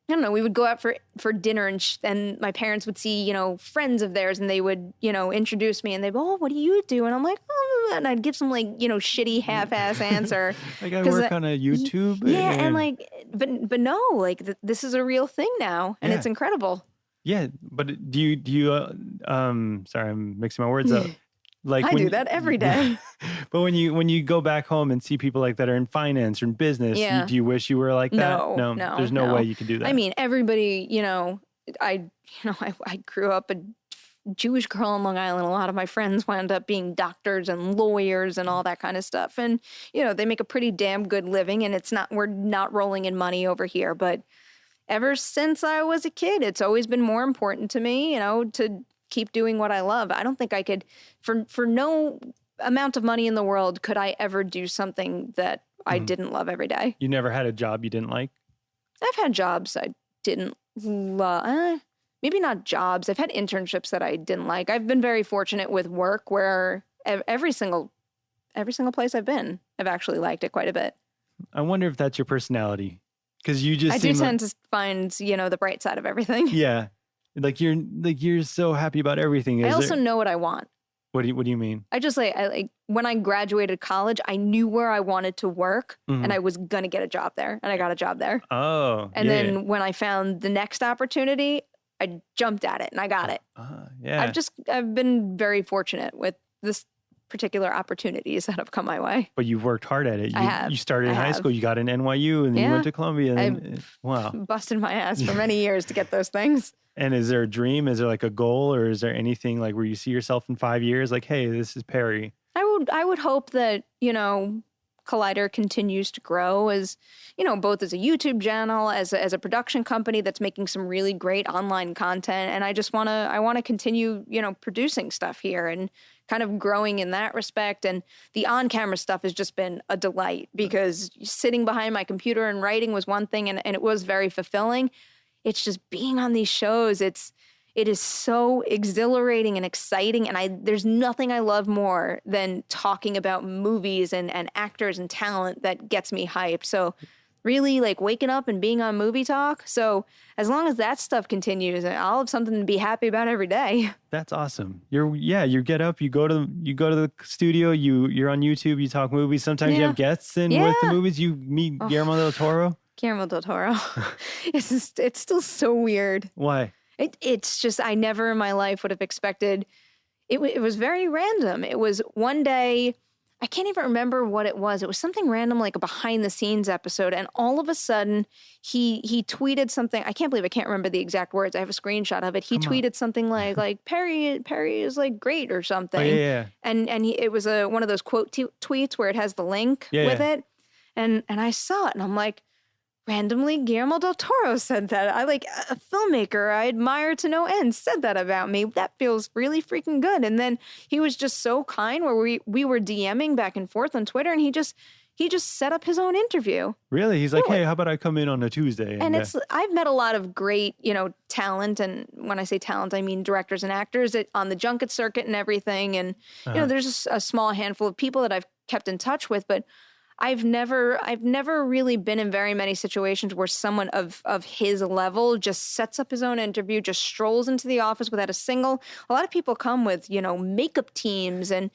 I don't know, we would go out for dinner and my parents would see, friends of theirs and they would, introduce me and they'd go, oh, what do you do? And I'm like, oh, and I'd give some like, shitty half-ass answer. Like I work on a YouTube. Yeah. And like, but no, like this is a real thing now and it's incredible. Yeah. But do you, sorry, I'm mixing my words up. Like I do that every day. But when you go back home and see people like that are in finance or in business, do you wish you were like that? No, there's no way you can do that. I mean, everybody, I grew up a Jewish girl on Long Island. A lot of my friends wound up being doctors and lawyers and all that kind of stuff. And, they make a pretty damn good living, and we're not rolling in money over here. But ever since I was a kid, it's always been more important to me, to keep doing what I love. I don't think I could, for no amount of money in the world, could I ever do something that I didn't love every day. You never had a job you didn't like? I've had jobs I didn't love. Maybe not jobs. I've had internships that I didn't like. I've been very fortunate with work where every single place I've been, I've actually liked it quite a bit. I wonder if that's your personality. Because you just I do tend to find, the bright side of everything. Yeah. Like you're so happy about everything. I also know what I want. What do you mean? I just like when I graduated college, I knew where I wanted to work and I was going to get a job there, and I got a job there. Oh. And then when I found the next opportunity, I jumped at it and I got it. Yeah. I've been very fortunate with this particular opportunities that have come my way. But you've worked hard at it. I have. You started in high school, you got an NYU, and then you went to Columbia. And wow. Busted my ass for many years to get those things. And is there a dream? Is there like a goal, or is there anything like where you see yourself in 5 years? Like, hey, this is Perri. I would hope that, Collider continues to grow as, both as a YouTube channel, as a production company that's making some really great online content. And I want to continue, producing stuff here and kind of growing in that respect. And the on-camera stuff has just been a delight, because sitting behind my computer and writing was one thing, and it was very fulfilling. It's just being on these shows. It is so exhilarating and exciting. And there's nothing I love more than talking about movies and actors and talent that gets me hyped. So really like waking up and being on Movie Talk. So as long as that stuff continues, I'll have something to be happy about every day. That's awesome. You get up, you go to the studio, you're on YouTube, you talk movies. Sometimes you have guests in with the movies. You meet Guillermo del Toro. Guillermo del Toro. It's still so weird. Why? It's just, I never in my life would have expected. It was very random. It was one day, I can't even remember what it was. It was something random, like a behind the scenes episode. And all of a sudden he tweeted something. I can't believe I can't remember the exact words. I have a screenshot of it. He tweeted something like Perri is like great or something. Oh, yeah. And it was one of those quote tweets where it has the link with it. And I saw it and I'm like, randomly, Guillermo del Toro said that. I like a filmmaker I admire to no end said that about me. That feels really freaking good. And then he was just so kind where we were DMing back and forth on Twitter, and he just set up his own interview. Really? He's like, hey, how about I come in on a Tuesday? And I've met a lot of great, talent. And when I say talent, I mean directors and actors on the junket circuit and everything. And, there's just a small handful of people that I've kept in touch with, but I've never really been in very many situations where someone of his level just sets up his own interview, just strolls into the office without a lot of people come with, makeup teams and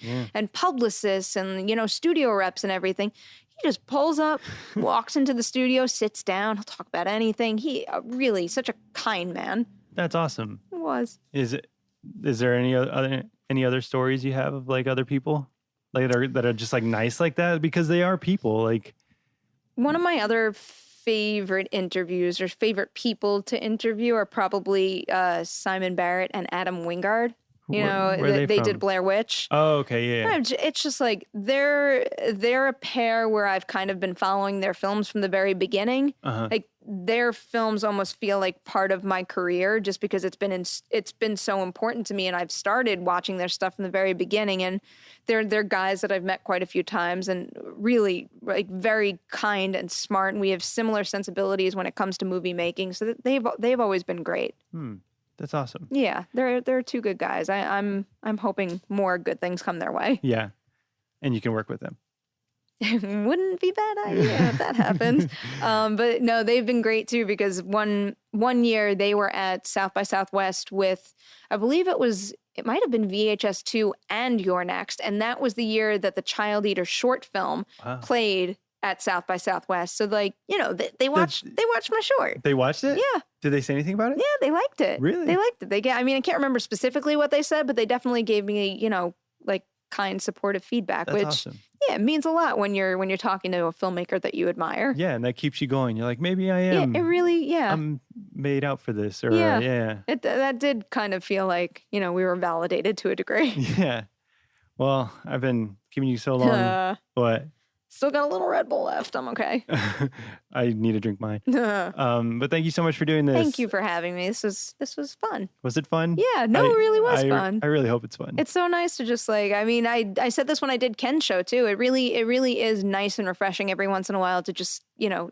publicists and, studio reps and everything. He just pulls up, walks into the studio, sits down, he'll talk about anything. He really such a kind man. That's awesome. It was. Is there any other stories you have of like other people? Like that are just like nice like that, because they are people. Like, one of my other favorite interviews or favorite people to interview are probably Simon Barrett and Adam Wingard. Where they did Blair Witch. Oh, okay, yeah. It's just like they're a pair where I've kind of been following their films from the very beginning. Like their films almost feel like part of my career, just because it's been so important to me, and I've started watching their stuff from the very beginning. And they're guys that I've met quite a few times, and really like very kind and smart, and we have similar sensibilities when it comes to movie making. So they've always been great. That's awesome. Yeah, they're two good guys. I'm hoping more good things come their way. Yeah, and you can work with them. Wouldn't be a bad idea if that happens. But no, they've been great too, because one year they were at South by Southwest with, I believe it might have been VHS 2 and You're Next, and that was the year that the Child Eater short film played at South by Southwest. So like, they watched my short. They watched it? Yeah. Did they say anything about it? Yeah, they liked it. Really? They liked it. I can't remember specifically what they said, but they definitely gave me, like kind, supportive feedback. That's which awesome. Yeah, it means a lot when you're talking to a filmmaker that you admire. Yeah, and that keeps you going. You're like, maybe I am. Yeah, it really, I'm made out for this. Or yeah. That did kind of feel like, we were validated to a degree. Yeah. Well, I've been keeping you so long. What? Still got a little Red Bull left. I'm okay. I need to drink mine. But thank you so much for doing this. Thank you for having me. This was fun. Was it fun? Yeah, it really was fun. I really hope it's fun. It's so nice to just I said this when I did Ken's show too. It really is nice and refreshing every once in a while to just,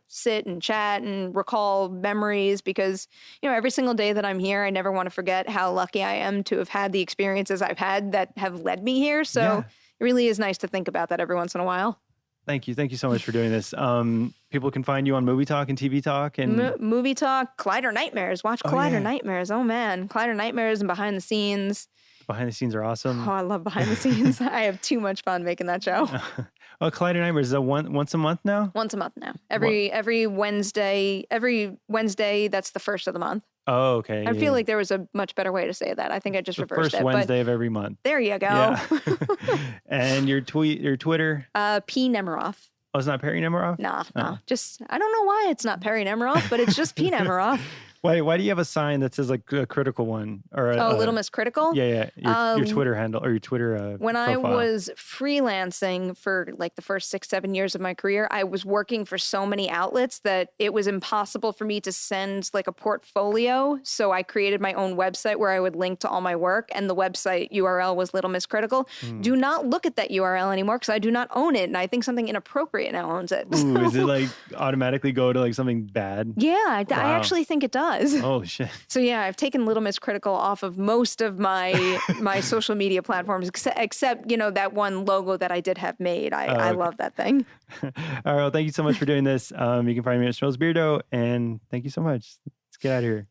sit and chat and recall memories, because, every single day that I'm here, I never want to forget how lucky I am to have had the experiences I've had that have led me here. So It really is nice to think about that every once in a while. Thank you. Thank you so much for doing this. People can find you on Movie Talk and TV Talk. And Movie Talk, Collider Nightmares. Watch Collider Nightmares. Oh, man. Collider Nightmares and Behind the Scenes. Behind the Scenes are awesome. Oh, I love Behind the Scenes. I have too much fun making that show. Collider Nightmares, is that once a month now? Once a month now. Every Wednesday, that's the first of the month. Oh, okay. I feel like there was a much better way to say that. I think I just reversed it. First Wednesday of every month. There you go. Yeah. And your Twitter? P. Nemiroff. Oh, it's not Perri Nemiroff? No. Just, I don't know why it's not Perri Nemiroff, but it's just P. Nemiroff. Why do you have a sign that says like a critical one? Or Little Miss Critical? Yeah. Your Twitter handle or your Twitter When profile. I was freelancing for like the first 6-7 years of my career, I was working for so many outlets that it was impossible for me to send like a portfolio. So I created my own website where I would link to all my work, and the website URL was Little Miss Critical. Do not look at that URL anymore because I do not own it, and I think something inappropriate now owns it. Ooh, is it like automatically go to like something bad? Yeah, I actually think it does. Holy shit. So yeah, I've taken Little Miss Critical off of most of my social media platforms, except that one logo that I did have made. I love that thing. All right, well, thank you so much for doing this. You can find me at Beardo, and thank you so much. Let's get out of here.